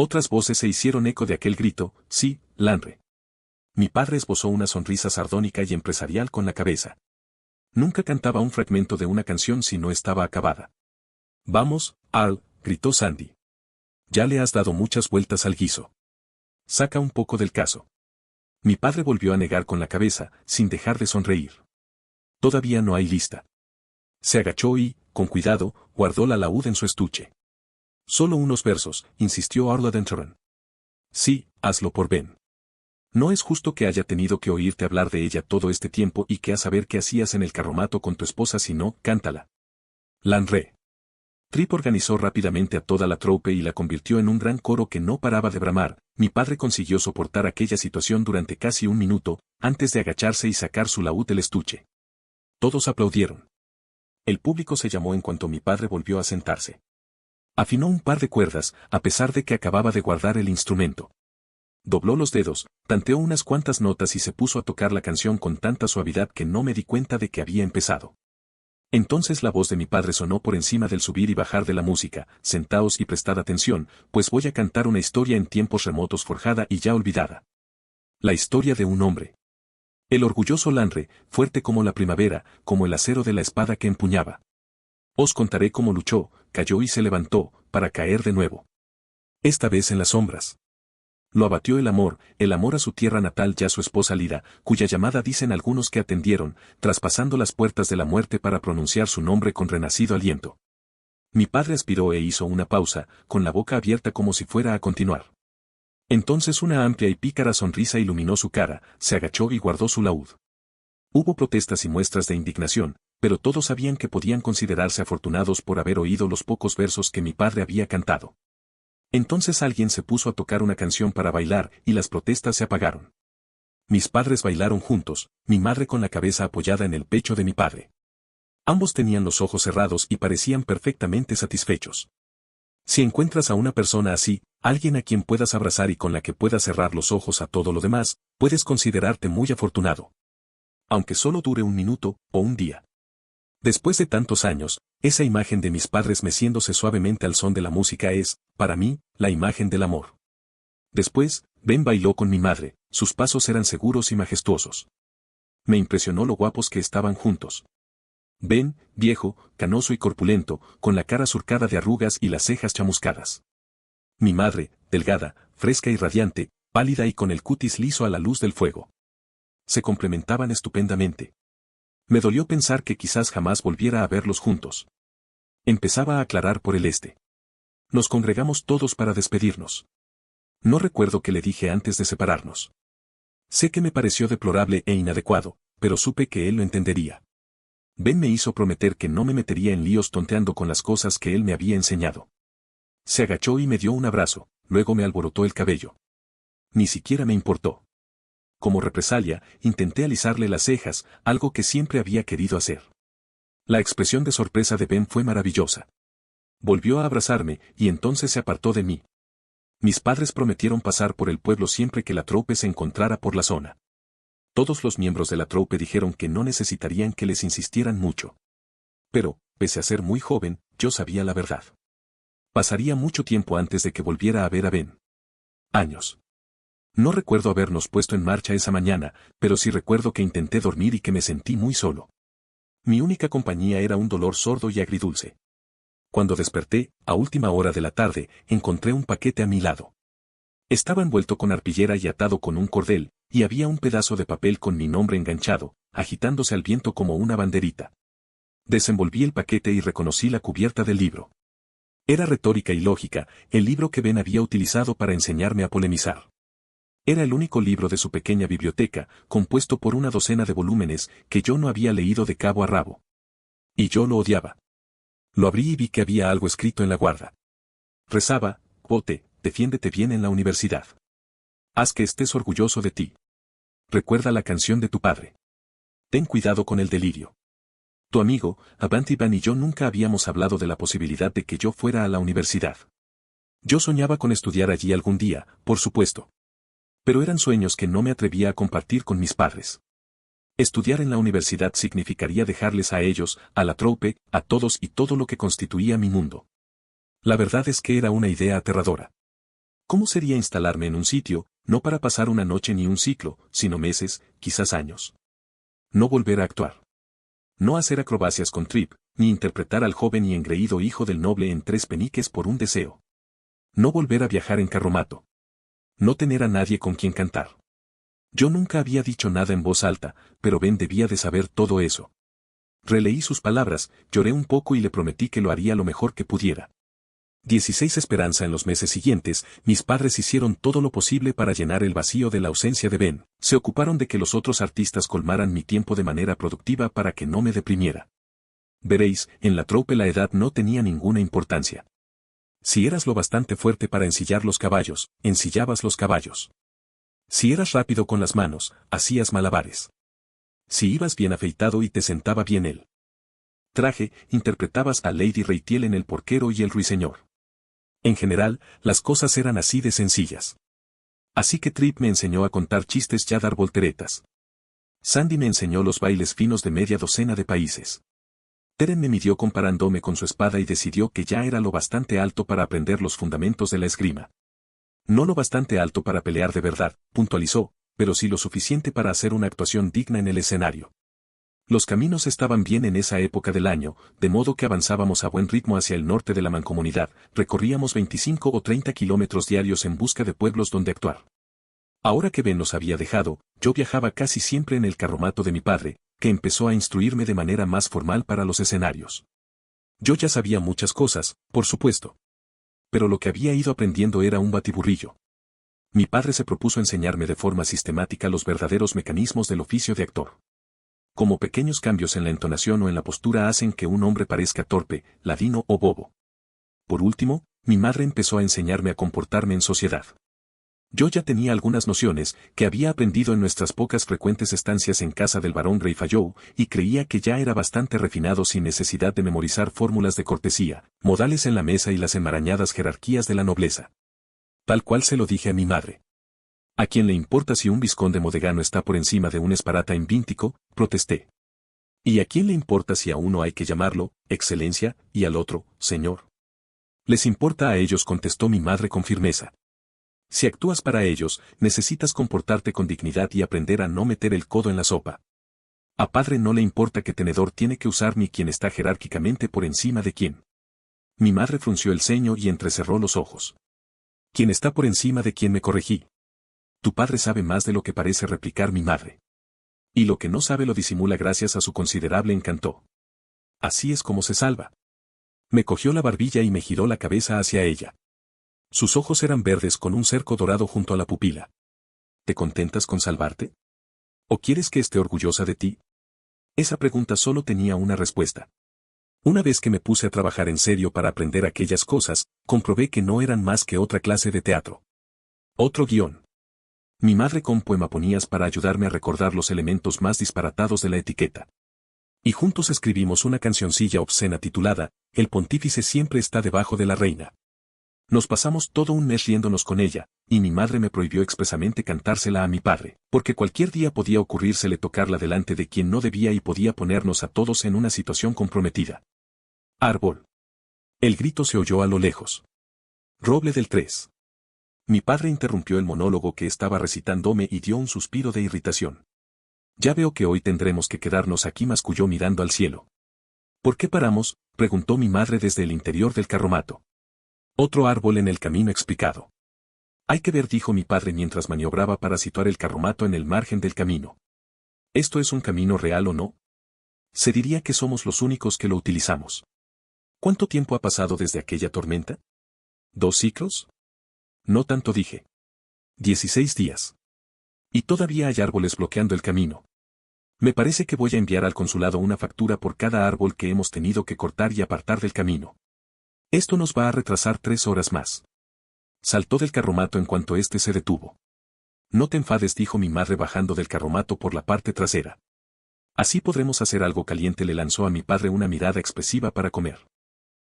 Otras voces se hicieron eco de aquel grito: sí, Lanre. Mi padre esbozó una sonrisa sardónica y empresarial con la cabeza. Nunca cantaba un fragmento de una canción si no estaba acabada. Vamos, Al, gritó Sandy. Ya le has dado muchas vueltas al guiso. Saca un poco del caso. Mi padre volvió a negar con la cabeza, sin dejar de sonreír. Todavía no hay lista. Se agachó y, con cuidado, guardó la laúd en su estuche. Solo unos versos, insistió Arla Denteran. Sí, hazlo por Ben. No es justo que haya tenido que oírte hablar de ella todo este tiempo y que a saber qué hacías en el carromato con tu esposa si no, cántala. Lanre. Trip organizó rápidamente a toda la troupe y la convirtió en un gran coro que no paraba de bramar. Mi padre consiguió soportar aquella situación durante casi un minuto, antes de agacharse y sacar su laúd del estuche. Todos aplaudieron. El público se llamó en cuanto mi padre volvió a sentarse. Afinó un par de cuerdas, a pesar de que acababa de guardar el instrumento. Dobló los dedos, tanteó unas cuantas notas y se puso a tocar la canción con tanta suavidad que no me di cuenta de que había empezado. Entonces la voz de mi padre sonó por encima del subir y bajar de la música: sentaos y prestad atención, pues voy a cantar una historia en tiempos remotos forjada y ya olvidada. La historia de un hombre. El orgulloso Lanre, fuerte como la primavera, como el acero de la espada que empuñaba. Os contaré cómo luchó, cayó y se levantó, para caer de nuevo. Esta vez en las sombras. Lo abatió el amor a su tierra natal y a su esposa Lira, cuya llamada dicen algunos que atendieron, traspasando las puertas de la muerte para pronunciar su nombre con renacido aliento. Mi padre aspiró e hizo una pausa, con la boca abierta como si fuera a continuar. Entonces una amplia y pícara sonrisa iluminó su cara, se agachó y guardó su laúd. Hubo protestas y muestras de indignación, pero todos sabían que podían considerarse afortunados por haber oído los pocos versos que mi padre había cantado. Entonces alguien se puso a tocar una canción para bailar y las protestas se apagaron. Mis padres bailaron juntos, mi madre con la cabeza apoyada en el pecho de mi padre. Ambos tenían los ojos cerrados y parecían perfectamente satisfechos. Si encuentras a una persona así, alguien a quien puedas abrazar y con la que puedas cerrar los ojos a todo lo demás, puedes considerarte muy afortunado. Aunque solo dure un minuto o un día. Después de tantos años, esa imagen de mis padres meciéndose suavemente al son de la música es, para mí, la imagen del amor. Después, Ben bailó con mi madre, sus pasos eran seguros y majestuosos. Me impresionó lo guapos que estaban juntos. Ben, viejo, canoso y corpulento, con la cara surcada de arrugas y las cejas chamuscadas. Mi madre, delgada, fresca y radiante, pálida y con el cutis liso a la luz del fuego. Se complementaban estupendamente. Me dolió pensar que quizás jamás volviera a verlos juntos. Empezaba a aclarar por el este. Nos congregamos todos para despedirnos. No recuerdo qué le dije antes de separarnos. Sé que me pareció deplorable e inadecuado, pero supe que él lo entendería. Ben me hizo prometer que no me metería en líos tonteando con las cosas que él me había enseñado. Se agachó y me dio un abrazo, luego me alborotó el cabello. Ni siquiera me importó. Como represalia, intenté alisarle las cejas, algo que siempre había querido hacer. La expresión de sorpresa de Ben fue maravillosa. Volvió a abrazarme, y entonces se apartó de mí. Mis padres prometieron pasar por el pueblo siempre que la troupe se encontrara por la zona. Todos los miembros de la troupe dijeron que no necesitarían que les insistieran mucho. Pero, pese a ser muy joven, yo sabía la verdad. Pasaría mucho tiempo antes de que volviera a ver a Ben. Años. No recuerdo habernos puesto en marcha esa mañana, pero sí recuerdo que intenté dormir y que me sentí muy solo. Mi única compañía era un dolor sordo y agridulce. Cuando desperté, a última hora de la tarde, encontré un paquete a mi lado. Estaba envuelto con arpillera y atado con un cordel, y había un pedazo de papel con mi nombre enganchado, agitándose al viento como una banderita. Desenvolví el paquete y reconocí la cubierta del libro. Era Retórica y Lógica, el libro que Ben había utilizado para enseñarme a polemizar. Era el único libro de su pequeña biblioteca, compuesto por una docena de volúmenes, que yo no había leído de cabo a rabo. Y yo lo odiaba. Lo abrí y vi que había algo escrito en la guarda. Rezaba: Quote, defiéndete bien en la universidad. Haz que estés orgulloso de ti. Recuerda la canción de tu padre. Ten cuidado con el delirio. Tu amigo, Avantiban y yo nunca habíamos hablado de la posibilidad de que yo fuera a la universidad. Yo soñaba con estudiar allí algún día, por supuesto. Pero eran sueños que no me atrevía a compartir con mis padres. Estudiar en la universidad significaría dejarles a ellos, a la troupe, a todos y todo lo que constituía mi mundo. La verdad es que era una idea aterradora. ¿Cómo sería instalarme en un sitio, no para pasar una noche ni un ciclo, sino meses, quizás años? No volver a actuar. No hacer acrobacias con Trip, ni interpretar al joven y engreído hijo del noble en Tres Peniques por un deseo. No volver a viajar en carromato. No tener a nadie con quien cantar. Yo nunca había dicho nada en voz alta, pero Ben debía de saber todo eso. Releí sus palabras, lloré un poco y le prometí que lo haría lo mejor que pudiera. 16 Esperanza. En los meses siguientes, mis padres hicieron todo lo posible para llenar el vacío de la ausencia de Ben. Se ocuparon de que los otros artistas colmaran mi tiempo de manera productiva para que no me deprimiera. Veréis, en la troupe la edad no tenía ninguna importancia. Si eras lo bastante fuerte para ensillar los caballos, ensillabas los caballos. Si eras rápido con las manos, hacías malabares. Si ibas bien afeitado y te sentaba bien el traje, interpretabas a Lady Ratiel en El porquero y el ruiseñor. En general, las cosas eran así de sencillas. Así que Trip me enseñó a contar chistes y a dar volteretas. Sandy me enseñó los bailes finos de media docena de países. Teren me midió comparándome con su espada y decidió que ya era lo bastante alto para aprender los fundamentos de la esgrima. No lo bastante alto para pelear de verdad, puntualizó, pero sí lo suficiente para hacer una actuación digna en el escenario. Los caminos estaban bien en esa época del año, de modo que avanzábamos a buen ritmo hacia el norte de la mancomunidad, recorríamos 25 o 30 kilómetros diarios en busca de pueblos donde actuar. Ahora que Ben nos había dejado, yo viajaba casi siempre en el carromato de mi padre, que empezó a instruirme de manera más formal para los escenarios. Yo ya sabía muchas cosas, por supuesto. Pero lo que había ido aprendiendo era un batiburrillo. Mi padre se propuso enseñarme de forma sistemática los verdaderos mecanismos del oficio de actor. Como pequeños cambios en la entonación o en la postura hacen que un hombre parezca torpe, ladino o bobo. Por último, mi madre empezó a enseñarme a comportarme en sociedad. Yo ya tenía algunas nociones que había aprendido en nuestras pocas frecuentes estancias en casa del barón Greyfallow, y creía que ya era bastante refinado sin necesidad de memorizar fórmulas de cortesía, modales en la mesa y las enmarañadas jerarquías de la nobleza. Tal cual se lo dije a mi madre. ¿A quién le importa si un vizconde modegano está por encima de un esparata en Víntico?, protesté. ¿Y a quién le importa si a uno hay que llamarlo, excelencia, y al otro, señor? Les importa a ellos, contestó mi madre con firmeza. Si actúas para ellos, necesitas comportarte con dignidad y aprender a no meter el codo en la sopa. A padre no le importa qué tenedor tiene que usar ni quién está jerárquicamente por encima de quién. Mi madre frunció el ceño y entrecerró los ojos. ¿Quién está por encima de quién?, me corregí. Tu padre sabe más de lo que parece, replicar mi madre. Y lo que no sabe lo disimula gracias a su considerable encanto. Así es como se salva. Me cogió la barbilla y me giró la cabeza hacia ella. Sus ojos eran verdes con un cerco dorado junto a la pupila. ¿Te contentas con salvarte? ¿O quieres que esté orgullosa de ti? Esa pregunta solo tenía una respuesta. Una vez que me puse a trabajar en serio para aprender aquellas cosas, comprobé que no eran más que otra clase de teatro. Otro guión. Mi madre con poemaponías para ayudarme a recordar los elementos más disparatados de la etiqueta. Y juntos escribimos una cancioncilla obscena titulada El pontífice siempre está debajo de la reina. Nos pasamos todo un mes riéndonos con ella, y mi madre me prohibió expresamente cantársela a mi padre, porque cualquier día podía ocurrírsele tocarla delante de quien no debía y podía ponernos a todos en una situación comprometida. Árbol. El grito se oyó a lo lejos. Roble del 3. Mi padre interrumpió el monólogo que estaba recitándome y dio un suspiro de irritación. Ya veo que hoy tendremos que quedarnos aquí, masculló mirando al cielo. ¿Por qué paramos?, preguntó mi madre desde el interior del carromato. Otro árbol en el camino, explicado. Hay que ver, dijo mi padre mientras maniobraba para situar el carromato en el margen del camino. ¿Esto es un camino real o no? Se diría que somos los únicos que lo utilizamos. ¿Cuánto tiempo ha pasado desde aquella tormenta? ¿2 ciclos? No tanto, dije. 16 días. Y todavía hay árboles bloqueando el camino. Me parece que voy a enviar al consulado una factura por cada árbol que hemos tenido que cortar y apartar del camino. Esto nos va a retrasar 3 horas más. Saltó del carromato en cuanto éste se detuvo. No te enfades, dijo mi madre bajando del carromato por la parte trasera. Así podremos hacer algo caliente, le lanzó a mi padre una mirada expresiva para comer.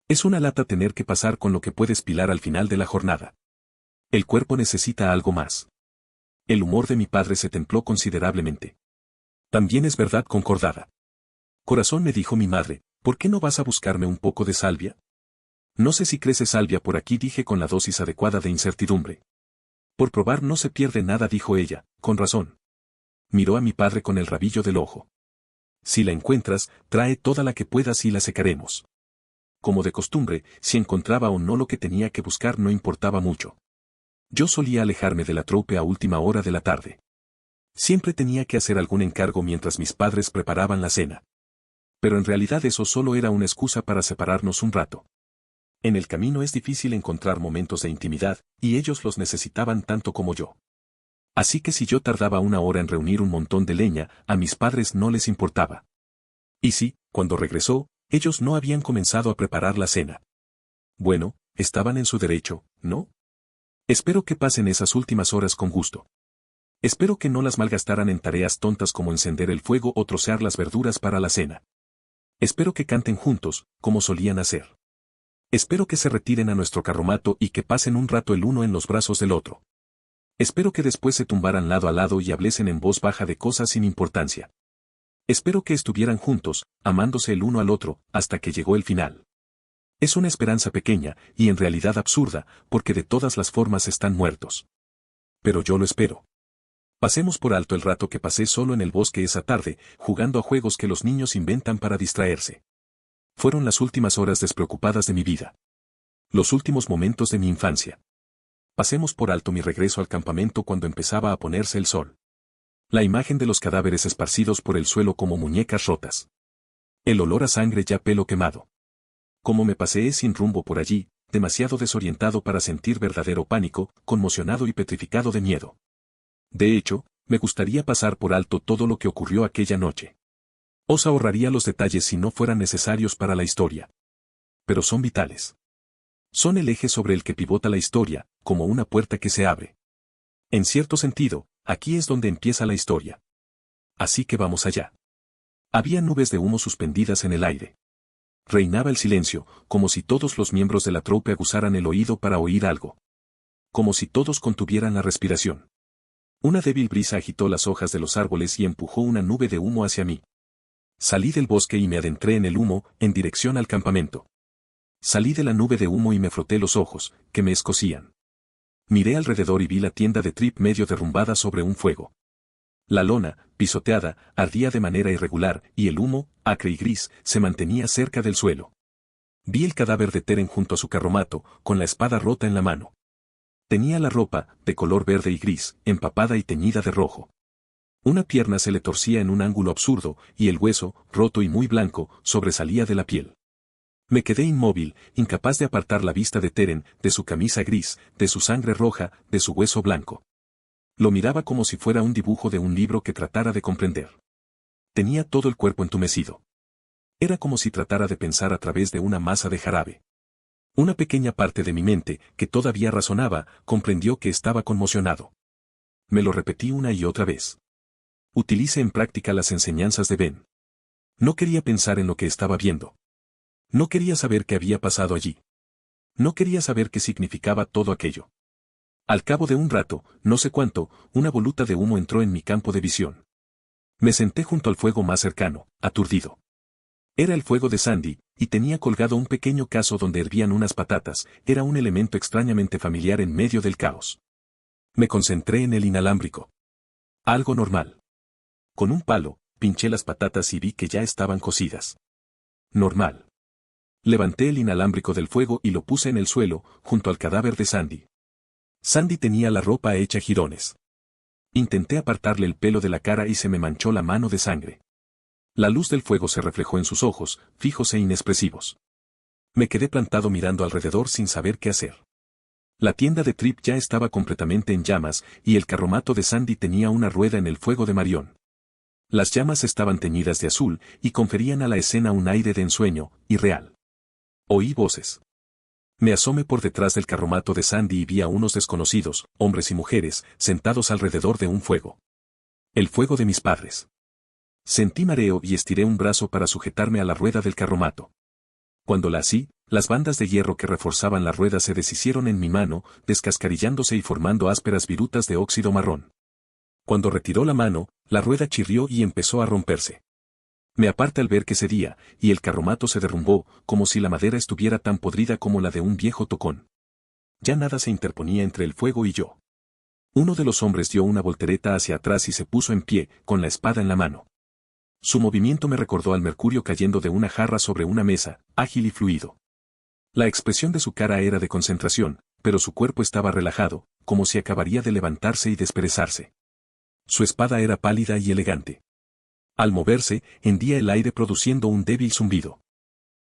Es una lata tener que pasar con lo que puedes pilar al final de la jornada. El cuerpo necesita algo más. El humor de mi padre se templó considerablemente. También es verdad, concordada. Corazón, me dijo mi madre, ¿por qué no vas a buscarme un poco de salvia? No sé si crece salvia por aquí, dije con la dosis adecuada de incertidumbre. Por probar no se pierde nada, dijo ella, con razón. Miró a mi padre con el rabillo del ojo. Si la encuentras, trae toda la que puedas y la secaremos. Como de costumbre, si encontraba o no lo que tenía que buscar no importaba mucho. Yo solía alejarme de la troupe a última hora de la tarde. Siempre tenía que hacer algún encargo mientras mis padres preparaban la cena. Pero en realidad eso solo era una excusa para separarnos un rato. En el camino es difícil encontrar momentos de intimidad, y ellos los necesitaban tanto como yo. Así que si yo tardaba una hora en reunir un montón de leña, a mis padres no les importaba. Y si, cuando regresó, ellos no habían comenzado a preparar la cena. Bueno, estaban en su derecho, ¿no? Espero que pasen esas últimas horas con gusto. Espero que no las malgastaran en tareas tontas como encender el fuego o trocear las verduras para la cena. Espero que canten juntos, como solían hacer. Espero que se retiren a nuestro carromato y que pasen un rato el uno en los brazos del otro. Espero que después se tumbaran lado a lado y hablesen en voz baja de cosas sin importancia. Espero que estuvieran juntos, amándose el uno al otro, hasta que llegó el final. Es una esperanza pequeña, y en realidad absurda, porque de todas las formas están muertos. Pero yo lo espero. Pasemos por alto el rato que pasé solo en el bosque esa tarde, jugando a juegos que los niños inventan para distraerse. Fueron las últimas horas despreocupadas de mi vida. Los últimos momentos de mi infancia. Pasemos por alto mi regreso al campamento cuando empezaba a ponerse el sol. La imagen de los cadáveres esparcidos por el suelo como muñecas rotas. El olor a sangre ya pelo quemado. Como me paseé sin rumbo por allí, demasiado desorientado para sentir verdadero pánico, conmocionado y petrificado de miedo. De hecho, me gustaría pasar por alto todo lo que ocurrió aquella noche. Os ahorraría los detalles si no fueran necesarios para la historia. Pero son vitales. Son el eje sobre el que pivota la historia, como una puerta que se abre. En cierto sentido, aquí es donde empieza la historia. Así que vamos allá. Había nubes de humo suspendidas en el aire. Reinaba el silencio, como si todos los miembros de la troupe aguzaran el oído para oír algo. Como si todos contuvieran la respiración. Una débil brisa agitó las hojas de los árboles y empujó una nube de humo hacia mí. Salí del bosque y me adentré en el humo, en dirección al campamento. Salí de la nube de humo y me froté los ojos, que me escocían. Miré alrededor y vi la tienda de Trip medio derrumbada sobre un fuego. La lona, pisoteada, ardía de manera irregular, y el humo, acre y gris, se mantenía cerca del suelo. Vi el cadáver de Teren junto a su carromato, con la espada rota en la mano. Tenía la ropa, de color verde y gris, empapada y teñida de rojo. Una pierna se le torcía en un ángulo absurdo, y el hueso, roto y muy blanco, sobresalía de la piel. Me quedé inmóvil, incapaz de apartar la vista de Teren, de su camisa gris, de su sangre roja, de su hueso blanco. Lo miraba como si fuera un dibujo de un libro que tratara de comprender. Tenía todo el cuerpo entumecido. Era como si tratara de pensar a través de una masa de jarabe. Una pequeña parte de mi mente, que todavía razonaba, comprendió que estaba conmocionado. Me lo repetí una y otra vez. Utilice en práctica las enseñanzas de Ben. No quería pensar en lo que estaba viendo. No quería saber qué había pasado allí. No quería saber qué significaba todo aquello. Al cabo de un rato, no sé cuánto, una voluta de humo entró en mi campo de visión. Me senté junto al fuego más cercano, aturdido. Era el fuego de Sandy, y tenía colgado un pequeño cazo donde hervían unas patatas, era un elemento extrañamente familiar en medio del caos. Me concentré en el inalámbrico. Algo normal. Con un palo, pinché las patatas y vi que ya estaban cocidas. Normal. Levanté el inalámbrico del fuego y lo puse en el suelo, junto al cadáver de Sandy. Sandy tenía la ropa hecha jirones. Intenté apartarle el pelo de la cara y se me manchó la mano de sangre. La luz del fuego se reflejó en sus ojos, fijos e inexpresivos. Me quedé plantado mirando alrededor sin saber qué hacer. La tienda de Trip ya estaba completamente en llamas, y el carromato de Sandy tenía una rueda en el fuego de Marion. Las llamas estaban teñidas de azul, y conferían a la escena un aire de ensueño, irreal. Oí voces. Me asomé por detrás del carromato de Sandy y vi a unos desconocidos, hombres y mujeres, sentados alrededor de un fuego. El fuego de mis padres. Sentí mareo y estiré un brazo para sujetarme a la rueda del carromato. Cuando la así, las bandas de hierro que reforzaban la rueda se deshicieron en mi mano, descascarillándose y formando ásperas virutas de óxido marrón. Cuando retiró la mano, la rueda chirrió y empezó a romperse. Me aparté al ver que cedía, y el carromato se derrumbó, como si la madera estuviera tan podrida como la de un viejo tocón. Ya nada se interponía entre el fuego y yo. Uno de los hombres dio una voltereta hacia atrás y se puso en pie, con la espada en la mano. Su movimiento me recordó al mercurio cayendo de una jarra sobre una mesa, ágil y fluido. La expresión de su cara era de concentración, pero su cuerpo estaba relajado, como si acabaría de levantarse y desperezarse. Su espada era pálida y elegante. Al moverse, hendía el aire produciendo un débil zumbido.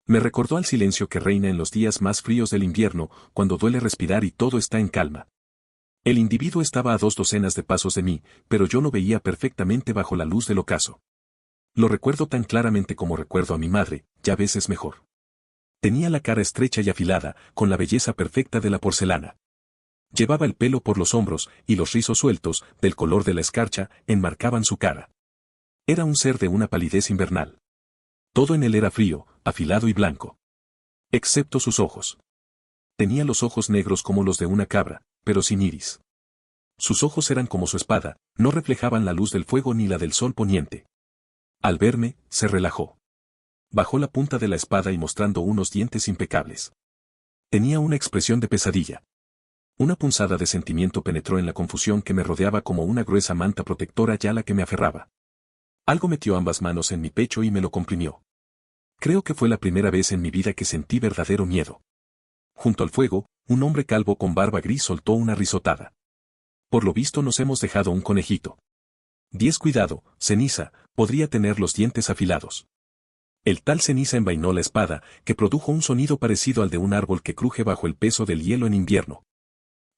Me recordó al silencio que reina en los días más fríos del invierno, cuando duele respirar y todo está en calma. El individuo estaba a 2 docenas de pasos de mí, pero yo lo veía perfectamente bajo la luz del ocaso. Lo recuerdo tan claramente como recuerdo a mi madre, ya veces mejor. Tenía la cara estrecha y afilada, con la belleza perfecta de la porcelana. Llevaba el pelo por los hombros, y los rizos sueltos, del color de la escarcha, enmarcaban su cara. Era un ser de una palidez invernal. Todo en él era frío, afilado y blanco. Excepto sus ojos. Tenía los ojos negros como los de una cabra, pero sin iris. Sus ojos eran como su espada, no reflejaban la luz del fuego ni la del sol poniente. Al verme, se relajó. Bajó la punta de la espada y mostrando unos dientes impecables. Tenía una expresión de pesadilla. Una punzada de sentimiento penetró en la confusión que me rodeaba como una gruesa manta protectora ya la que me aferraba. Algo metió ambas manos en mi pecho y me lo comprimió. Creo que fue la primera vez en mi vida que sentí verdadero miedo. Junto al fuego, un hombre calvo con barba gris soltó una risotada. Por lo visto nos hemos dejado un conejito. Cuidado, Ceniza, podría tener los dientes afilados. El tal Ceniza envainó la espada, que produjo un sonido parecido al de un árbol que cruje bajo el peso del hielo en invierno.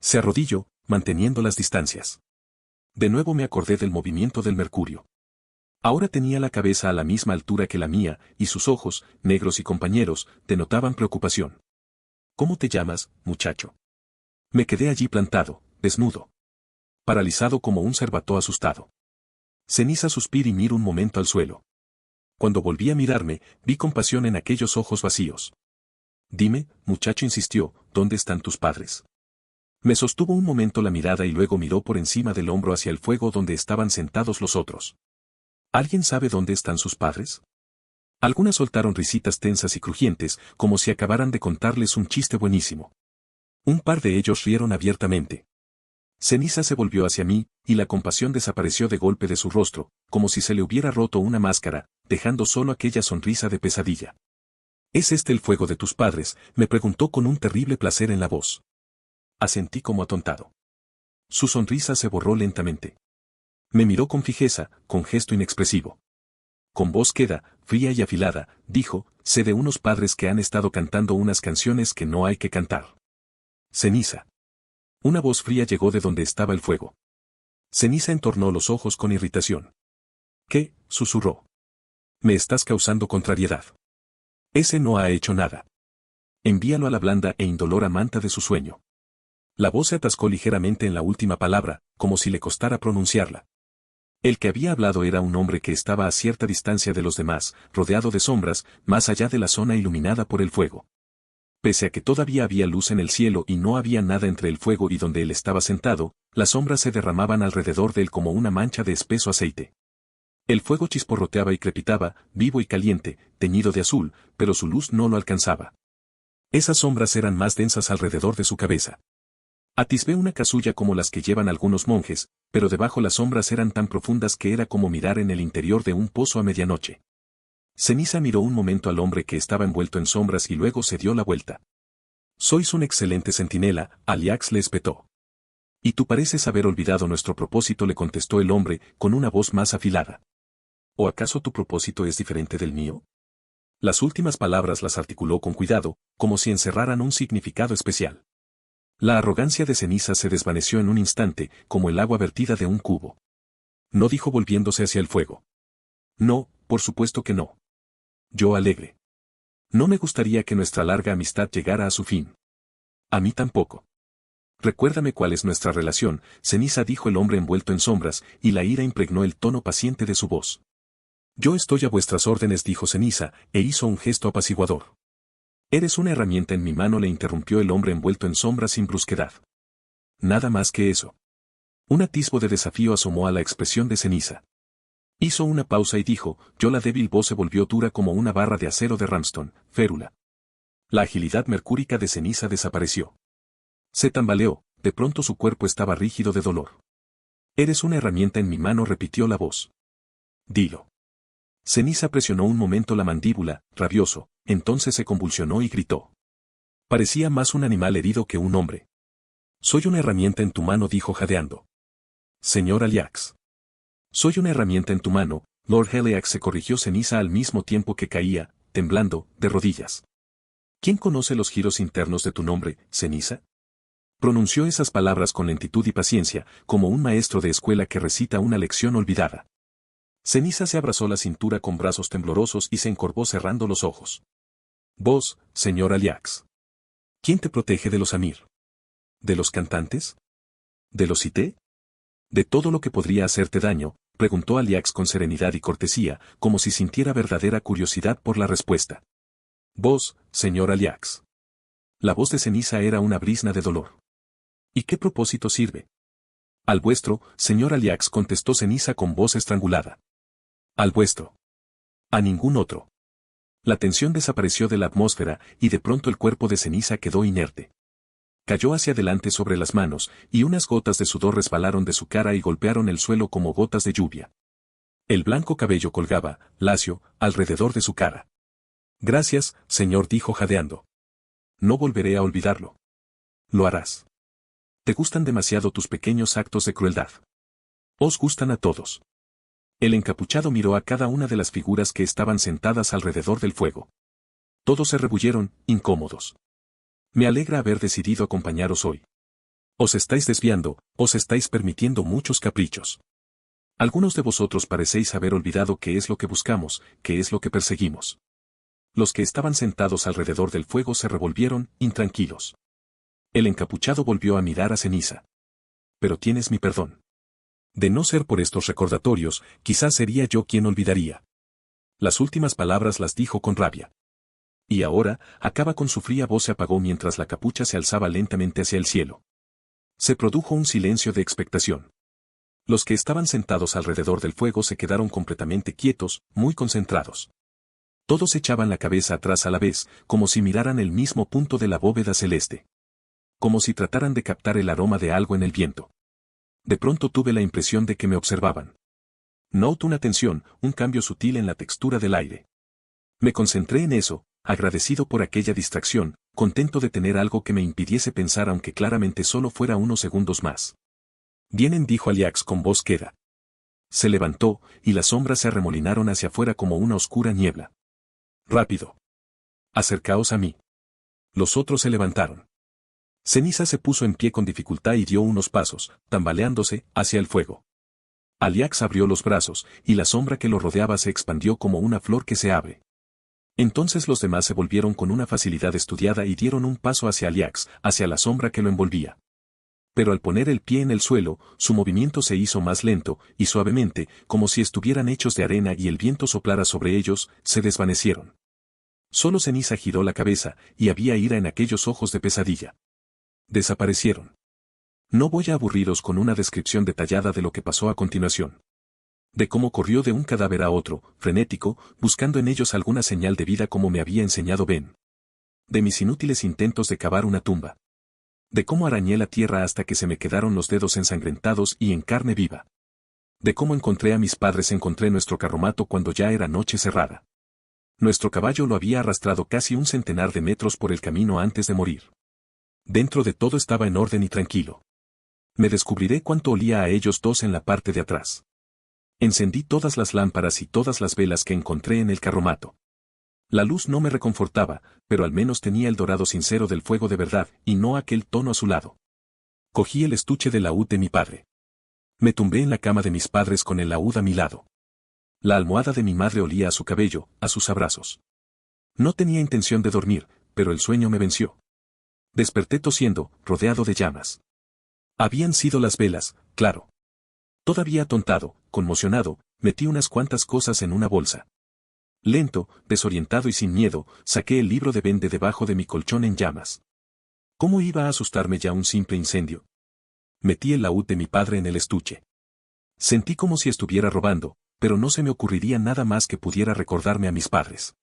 Se arrodilló, manteniendo las distancias. De nuevo me acordé del movimiento del mercurio. Ahora tenía la cabeza a la misma altura que la mía, y sus ojos, negros y compañeros, denotaban preocupación. ¿Cómo te llamas, muchacho? Me quedé allí plantado, desnudo. Paralizado como un cervato asustado. Ceniza suspiró y miró un momento al suelo. Cuando volví a mirarme, vi compasión en aquellos ojos vacíos. Dime, muchacho, insistió, ¿dónde están tus padres? Me sostuvo un momento la mirada y luego miró por encima del hombro hacia el fuego donde estaban sentados los otros. ¿Alguien sabe dónde están sus padres? Algunas soltaron risitas tensas y crujientes, como si acabaran de contarles un chiste buenísimo. Un par de ellos rieron abiertamente. Ceniza se volvió hacia mí, y la compasión desapareció de golpe de su rostro, como si se le hubiera roto una máscara, dejando solo aquella sonrisa de pesadilla. ¿Es este el fuego de tus padres?, me preguntó con un terrible placer en la voz. Asentí como atontado. Su sonrisa se borró lentamente. Me miró con fijeza, con gesto inexpresivo. Con voz queda, fría y afilada, dijo, sé de unos padres que han estado cantando unas canciones que no hay que cantar. Ceniza. Una voz fría llegó de donde estaba el fuego. Ceniza entornó los ojos con irritación. ¿Qué?, susurró. Me estás causando contrariedad. Ese no ha hecho nada. Envíalo a la blanda e indolora manta de su sueño. La voz se atascó ligeramente en la última palabra, como si le costara pronunciarla. El que había hablado era un hombre que estaba a cierta distancia de los demás, rodeado de sombras, más allá de la zona iluminada por el fuego. Pese a que todavía había luz en el cielo y no había nada entre el fuego y donde él estaba sentado, las sombras se derramaban alrededor de él como una mancha de espeso aceite. El fuego chisporroteaba y crepitaba, vivo y caliente, teñido de azul, pero su luz no lo alcanzaba. Esas sombras eran más densas alrededor de su cabeza. Atisbé una casulla como las que llevan algunos monjes, pero debajo las sombras eran tan profundas que era como mirar en el interior de un pozo a medianoche. Ceniza miró un momento al hombre que estaba envuelto en sombras y luego se dio la vuelta. Sois un excelente centinela, Aliax le espetó. Y tú pareces haber olvidado nuestro propósito, le contestó el hombre, con una voz más afilada. ¿O acaso tu propósito es diferente del mío? Las últimas palabras las articuló con cuidado, como si encerraran un significado especial. La arrogancia de Ceniza se desvaneció en un instante, como el agua vertida de un cubo. No, dijo volviéndose hacia el fuego. No, por supuesto que no. Yo alegre. No me gustaría que nuestra larga amistad llegara a su fin. A mí tampoco. Recuérdame cuál es nuestra relación, Ceniza, dijo el hombre envuelto en sombras, y la ira impregnó el tono paciente de su voz. Yo estoy a vuestras órdenes, dijo Ceniza, e hizo un gesto apaciguador. Eres una herramienta en mi mano, le interrumpió el hombre envuelto en sombras sin brusquedad. Nada más que eso. Un atisbo de desafío asomó a la expresión de Ceniza. Hizo una pausa y dijo, yo la débil voz se volvió dura como una barra de acero de Ramston, férula. La agilidad mercúrica de ceniza desapareció. Se tambaleó, de pronto su cuerpo estaba rígido de dolor. Eres una herramienta en mi mano, repitió la voz. Dilo. Ceniza presionó un momento la mandíbula, rabioso, entonces se convulsionó y gritó. Parecía más un animal herido que un hombre. Soy una herramienta en tu mano, dijo jadeando. Señor Aliax. Soy una herramienta en tu mano, Lord Heliax, se corrigió Ceniza al mismo tiempo que caía, temblando, de rodillas. ¿Quién conoce los giros internos de tu nombre, Ceniza? Pronunció esas palabras con lentitud y paciencia, como un maestro de escuela que recita una lección olvidada. Ceniza se abrazó la cintura con brazos temblorosos y se encorvó cerrando los ojos. Vos, señor Aliax. ¿Quién te protege de los Amir? ¿De los cantantes? ¿De los Cité? ¿De todo lo que podría hacerte daño? Preguntó Aliax con serenidad y cortesía, como si sintiera verdadera curiosidad por la respuesta. Vos, señor Aliax. La voz de Ceniza era una brizna de dolor. ¿Y qué propósito sirve? Al vuestro, señor Aliax, contestó Ceniza con voz estrangulada. Al vuestro. A ningún otro. La tensión desapareció de la atmósfera y de pronto el cuerpo de Ceniza quedó inerte. Cayó hacia adelante sobre las manos, y unas gotas de sudor resbalaron de su cara y golpearon el suelo como gotas de lluvia. El blanco cabello colgaba, lacio, alrededor de su cara. Gracias, señor, dijo jadeando. No volveré a olvidarlo. Lo harás. Te gustan demasiado tus pequeños actos de crueldad. Os gustan a todos. El encapuchado miró a cada una de las figuras que estaban sentadas alrededor del fuego. Todos se rebulleron, incómodos. Me alegra haber decidido acompañaros hoy. Os estáis desviando, os estáis permitiendo muchos caprichos. Algunos de vosotros parecéis haber olvidado qué es lo que buscamos, qué es lo que perseguimos. Los que estaban sentados alrededor del fuego se revolvieron, intranquilos. El encapuchado volvió a mirar a Ceniza. Pero tienes mi perdón. De no ser por estos recordatorios, quizás sería yo quien olvidaría. Las últimas palabras las dijo con rabia. Y ahora, acaba con su fría voz, se apagó mientras la capucha se alzaba lentamente hacia el cielo. Se produjo un silencio de expectación. Los que estaban sentados alrededor del fuego se quedaron completamente quietos, muy concentrados. Todos echaban la cabeza atrás a la vez, como si miraran el mismo punto de la bóveda celeste. Como si trataran de captar el aroma de algo en el viento. De pronto tuve la impresión de que me observaban. Noté una tensión, un cambio sutil en la textura del aire. Me concentré en eso, agradecido por aquella distracción, contento de tener algo que me impidiese pensar aunque claramente solo fuera unos segundos más. Vienen, dijo Aliax con voz queda. Se levantó, y las sombras se arremolinaron hacia afuera como una oscura niebla. Rápido. Acercaos a mí. Los otros se levantaron. Ceniza se puso en pie con dificultad y dio unos pasos, tambaleándose, hacia el fuego. Aliax abrió los brazos, y la sombra que lo rodeaba se expandió como una flor que se abre. Entonces los demás se volvieron con una facilidad estudiada y dieron un paso hacia Aliax, hacia la sombra que lo envolvía. Pero al poner el pie en el suelo, su movimiento se hizo más lento, y suavemente, como si estuvieran hechos de arena y el viento soplara sobre ellos, se desvanecieron. Solo Ceniza giró la cabeza, y había ira en aquellos ojos de pesadilla. Desaparecieron. No voy a aburriros con una descripción detallada de lo que pasó a continuación. De cómo corrió de un cadáver a otro, frenético, buscando en ellos alguna señal de vida como me había enseñado Ben. De mis inútiles intentos de cavar una tumba. De cómo arañé la tierra hasta que se me quedaron los dedos ensangrentados y en carne viva. De cómo encontré a mis padres, encontré nuestro carromato cuando ya era noche cerrada. Nuestro caballo lo había arrastrado casi 100 de metros por el camino antes de morir. Dentro de todo estaba en orden y tranquilo. Me descubriré cuánto olía a ellos dos en la parte de atrás. Encendí todas las lámparas y todas las velas que encontré en el carromato. La luz no me reconfortaba, pero al menos tenía el dorado sincero del fuego de verdad, y no aquel tono azulado. Cogí el estuche del laúd de mi padre. Me tumbé en la cama de mis padres con el laúd a mi lado. La almohada de mi madre olía a su cabello, a sus abrazos. No tenía intención de dormir, pero el sueño me venció. Desperté tosiendo, rodeado de llamas. Habían sido las velas, claro. Todavía atontado, conmocionado, metí unas cuantas cosas en una bolsa. Lento, desorientado y sin miedo, saqué el libro de Ben de debajo de mi colchón en llamas. ¿Cómo iba a asustarme ya un simple incendio? Metí el laúd de mi padre en el estuche. Sentí como si estuviera robando, pero no se me ocurriría nada más que pudiera recordarme a mis padres.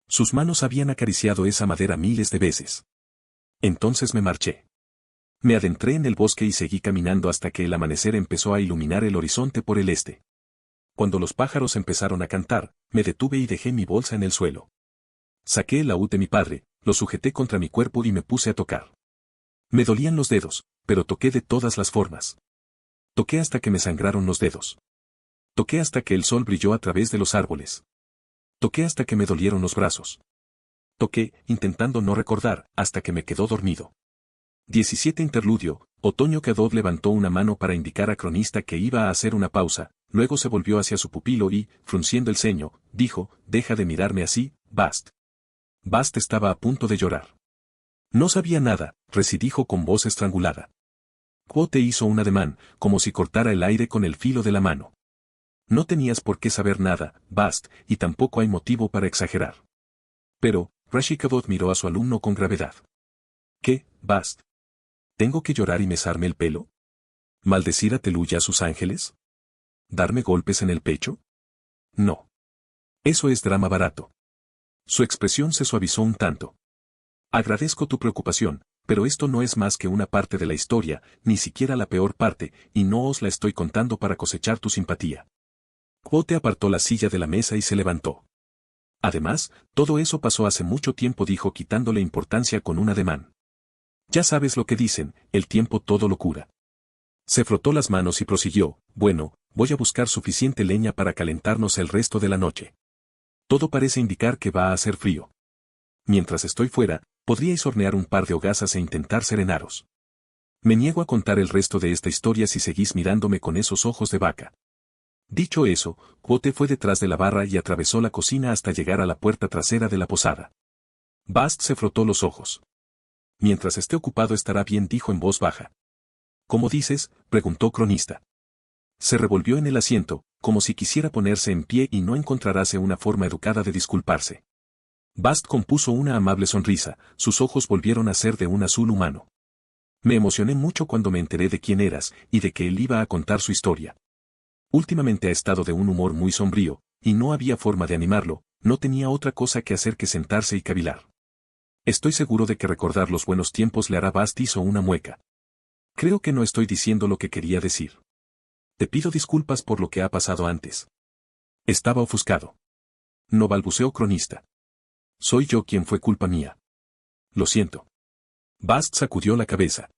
Sus manos habían acariciado esa madera miles de veces. Entonces me marché. Me adentré en el bosque y seguí caminando hasta que el amanecer empezó a iluminar el horizonte por el este. Cuando los pájaros empezaron a cantar, me detuve y dejé mi bolsa en el suelo. Saqué el laúd de mi padre, lo sujeté contra mi cuerpo y me puse a tocar. Me dolían los dedos, pero toqué de todas las formas. Toqué hasta que me sangraron los dedos. Toqué hasta que el sol brilló a través de los árboles. Toqué hasta que me dolieron los brazos. Toqué, intentando no recordar, hasta que me quedó dormido. 17 Interludio. Otoño Cadot levantó una mano para indicar a Cronista que iba a hacer una pausa, luego se volvió hacia su pupilo y, frunciendo el ceño, dijo, «Deja de mirarme así, Bast». Bast estaba a punto de llorar. «No sabía nada», dijo con voz estrangulada. Quote hizo un ademán, como si cortara el aire con el filo de la mano. «No tenías por qué saber nada, Bast, y tampoco hay motivo para exagerar». Pero, Rashikabot miró a su alumno con gravedad. «¿Qué, Bast? ¿Tengo que llorar y mesarme el pelo? ¿Maldecir a Telu y a sus ángeles? ¿Darme golpes en el pecho? No. Eso es drama barato». Su expresión se suavizó un tanto. «Agradezco tu preocupación, pero esto no es más que una parte de la historia, ni siquiera la peor parte, y no os la estoy contando para cosechar tu simpatía». Quote apartó la silla de la mesa y se levantó. «Además, todo eso pasó hace mucho tiempo», dijo quitándole importancia con un ademán. «Ya sabes lo que dicen, el tiempo todo lo cura». Se frotó las manos y prosiguió, «Bueno, voy a buscar suficiente leña para calentarnos el resto de la noche. Todo parece indicar que va a hacer frío. Mientras estoy fuera, podríais hornear un par de hogazas e intentar serenaros. Me niego a contar el resto de esta historia si seguís mirándome con esos ojos de vaca». Dicho eso, Quote fue detrás de la barra y atravesó la cocina hasta llegar a la puerta trasera de la posada. Bast se frotó los ojos. «Mientras esté ocupado estará bien», dijo en voz baja. «¿Cómo dices?», preguntó Cronista. Se revolvió en el asiento, como si quisiera ponerse en pie y no encontrarase una forma educada de disculparse. Bast compuso una amable sonrisa, sus ojos volvieron a ser de un azul humano. «Me emocioné mucho cuando me enteré de quién eras, y de que él iba a contar su historia. Últimamente ha estado de un humor muy sombrío, y no había forma de animarlo, no tenía otra cosa que hacer que sentarse y cavilar. Estoy seguro de que recordar los buenos tiempos le hará». Bast hizo una mueca. «Creo que no estoy diciendo lo que quería decir. Te pido disculpas por lo que ha pasado antes». Estaba ofuscado. «No», balbuceó Cronista. «Soy yo quien fue culpa mía. Lo siento». Bast sacudió la cabeza.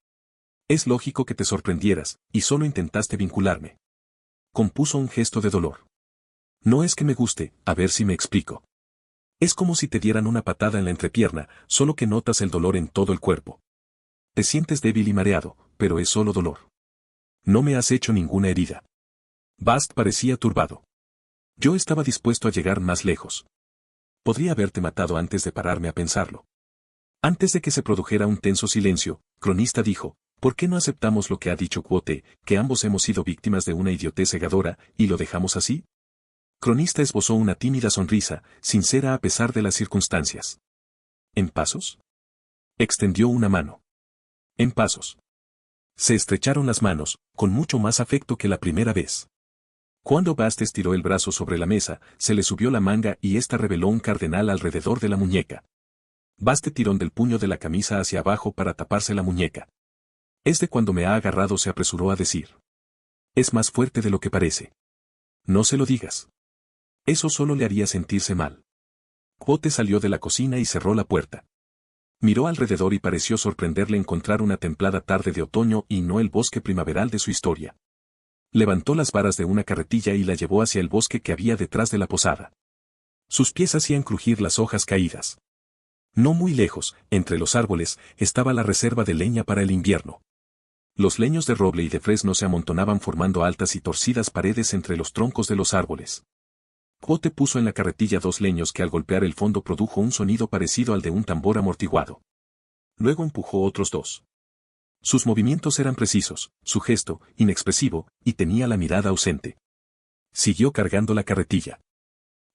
«Es lógico que te sorprendieras, y solo intentaste vincularme». Compuso un gesto de dolor. «No es que me guste, a ver si me explico. Es como si te dieran una patada en la entrepierna, solo que notas el dolor en todo el cuerpo. Te sientes débil y mareado, pero es solo dolor. No me has hecho ninguna herida». Bast parecía turbado. «Yo estaba dispuesto a llegar más lejos. Podría haberte matado antes de pararme a pensarlo». Antes de que se produjera un tenso silencio, Cronista dijo, «¿Por qué no aceptamos lo que ha dicho Quote, que ambos hemos sido víctimas de una idiotez cegadora, y lo dejamos así?» Cronista esbozó una tímida sonrisa, sincera a pesar de las circunstancias. «¿En pasos?» Extendió una mano. «En pasos». Se estrecharon las manos, con mucho más afecto que la primera vez. Cuando Bast estiró el brazo sobre la mesa, se le subió la manga y ésta reveló un cardenal alrededor de la muñeca. Bast tiró del puño de la camisa hacia abajo para taparse la muñeca. «Es de cuando me ha agarrado», se apresuró a decir. «Es más fuerte de lo que parece. No se lo digas. Eso solo le haría sentirse mal». Quote salió de la cocina y cerró la puerta. Miró alrededor y pareció sorprenderle encontrar una templada tarde de otoño y no el bosque primaveral de su historia. Levantó las varas de una carretilla y la llevó hacia el bosque que había detrás de la posada. Sus pies hacían crujir las hojas caídas. No muy lejos, entre los árboles, estaba la reserva de leña para el invierno. Los leños de roble y de fresno se amontonaban formando altas y torcidas paredes entre los troncos de los árboles. Quote puso en la carretilla 2 leños que al golpear el fondo produjo un sonido parecido al de un tambor amortiguado. Luego empujó otros 2. Sus movimientos eran precisos, su gesto, inexpresivo, y tenía la mirada ausente. Siguió cargando la carretilla.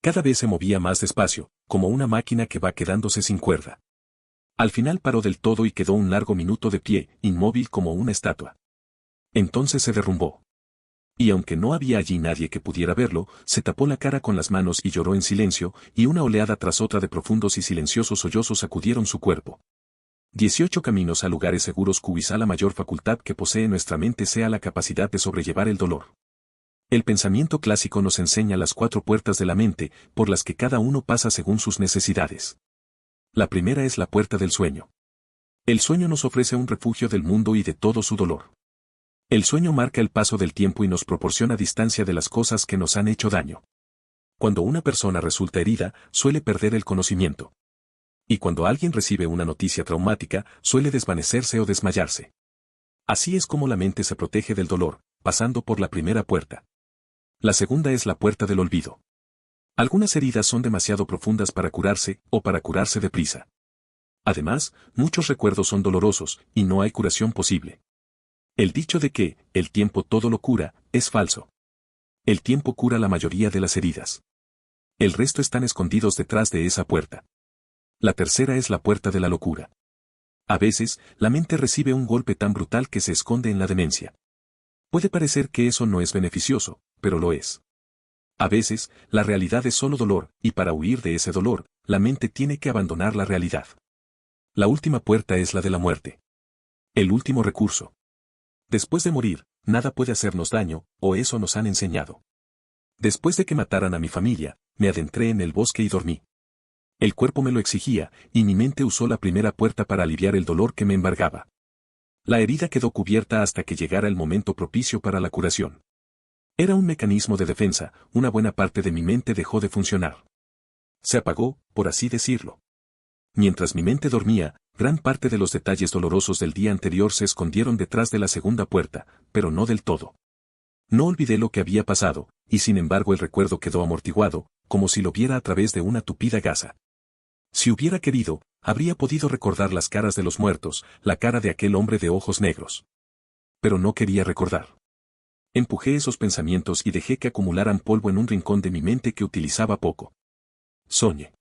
Cada vez se movía más despacio, como una máquina que va quedándose sin cuerda. Al final paró del todo y quedó un largo minuto de pie, inmóvil como una estatua. Entonces se derrumbó. Y aunque no había allí nadie que pudiera verlo, se tapó la cara con las manos y lloró en silencio, y una oleada tras otra de profundos y silenciosos sollozos sacudieron su cuerpo. 18 caminos a lugares seguros. Quizá la mayor facultad que posee nuestra mente sea la capacidad de sobrellevar el dolor. El pensamiento clásico nos enseña las 4 puertas de la mente, por las que cada uno pasa según sus necesidades. La primera es la puerta del sueño. El sueño nos ofrece un refugio del mundo y de todo su dolor. El sueño marca el paso del tiempo y nos proporciona distancia de las cosas que nos han hecho daño. Cuando una persona resulta herida, suele perder el conocimiento. Y cuando alguien recibe una noticia traumática, suele desvanecerse o desmayarse. Así es como la mente se protege del dolor, pasando por la primera puerta. La segunda es la puerta del olvido. Algunas heridas son demasiado profundas para curarse, o para curarse deprisa. Además, muchos recuerdos son dolorosos, y no hay curación posible. El dicho de que, el tiempo todo lo cura, es falso. El tiempo cura la mayoría de las heridas. El resto están escondidos detrás de esa puerta. La tercera es la puerta de la locura. A veces, la mente recibe un golpe tan brutal que se esconde en la demencia. Puede parecer que eso no es beneficioso, pero lo es. A veces, la realidad es solo dolor, y para huir de ese dolor, la mente tiene que abandonar la realidad. La última puerta es la de la muerte. El último recurso. Después de morir, nada puede hacernos daño, o eso nos han enseñado. Después de que mataran a mi familia, me adentré en el bosque y dormí. El cuerpo me lo exigía, y mi mente usó la primera puerta para aliviar el dolor que me embargaba. La herida quedó cubierta hasta que llegara el momento propicio para la curación. Era un mecanismo de defensa, una buena parte de mi mente dejó de funcionar. Se apagó, por así decirlo. Mientras mi mente dormía, gran parte de los detalles dolorosos del día anterior se escondieron detrás de la segunda puerta, pero no del todo. No olvidé lo que había pasado, y sin embargo el recuerdo quedó amortiguado, como si lo viera a través de una tupida gasa. Si hubiera querido, habría podido recordar las caras de los muertos, la cara de aquel hombre de ojos negros. Pero no quería recordar. Empujé esos pensamientos y dejé que acumularan polvo en un rincón de mi mente que utilizaba poco. Soñé.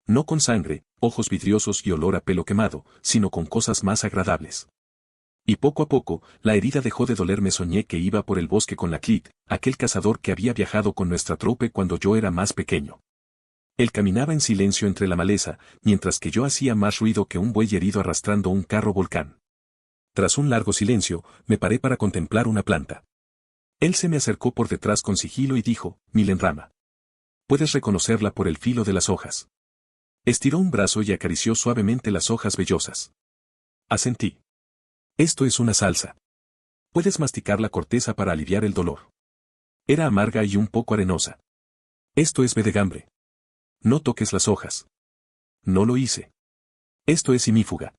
No con sangre, ojos vidriosos y olor a pelo quemado, sino con cosas más agradables. Y poco a poco, la herida dejó de dolerme. Soñé que iba por el bosque con la Clit, aquel cazador que había viajado con nuestra trope cuando yo era más pequeño. Él caminaba en silencio entre la maleza, mientras que yo hacía más ruido que un buey herido arrastrando un carro volcán. Tras un largo silencio, me paré para contemplar una planta. Él se me acercó por detrás con sigilo y dijo, Milenrama. Puedes reconocerla por el filo de las hojas. Estiró un brazo y acarició suavemente las hojas vellosas. Asentí. Esto es una salsa. Puedes masticar la corteza para aliviar el dolor. Era amarga y un poco arenosa. Esto es bedegambre. No toques las hojas. No lo hice. Esto es imífuga.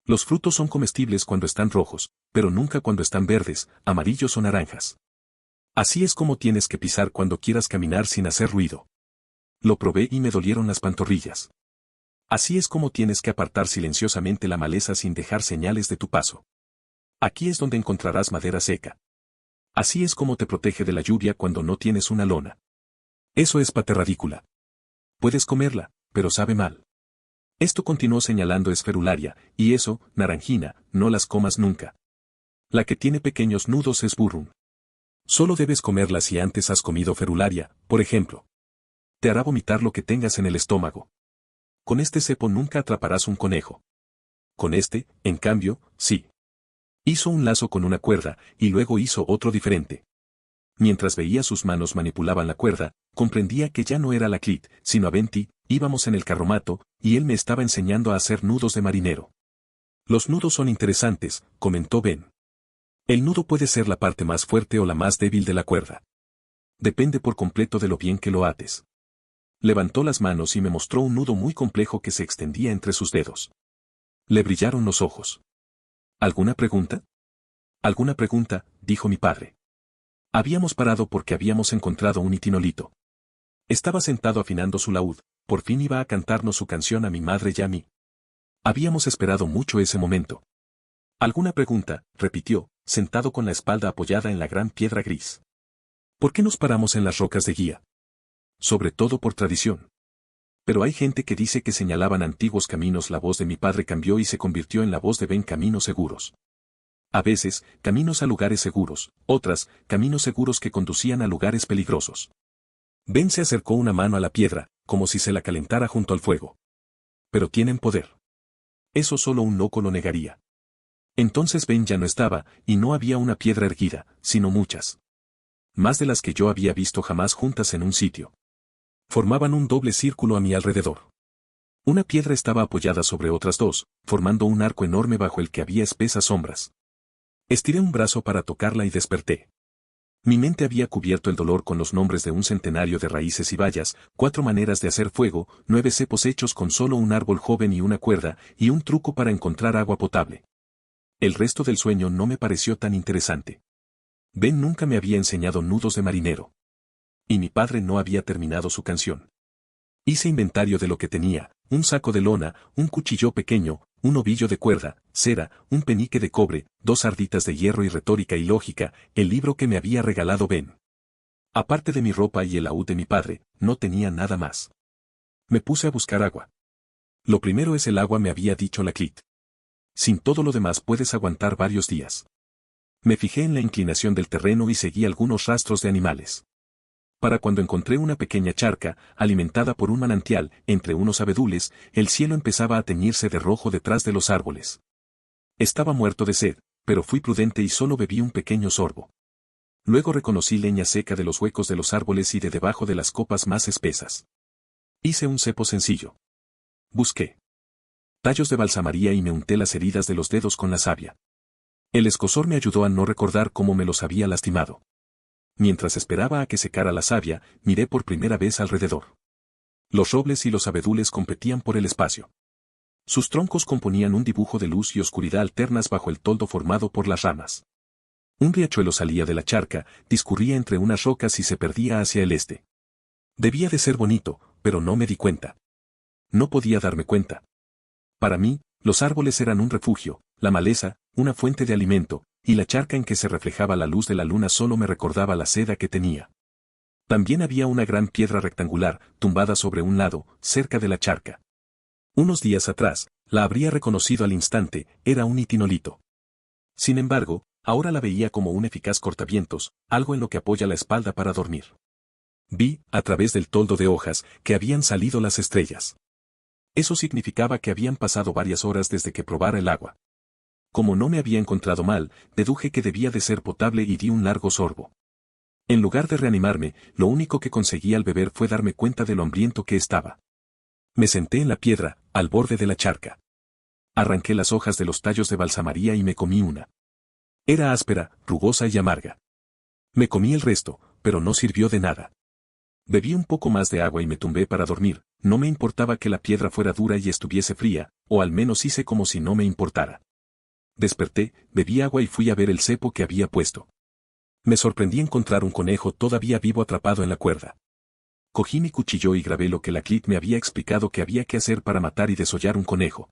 Los frutos son comestibles cuando están rojos, pero nunca cuando están verdes, amarillos o naranjas. Así es como tienes que pisar cuando quieras caminar sin hacer ruido. Lo probé y me dolieron las pantorrillas. Así es como tienes que apartar silenciosamente la maleza sin dejar señales de tu paso. Aquí es donde encontrarás madera seca. Así es como te protege de la lluvia cuando no tienes una lona. Eso es paterradícula. Puedes comerla, pero sabe mal. Esto continuó señalando es ferularia, y eso, naranjina, no las comas nunca. La que tiene pequeños nudos es burrum. Solo debes comerla si antes has comido ferularia, por ejemplo. Te hará vomitar lo que tengas en el estómago. Con este cepo nunca atraparás un conejo. Con este, en cambio, sí. Hizo un lazo con una cuerda, y luego hizo otro diferente. Mientras veía sus manos manipulaban la cuerda, comprendía que ya no era la Clit, sino Aventi. Íbamos en el carromato, y él me estaba enseñando a hacer nudos de marinero. Los nudos son interesantes, comentó Ben. El nudo puede ser la parte más fuerte o la más débil de la cuerda. Depende por completo de lo bien que lo ates. Levantó las manos y me mostró un nudo muy complejo que se extendía entre sus dedos. Le brillaron los ojos. ¿Alguna pregunta? ¿Alguna pregunta?, dijo mi padre. Habíamos parado porque habíamos encontrado un itinolito. Estaba sentado afinando su laúd, por fin iba a cantarnos su canción a mi madre y a mí. Habíamos esperado mucho ese momento. ¿Alguna pregunta?, repitió, sentado con la espalda apoyada en la gran piedra gris. ¿Por qué nos paramos en las rocas de guía? Sobre todo por tradición. Pero hay gente que dice que señalaban antiguos caminos. La voz de mi padre cambió y se convirtió en la voz de Ben. Caminos seguros. A veces, caminos a lugares seguros, otras, caminos seguros que conducían a lugares peligrosos. Ben se acercó una mano a la piedra, como si se la calentara junto al fuego. Pero tienen poder. Eso solo un loco lo negaría. Entonces Ben ya no estaba, y no había una piedra erguida, sino muchas. Más de las que yo había visto jamás juntas en un sitio. Formaban un doble círculo a mi alrededor. Una piedra estaba apoyada sobre otras dos, formando un arco enorme bajo el que había espesas sombras. Estiré un brazo para tocarla y desperté. Mi mente había cubierto el dolor con los nombres de un centenario de raíces y bayas, 4 maneras de hacer fuego, 9 cepos hechos con solo un árbol joven y una cuerda, y un truco para encontrar agua potable. El resto del sueño no me pareció tan interesante. Ben nunca me había enseñado nudos de marinero. Y mi padre no había terminado su canción. Hice inventario de lo que tenía, un saco de lona, un cuchillo pequeño, un ovillo de cuerda, cera, un penique de cobre, 2 arditas de hierro y retórica y lógica, el libro que me había regalado Ben. Aparte de mi ropa y el laúd de mi padre, no tenía nada más. Me puse a buscar agua. Lo primero es el agua, me había dicho la Clit. Sin todo lo demás puedes aguantar varios días. Me fijé en la inclinación del terreno y seguí algunos rastros de animales. Para cuando encontré una pequeña charca, alimentada por un manantial, entre unos abedules, el cielo empezaba a teñirse de rojo detrás de los árboles. Estaba muerto de sed, pero fui prudente y solo bebí un pequeño sorbo. Luego reconocí leña seca de los huecos de los árboles y de debajo de las copas más espesas. Hice un cepo sencillo. Busqué tallos de balsamaría y me unté las heridas de los dedos con la savia. El escozor me ayudó a no recordar cómo me los había lastimado. Mientras esperaba a que secara la savia, miré por primera vez alrededor. Los robles y los abedules competían por el espacio. Sus troncos componían un dibujo de luz y oscuridad alternas bajo el toldo formado por las ramas. Un riachuelo salía de la charca, discurría entre unas rocas y se perdía hacia el este. Debía de ser bonito, pero no me di cuenta. No podía darme cuenta. Para mí, los árboles eran un refugio, la maleza, una fuente de alimento, y la charca en que se reflejaba la luz de la luna solo me recordaba la seda que tenía. También había una gran piedra rectangular, tumbada sobre un lado, cerca de la charca. Unos días atrás, la habría reconocido al instante, era un itinolito. Sin embargo, ahora la veía como un eficaz cortavientos, algo en lo que apoya la espalda para dormir. Vi, a través del toldo de hojas, que habían salido las estrellas. Eso significaba que habían pasado varias horas desde que probara el agua. Como no me había encontrado mal, deduje que debía de ser potable y di un largo sorbo. En lugar de reanimarme, lo único que conseguí al beber fue darme cuenta de lo hambriento que estaba. Me senté en la piedra, al borde de la charca. Arranqué las hojas de los tallos de balsamaría y me comí una. Era áspera, rugosa y amarga. Me comí el resto, pero no sirvió de nada. Bebí un poco más de agua y me tumbé para dormir, no me importaba que la piedra fuera dura y estuviese fría, o al menos hice como si no me importara. Desperté, bebí agua y fui a ver el cepo que había puesto. Me sorprendí encontrar un conejo todavía vivo atrapado en la cuerda. Cogí mi cuchillo y grabé lo que la Clit me había explicado que había que hacer para matar y desollar un conejo.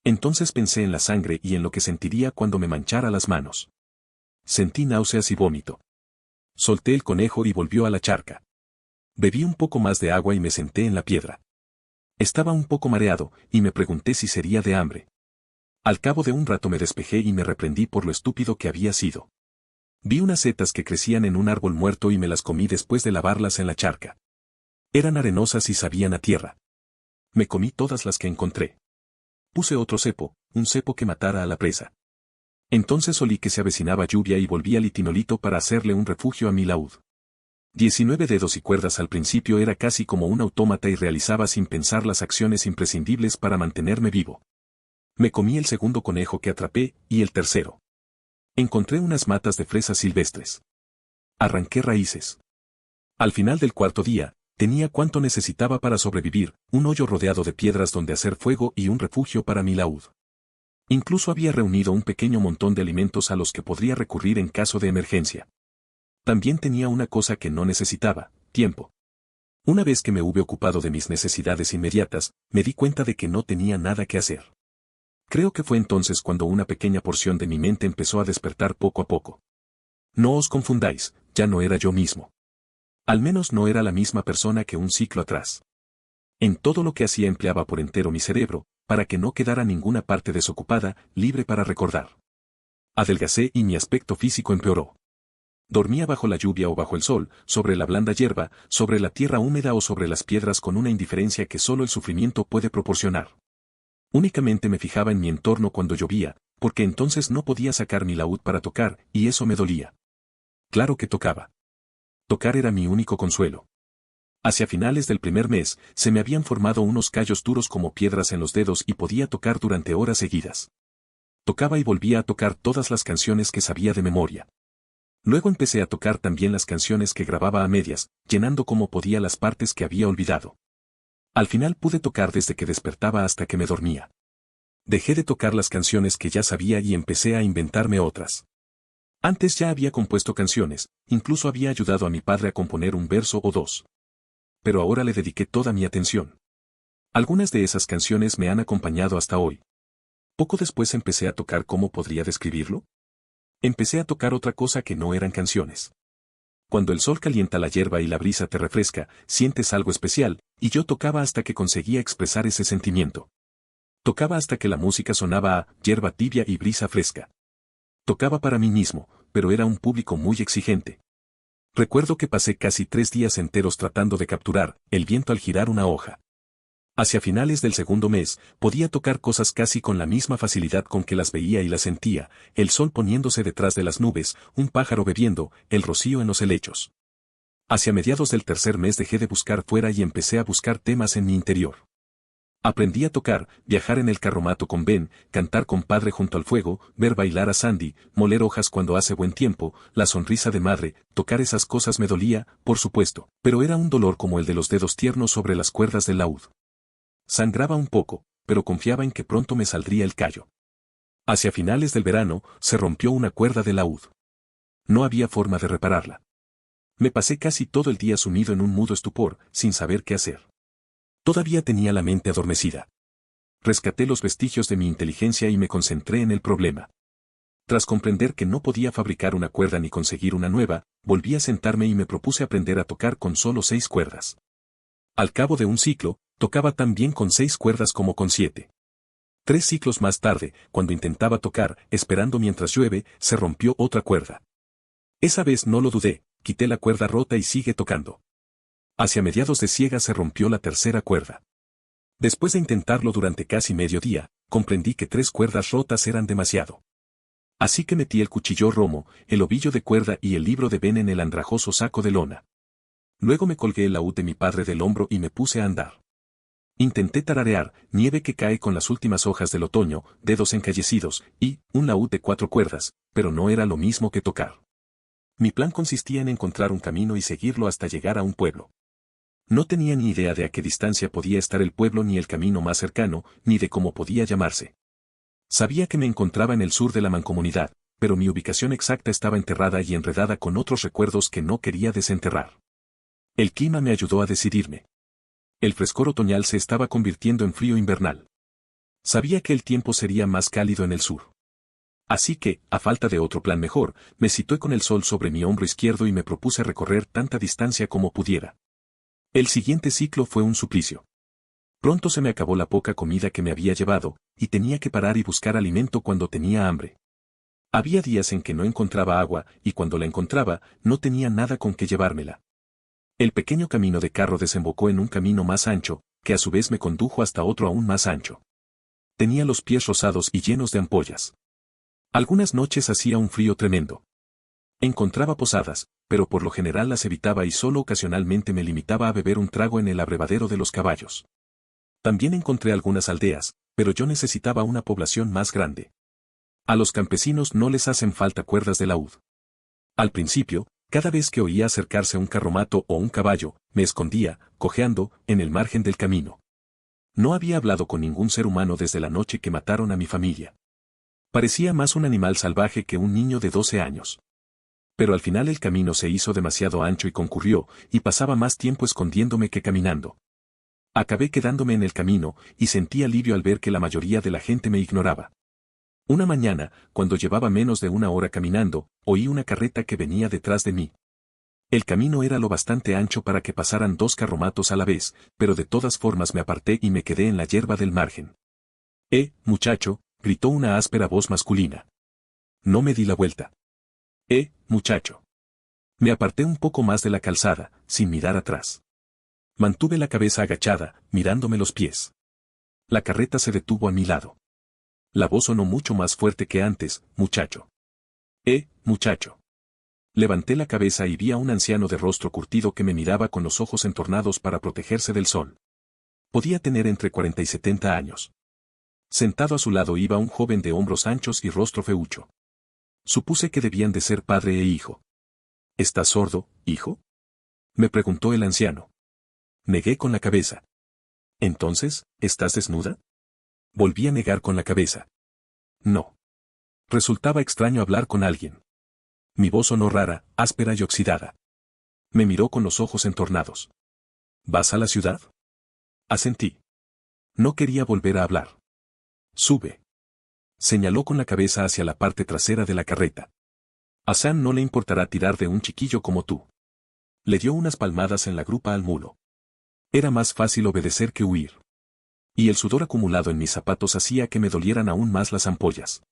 Entonces pensé en la sangre y en lo que sentiría cuando me manchara las manos. Sentí náuseas y vómito. Solté el conejo y volvió a la charca. Bebí un poco más de agua y me senté en la piedra. Estaba un poco mareado, y me pregunté si sería de hambre. Al cabo de un rato me despejé y me reprendí por lo estúpido que había sido. Vi unas setas que crecían en un árbol muerto y me las comí después de lavarlas en la charca. Eran arenosas y sabían a tierra. Me comí todas las que encontré. Puse otro cepo, un cepo que matara a la presa. Entonces olí que se avecinaba lluvia y volví al itinolito para hacerle un refugio a mi laúd. 19 dedos y cuerdas al principio era casi como un autómata y realizaba sin pensar las acciones imprescindibles para mantenerme vivo. Me comí el segundo conejo que atrapé, y el tercero. Encontré unas matas de fresas silvestres. Arranqué raíces. Al final del cuarto día, tenía cuanto necesitaba para sobrevivir, un hoyo rodeado de piedras donde hacer fuego y un refugio para mi laúd. Incluso había reunido un pequeño montón de alimentos a los que podría recurrir en caso de emergencia. También tenía una cosa que no necesitaba, tiempo. Una vez que me hube ocupado de mis necesidades inmediatas, me di cuenta de que no tenía nada que hacer. Creo que fue entonces cuando una pequeña porción de mi mente empezó a despertar poco a poco. No os confundáis, ya no era yo mismo. Al menos no era la misma persona que un siglo atrás. En todo lo que hacía empleaba por entero mi cerebro, para que no quedara ninguna parte desocupada, libre para recordar. Adelgacé y mi aspecto físico empeoró. Dormía bajo la lluvia o bajo el sol, sobre la blanda hierba, sobre la tierra húmeda o sobre las piedras con una indiferencia que solo el sufrimiento puede proporcionar. Únicamente me fijaba en mi entorno cuando llovía, porque entonces no podía sacar mi laúd para tocar, y eso me dolía. Claro que tocaba. Tocar era mi único consuelo. Hacia finales del primer mes, se me habían formado unos callos duros como piedras en los dedos y podía tocar durante horas seguidas. Tocaba y volvía a tocar todas las canciones que sabía de memoria. Luego empecé a tocar también las canciones que grababa a medias, llenando como podía las partes que había olvidado. Al final pude tocar desde que despertaba hasta que me dormía. Dejé de tocar las canciones que ya sabía y empecé a inventarme otras. Antes ya había compuesto canciones, incluso había ayudado a mi padre a componer un verso o dos. Pero ahora le dediqué toda mi atención. Algunas de esas canciones me han acompañado hasta hoy. Poco después empecé a tocar. ¿Cómo podría describirlo? Empecé a tocar otra cosa que no eran canciones. Cuando el sol calienta la hierba y la brisa te refresca, sientes algo especial, y yo tocaba hasta que conseguía expresar ese sentimiento. Tocaba hasta que la música sonaba a hierba tibia y brisa fresca. Tocaba para mí mismo, pero era un público muy exigente. Recuerdo que pasé casi 3 días enteros tratando de capturar el viento al girar una hoja. Hacia finales del segundo mes, podía tocar cosas casi con la misma facilidad con que las veía y las sentía, el sol poniéndose detrás de las nubes, un pájaro bebiendo, el rocío en los helechos. Hacia mediados del tercer mes dejé de buscar fuera y empecé a buscar temas en mi interior. Aprendí a tocar, viajar en el carromato con Ben, cantar con padre junto al fuego, ver bailar a Sandy, moler hojas cuando hace buen tiempo, la sonrisa de madre. Tocar esas cosas me dolía, por supuesto, pero era un dolor como el de los dedos tiernos sobre las cuerdas del laúd. Sangraba un poco, pero confiaba en que pronto me saldría el callo. Hacia finales del verano, se rompió una cuerda del laúd. No había forma de repararla. Me pasé casi todo el día sumido en un mudo estupor, sin saber qué hacer. Todavía tenía la mente adormecida. Rescaté los vestigios de mi inteligencia y me concentré en el problema. Tras comprender que no podía fabricar una cuerda ni conseguir una nueva, volví a sentarme y me propuse aprender a tocar con solo 6 cuerdas. Al cabo de un ciclo, tocaba tan bien con 6 cuerdas como con 7. 3 ciclos más tarde, cuando intentaba tocar, esperando mientras llueve, se rompió otra cuerda. Esa vez no lo dudé, quité la cuerda rota y sigue tocando. Hacia mediados de siega se rompió la tercera cuerda. Después de intentarlo durante casi medio día, comprendí que 3 cuerdas rotas eran demasiado. Así que metí el cuchillo romo, el ovillo de cuerda y el libro de Ben en el andrajoso saco de lona. Luego me colgué el laúd de mi padre del hombro y me puse a andar. Intenté tararear, nieve que cae con las últimas hojas del otoño, dedos encallecidos, y un laúd de 4 cuerdas, pero no era lo mismo que tocar. Mi plan consistía en encontrar un camino y seguirlo hasta llegar a un pueblo. No tenía ni idea de a qué distancia podía estar el pueblo ni el camino más cercano, ni de cómo podía llamarse. Sabía que me encontraba en el sur de la mancomunidad, pero mi ubicación exacta estaba enterrada y enredada con otros recuerdos que no quería desenterrar. El clima me ayudó a decidirme. El frescor otoñal se estaba convirtiendo en frío invernal. Sabía que el tiempo sería más cálido en el sur. Así que, a falta de otro plan mejor, me situé con el sol sobre mi hombro izquierdo y me propuse recorrer tanta distancia como pudiera. El siguiente ciclo fue un suplicio. Pronto se me acabó la poca comida que me había llevado, y tenía que parar y buscar alimento cuando tenía hambre. Había días en que no encontraba agua, y cuando la encontraba, no tenía nada con que llevármela. El pequeño camino de carro desembocó en un camino más ancho, que a su vez me condujo hasta otro aún más ancho. Tenía los pies rosados y llenos de ampollas. Algunas noches hacía un frío tremendo. Encontraba posadas, pero por lo general las evitaba y solo ocasionalmente me limitaba a beber un trago en el abrevadero de los caballos. También encontré algunas aldeas, pero yo necesitaba una población más grande. A los campesinos no les hacen falta cuerdas de laúd. Al principio, cada vez que oía acercarse un carromato o un caballo, me escondía, cojeando, en el margen del camino. No había hablado con ningún ser humano desde la noche que mataron a mi familia. Parecía más un animal salvaje que un niño de 12 años. Pero al final el camino se hizo demasiado ancho y concurrió, y pasaba más tiempo escondiéndome que caminando. Acabé quedándome en el camino, y sentí alivio al ver que la mayoría de la gente me ignoraba. Una mañana, cuando llevaba menos de 1 hora caminando, oí una carreta que venía detrás de mí. El camino era lo bastante ancho para que pasaran 2 carromatos a la vez, pero de todas formas me aparté y me quedé en la hierba del margen. Muchacho, gritó una áspera voz masculina. No me di la vuelta. Muchacho. Me aparté un poco más de la calzada, sin mirar atrás. Mantuve la cabeza agachada, mirándome los pies. La carreta se detuvo a mi lado. La voz sonó mucho más fuerte que antes, muchacho. Muchacho. Levanté la cabeza y vi a un anciano de rostro curtido que me miraba con los ojos entornados para protegerse del sol. Podía tener entre 40 y 70 años. Sentado a su lado iba un joven de hombros anchos y rostro feucho. Supuse que debían de ser padre e hijo. ¿Estás sordo, hijo?, me preguntó el anciano. Negué con la cabeza. Entonces, ¿estás desnuda? Volví a negar con la cabeza. No. Resultaba extraño hablar con alguien. Mi voz sonó rara, áspera y oxidada. Me miró con los ojos entornados. ¿Vas a la ciudad? Asentí. No quería volver a hablar. Sube. Señaló con la cabeza hacia la parte trasera de la carreta. A Sam no le importará tirar de un chiquillo como tú. Le dio unas palmadas en la grupa al mulo. Era más fácil obedecer que huir. Y el sudor acumulado en mis zapatos hacía que me dolieran aún más las ampollas.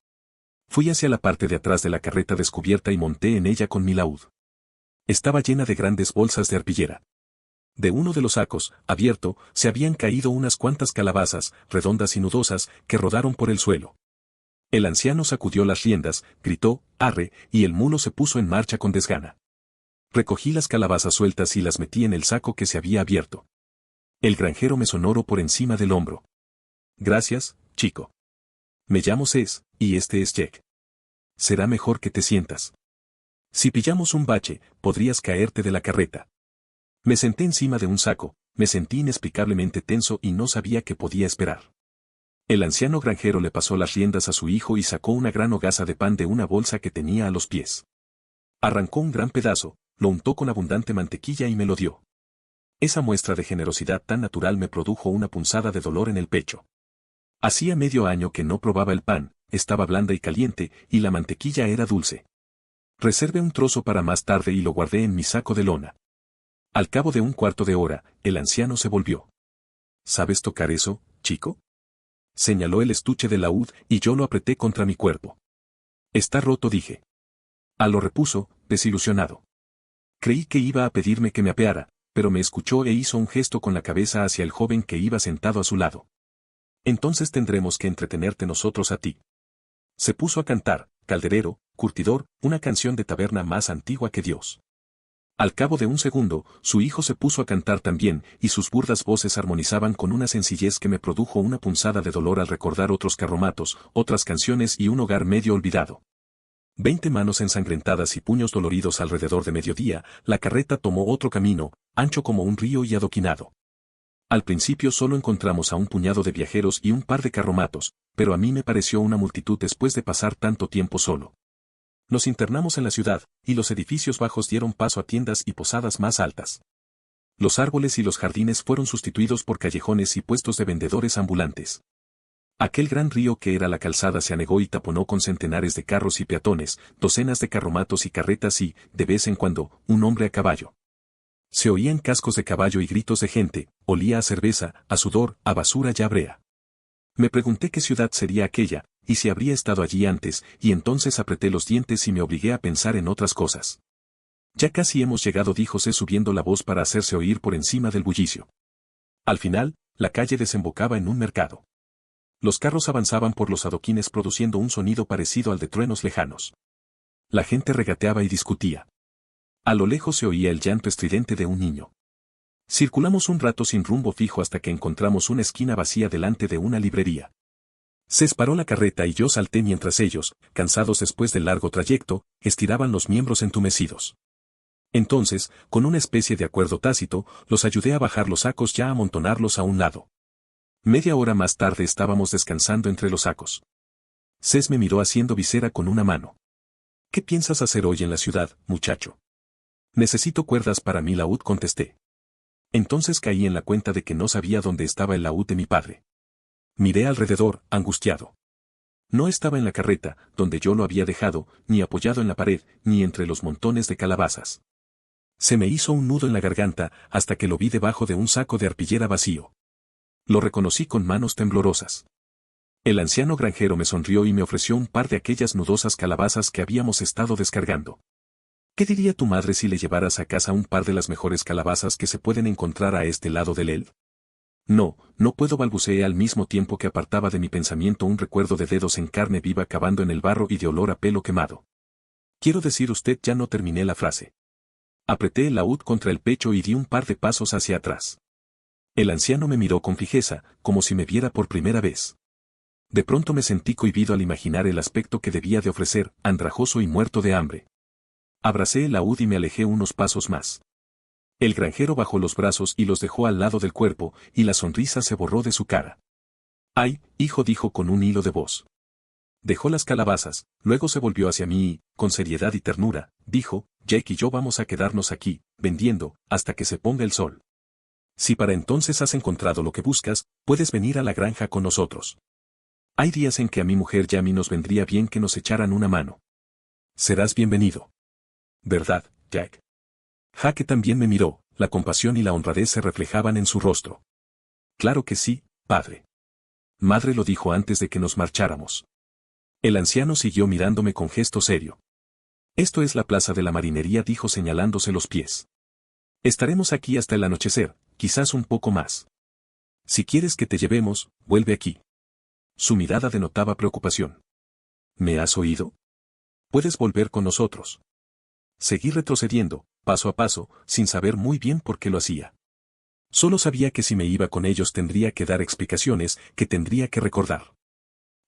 Fui hacia la parte de atrás de la carreta descubierta y monté en ella con mi laúd. Estaba llena de grandes bolsas de arpillera. De uno de los sacos, abierto, se habían caído unas cuantas calabazas, redondas y nudosas, que rodaron por el suelo. El anciano sacudió las riendas, gritó, arre, y el mulo se puso en marcha con desgana. Recogí las calabazas sueltas y las metí en el saco que se había abierto. El granjero me sonoro por encima del hombro. Gracias, chico. Me llamo Cés, y este es Jack. Será mejor que te sientas. Si pillamos un bache, podrías caerte de la carreta. Me senté encima de un saco, me sentí inexplicablemente tenso y no sabía qué podía esperar. El anciano granjero le pasó las riendas a su hijo y sacó una gran hogaza de pan de una bolsa que tenía a los pies. Arrancó un gran pedazo, lo untó con abundante mantequilla y me lo dio. Esa muestra de generosidad tan natural me produjo una punzada de dolor en el pecho. Hacía medio año que no probaba el pan, estaba blanda y caliente, y la mantequilla era dulce. Reservé un trozo para más tarde y lo guardé en mi saco de lona. Al cabo de un cuarto de hora, el anciano se volvió. ¿Sabes tocar eso, chico? Señaló el estuche del laúd y yo lo apreté contra mi cuerpo. Está roto, dije. Lo repuso, desilusionado. Creí que iba a pedirme que me apeara, pero me escuchó e hizo un gesto con la cabeza hacia el joven que iba sentado a su lado. Entonces tendremos que entretenerte nosotros a ti. Se puso a cantar, calderero, curtidor, una canción de taberna más antigua que Dios. Al cabo de un segundo, su hijo se puso a cantar también, y sus burdas voces armonizaban con una sencillez que me produjo una punzada de dolor al recordar otros carromatos, otras canciones y un hogar medio olvidado. 20 manos ensangrentadas y puños doloridos alrededor de mediodía, la carreta tomó otro camino, ancho como un río y adoquinado. Al principio solo encontramos a un puñado de viajeros y un par de carromatos, pero a mí me pareció una multitud después de pasar tanto tiempo solo. Nos internamos en la ciudad, y los edificios bajos dieron paso a tiendas y posadas más altas. Los árboles y los jardines fueron sustituidos por callejones y puestos de vendedores ambulantes. Aquel gran río que era la calzada se anegó y taponó con centenares de carros y peatones, docenas de carromatos y carretas y, de vez en cuando, un hombre a caballo. Se oían cascos de caballo y gritos de gente, olía a cerveza, a sudor, a basura y a brea. Me pregunté qué ciudad sería aquella, y si habría estado allí antes, y entonces apreté los dientes y me obligué a pensar en otras cosas. Ya casi hemos llegado, dijo C subiendo la voz para hacerse oír por encima del bullicio. Al final, la calle desembocaba en un mercado. Los carros avanzaban por los adoquines produciendo un sonido parecido al de truenos lejanos. La gente regateaba y discutía. A lo lejos se oía el llanto estridente de un niño. Circulamos un rato sin rumbo fijo hasta que encontramos una esquina vacía delante de una librería. Se paró la carreta y yo salté mientras ellos, cansados después del largo trayecto, estiraban los miembros entumecidos. Entonces, con una especie de acuerdo tácito, los ayudé a bajar los sacos y a amontonarlos a un lado. Media hora más tarde estábamos descansando entre los sacos. Cés me miró haciendo visera con una mano. ¿Qué piensas hacer hoy en la ciudad, muchacho? Necesito cuerdas para mi laúd, contesté. Entonces caí en la cuenta de que no sabía dónde estaba el laúd de mi padre. Miré alrededor, angustiado. No estaba en la carreta, donde yo lo había dejado, ni apoyado en la pared, ni entre los montones de calabazas. Se me hizo un nudo en la garganta, hasta que lo vi debajo de un saco de arpillera vacío. Lo reconocí con manos temblorosas. El anciano granjero me sonrió y me ofreció un par de aquellas nudosas calabazas que habíamos estado descargando. ¿Qué diría tu madre si le llevaras a casa un par de las mejores calabazas que se pueden encontrar a este lado del Eld? No, no puedo, balbuceé al mismo tiempo que apartaba de mi pensamiento un recuerdo de dedos en carne viva cavando en el barro y de olor a pelo quemado. Quiero decir, usted, ya no terminé la frase. Apreté el laúd contra el pecho y di un par de pasos hacia atrás. El anciano me miró con fijeza, como si me viera por primera vez. De pronto me sentí cohibido al imaginar el aspecto que debía de ofrecer, andrajoso y muerto de hambre. Abracé el laúd y me alejé unos pasos más. El granjero bajó los brazos y los dejó al lado del cuerpo, y la sonrisa se borró de su cara. «Ay, hijo», dijo con un hilo de voz. Dejó las calabazas, luego se volvió hacia mí y, con seriedad y ternura, dijo: «Jake y yo vamos a quedarnos aquí, vendiendo, hasta que se ponga el sol. Si para entonces has encontrado lo que buscas, puedes venir a la granja con nosotros. Hay días en que a mi mujer y a mí nos vendría bien que nos echaran una mano. Serás bienvenido. ¿Verdad, Jack?» Jake también me miró, la compasión y la honradez se reflejaban en su rostro. «Claro que sí, padre. Madre lo dijo antes de que nos marcháramos». El anciano siguió mirándome con gesto serio. «Esto es la plaza de la marinería», dijo señalándose los pies. «Estaremos aquí hasta el anochecer, quizás un poco más. Si quieres que te llevemos, vuelve aquí». Su mirada denotaba preocupación. «¿Me has oído? Puedes volver con nosotros». Seguí retrocediendo, paso a paso, sin saber muy bien por qué lo hacía. Solo sabía que si me iba con ellos tendría que dar explicaciones, que tendría que recordar.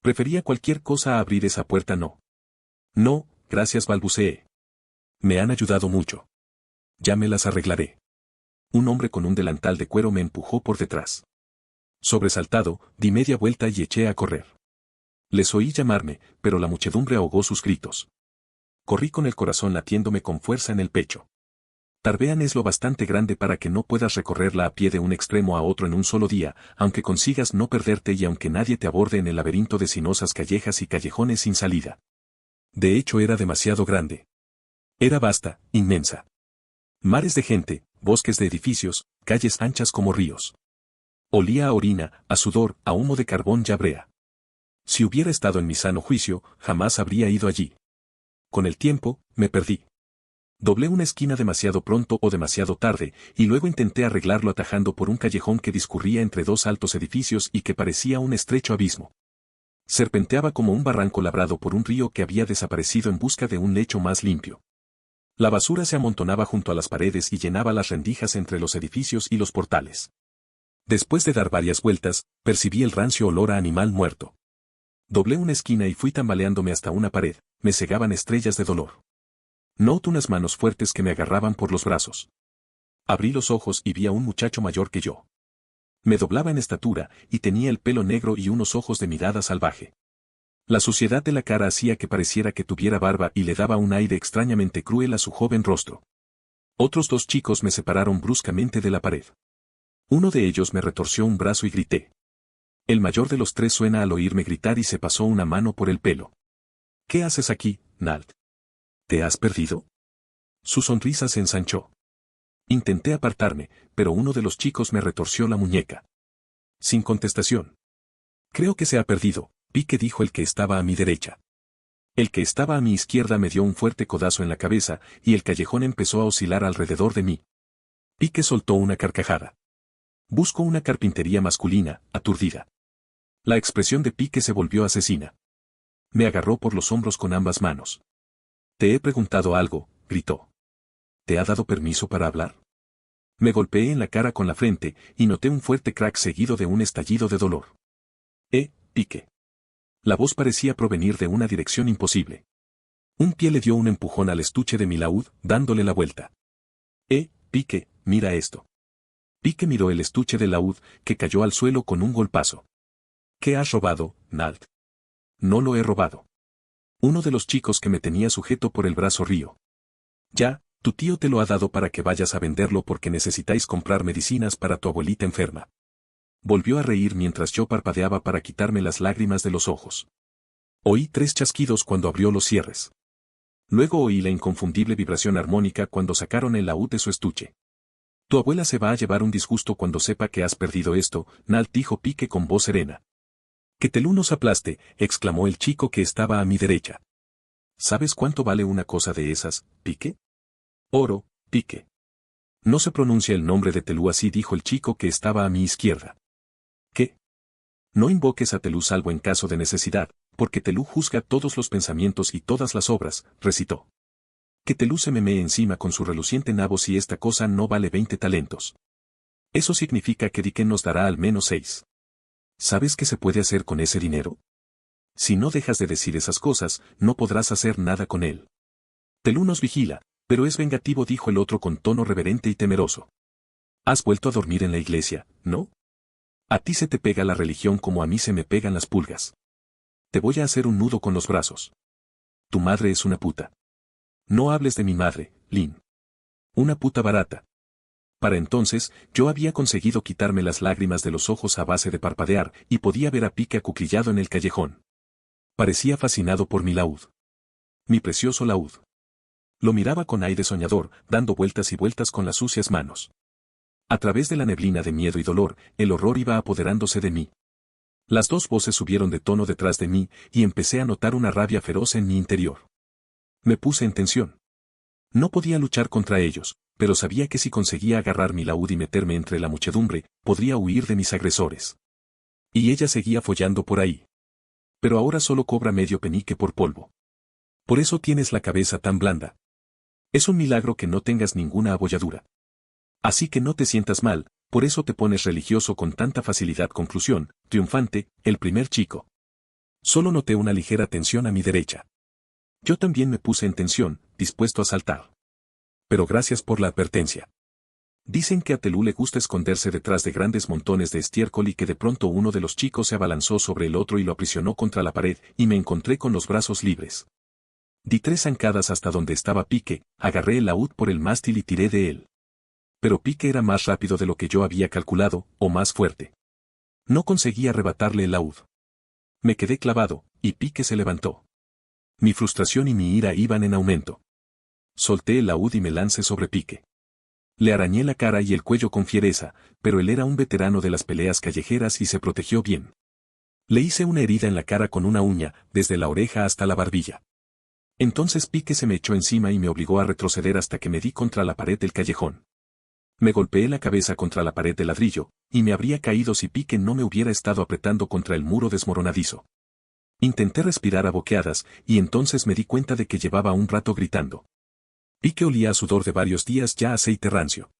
Prefería cualquier cosa a abrir esa puerta. «No. No, gracias», balbuceé. «Me han ayudado mucho. Ya me las arreglaré». Un hombre con un delantal de cuero me empujó por detrás. Sobresaltado, di media vuelta y eché a correr. Les oí llamarme, pero la muchedumbre ahogó sus gritos. Corrí con el corazón latiéndome con fuerza en el pecho. Tarbean es lo bastante grande para que no puedas recorrerla a pie de un extremo a otro en un solo día, aunque consigas no perderte y aunque nadie te aborde en el laberinto de sinuosas callejas y callejones sin salida. De hecho, era demasiado grande. Era vasta, inmensa. Mares de gente, bosques de edificios, calles anchas como ríos. Olía a orina, a sudor, a humo de carbón y a brea. Si hubiera estado en mi sano juicio, jamás habría ido allí. Con el tiempo, me perdí. Doblé una esquina demasiado pronto o demasiado tarde, y luego intenté arreglarlo atajando por un callejón que discurría entre dos altos edificios y que parecía un estrecho abismo. Serpenteaba como un barranco labrado por un río que había desaparecido en busca de un lecho más limpio. La basura se amontonaba junto a las paredes y llenaba las rendijas entre los edificios y los portales. Después de dar varias vueltas, percibí el rancio olor a animal muerto. Doblé una esquina y fui tambaleándome hasta una pared, me cegaban estrellas de dolor. Noté unas manos fuertes que me agarraban por los brazos. Abrí los ojos y vi a un muchacho mayor que yo. Me doblaba en estatura y tenía el pelo negro y unos ojos de mirada salvaje. La suciedad de la cara hacía que pareciera que tuviera barba y le daba un aire extrañamente cruel a su joven rostro. Otros dos chicos me separaron bruscamente de la pared. Uno de ellos me retorció un brazo y grité. El mayor de los tres suena al oírme gritar y se pasó una mano por el pelo. «¿Qué haces aquí, Nalt? ¿Te has perdido?» Su sonrisa se ensanchó. Intenté apartarme, pero uno de los chicos me retorció la muñeca. Sin contestación. «Creo que se ha perdido», Pike, dijo el que estaba a mi derecha. El que estaba a mi izquierda me dio un fuerte codazo en la cabeza, y el callejón empezó a oscilar alrededor de mí. Pike soltó una carcajada. «Busco una carpintería masculina», aturdida. La expresión de Pike se volvió asesina. Me agarró por los hombros con ambas manos. «Te he preguntado algo», gritó. «¿Te ha dado permiso para hablar?» Me golpeé en la cara con la frente, y noté un fuerte crack seguido de un estallido de dolor. Pike». La voz parecía provenir de una dirección imposible. Un pie le dio un empujón al estuche de mi laúd, dándole la vuelta. Pike, mira esto». Pike miró el estuche del laúd, que cayó al suelo con un golpazo. «¿Qué has robado, Nalt?» «No lo he robado. Uno de los chicos que me tenía sujeto por el brazo rió. «Ya, tu tío te lo ha dado para que vayas a venderlo porque necesitáis comprar medicinas para tu abuelita enferma». Volvió a reír mientras yo parpadeaba para quitarme las lágrimas de los ojos. Oí 3 chasquidos cuando abrió los cierres. Luego oí la inconfundible vibración armónica cuando sacaron el laúd de su estuche. «Tu abuela se va a llevar un disgusto cuando sepa que has perdido esto», Nalt, dijo Pike con voz serena. Que Telú nos aplaste, exclamó el chico que estaba a mi derecha. ¿Sabes cuánto vale una cosa de esas, Pique? Oro, Pique. No se pronuncia el nombre de Telú así, dijo el chico que estaba a mi izquierda. ¿Qué? No invoques a Telú salvo en caso de necesidad, porque Telú juzga todos los pensamientos y todas las obras, recitó. Que Telú se me mee encima con su reluciente nabo si esta cosa no vale 20 talentos. Eso significa que Dique nos dará al menos 6. ¿Sabes qué se puede hacer con ese dinero? Si no dejas de decir esas cosas, no podrás hacer nada con él. Telú nos vigila, pero es vengativo, dijo el otro con tono reverente y temeroso. Has vuelto a dormir en la iglesia, ¿no? A ti se te pega la religión como a mí se me pegan las pulgas. Te voy a hacer un nudo con los brazos. Tu madre es una puta. No hables de mi madre, Lin. Una puta barata. Para entonces, yo había conseguido quitarme las lágrimas de los ojos a base de parpadear, y podía ver a Pique acuclillado en el callejón. Parecía fascinado por mi laúd. Mi precioso laúd. Lo miraba con aire soñador, dando vueltas y vueltas con las sucias manos. A través de la neblina de miedo y dolor, el horror iba apoderándose de mí. Las dos voces subieron de tono detrás de mí, y empecé a notar una rabia feroz en mi interior. Me puse en tensión. No podía luchar contra ellos, pero sabía que si conseguía agarrar mi laúd y meterme entre la muchedumbre, podría huir de mis agresores. Y ella seguía follando por ahí. Pero ahora solo cobra medio penique por polvo. Por eso tienes la cabeza tan blanda. Es un milagro que no tengas ninguna abolladura. Así que no te sientas mal, por eso te pones religioso con tanta facilidad. Conclusión, triunfante, el primer chico. Solo noté una ligera tensión a mi derecha. Yo también me puse en tensión, dispuesto a saltar. Pero gracias por la advertencia. Dicen que a Telú le gusta esconderse detrás de grandes montones de estiércol y que de pronto uno de los chicos se abalanzó sobre el otro y lo aprisionó contra la pared, y me encontré con los brazos libres. Di 3 zancadas hasta donde estaba Pique, agarré el laúd por el mástil y tiré de él. Pero Pique era más rápido de lo que yo había calculado, o más fuerte. No conseguí arrebatarle el laúd. Me quedé clavado, y Pique se levantó. Mi frustración y mi ira iban en aumento. Solté el laúd y me lancé sobre Pique. Le arañé la cara y el cuello con fiereza, pero él era un veterano de las peleas callejeras y se protegió bien. Le hice una herida en la cara con una uña, desde la oreja hasta la barbilla. Entonces Pique se me echó encima y me obligó a retroceder hasta que me di contra la pared del callejón. Me golpeé la cabeza contra la pared de ladrillo, y me habría caído si Pique no me hubiera estado apretando contra el muro desmoronadizo. Intenté respirar a boqueadas, y entonces me di cuenta de que llevaba un rato gritando. Pique olía a sudor de varios días ya aceite rancio.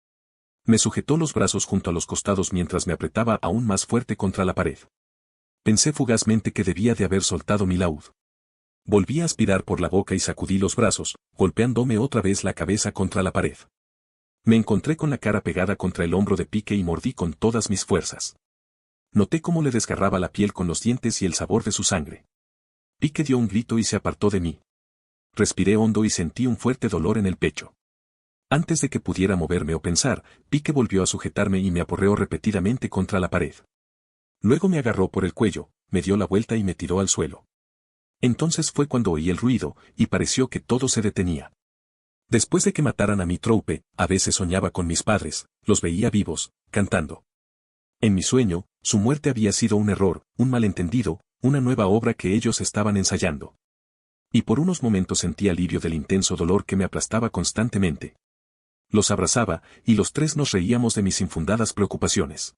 Me sujetó los brazos junto a los costados mientras me apretaba aún más fuerte contra la pared. Pensé fugazmente que debía de haber soltado mi laúd. Volví a aspirar por la boca y sacudí los brazos, golpeándome otra vez la cabeza contra la pared. Me encontré con la cara pegada contra el hombro de Pique y mordí con todas mis fuerzas. Noté cómo le desgarraba la piel con los dientes y el sabor de su sangre. Pique dio un grito y se apartó de mí. Respiré hondo y sentí un fuerte dolor en el pecho. Antes de que pudiera moverme o pensar, Pique volvió a sujetarme y me aporreó repetidamente contra la pared. Luego me agarró por el cuello, me dio la vuelta y me tiró al suelo. Entonces fue cuando oí el ruido, y pareció que todo se detenía. Después de que mataran a mi troupe, a veces soñaba con mis padres, los veía vivos, cantando. En mi sueño, su muerte había sido un error, un malentendido, una nueva obra que ellos estaban ensayando. Y por unos momentos sentí alivio del intenso dolor que me aplastaba constantemente. Los abrazaba, y los tres nos reíamos de mis infundadas preocupaciones.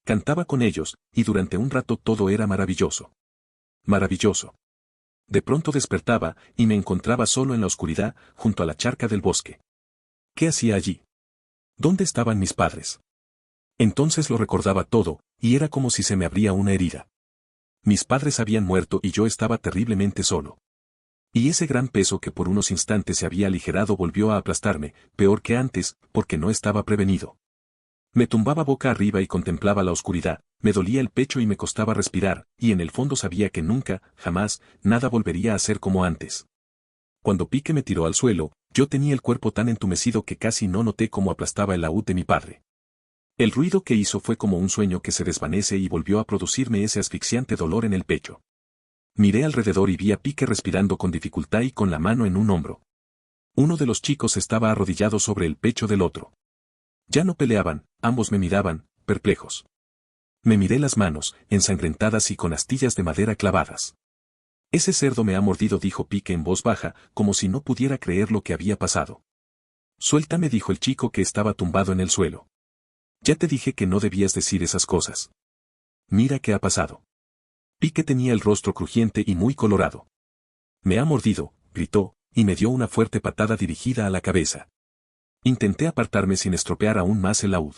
Cantaba con ellos, y durante un rato todo era maravilloso. Maravilloso. De pronto despertaba, y me encontraba solo en la oscuridad, junto a la charca del bosque. ¿Qué hacía allí? ¿Dónde estaban mis padres? Entonces lo recordaba todo, y era como si se me abría una herida. Mis padres habían muerto y yo estaba terriblemente solo. Y ese gran peso que por unos instantes se había aligerado volvió a aplastarme, peor que antes, porque no estaba prevenido. Me tumbaba boca arriba y contemplaba la oscuridad, me dolía el pecho y me costaba respirar, y en el fondo sabía que nunca, jamás, nada volvería a ser como antes. Cuando Pique me tiró al suelo, yo tenía el cuerpo tan entumecido que casi no noté cómo aplastaba el laúd de mi padre. El ruido que hizo fue como un sueño que se desvanece y volvió a producirme ese asfixiante dolor en el pecho. Miré alrededor y vi a Pique respirando con dificultad y con la mano en un hombro. Uno de los chicos estaba arrodillado sobre el pecho del otro. Ya no peleaban, ambos me miraban, perplejos. Me miré las manos, ensangrentadas y con astillas de madera clavadas. Ese cerdo me ha mordido, dijo Pique en voz baja, como si no pudiera creer lo que había pasado. Suéltame, dijo el chico que estaba tumbado en el suelo. Ya te dije que no debías decir esas cosas. Mira qué ha pasado. Pique tenía el rostro crujiente y muy colorado. Me ha mordido, gritó, y me dio una fuerte patada dirigida a la cabeza. Intenté apartarme sin estropear aún más el laúd.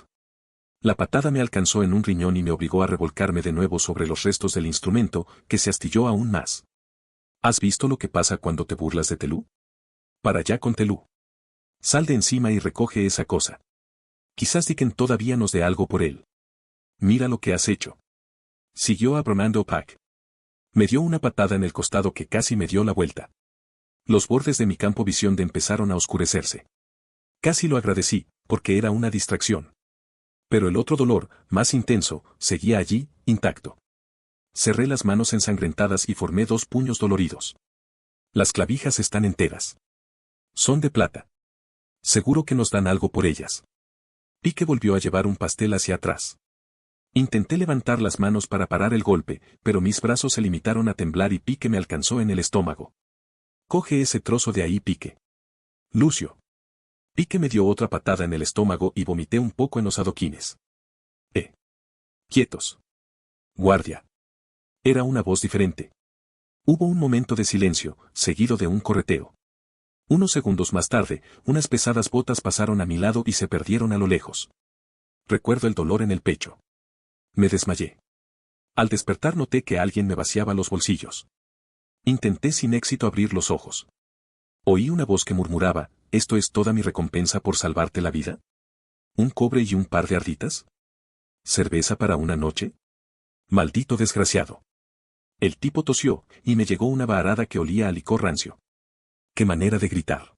La patada me alcanzó en un riñón y me obligó a revolcarme de nuevo sobre los restos del instrumento, que se astilló aún más. ¿Has visto lo que pasa cuando te burlas de Telú? Para allá con Telú. Sal de encima y recoge esa cosa. Quizás Dicken todavía nos dé algo por él. Mira lo que has hecho. Siguió abronando Pac. Me dio una patada en el costado que casi me dio la vuelta. Los bordes de mi campo visión empezaron a oscurecerse. Casi lo agradecí, porque era una distracción. Pero el otro dolor, más intenso, seguía allí, intacto. Cerré las manos ensangrentadas y formé 2 puños doloridos. Las clavijas están enteras. Son de plata. Seguro que nos dan algo por ellas. Pique volvió a llevar un pastel hacia atrás. Intenté levantar las manos para parar el golpe, pero mis brazos se limitaron a temblar y Pique me alcanzó en el estómago. Coge ese trozo de ahí, Pique. Lucio. Pique me dio otra patada en el estómago y vomité un poco en los adoquines. Quietos. Guardia. Era una voz diferente. Hubo un momento de silencio, seguido de un correteo. Unos segundos más tarde, unas pesadas botas pasaron a mi lado y se perdieron a lo lejos. Recuerdo el dolor en el pecho. Me desmayé. Al despertar noté que alguien me vaciaba los bolsillos. Intenté sin éxito abrir los ojos. Oí una voz que murmuraba, ¿esto es toda mi recompensa por salvarte la vida? ¿Un cobre y un par de arditas? ¿Cerveza para una noche? Maldito desgraciado. El tipo tosió, y me llegó una vaharada que olía a licor rancio. ¡Qué manera de gritar!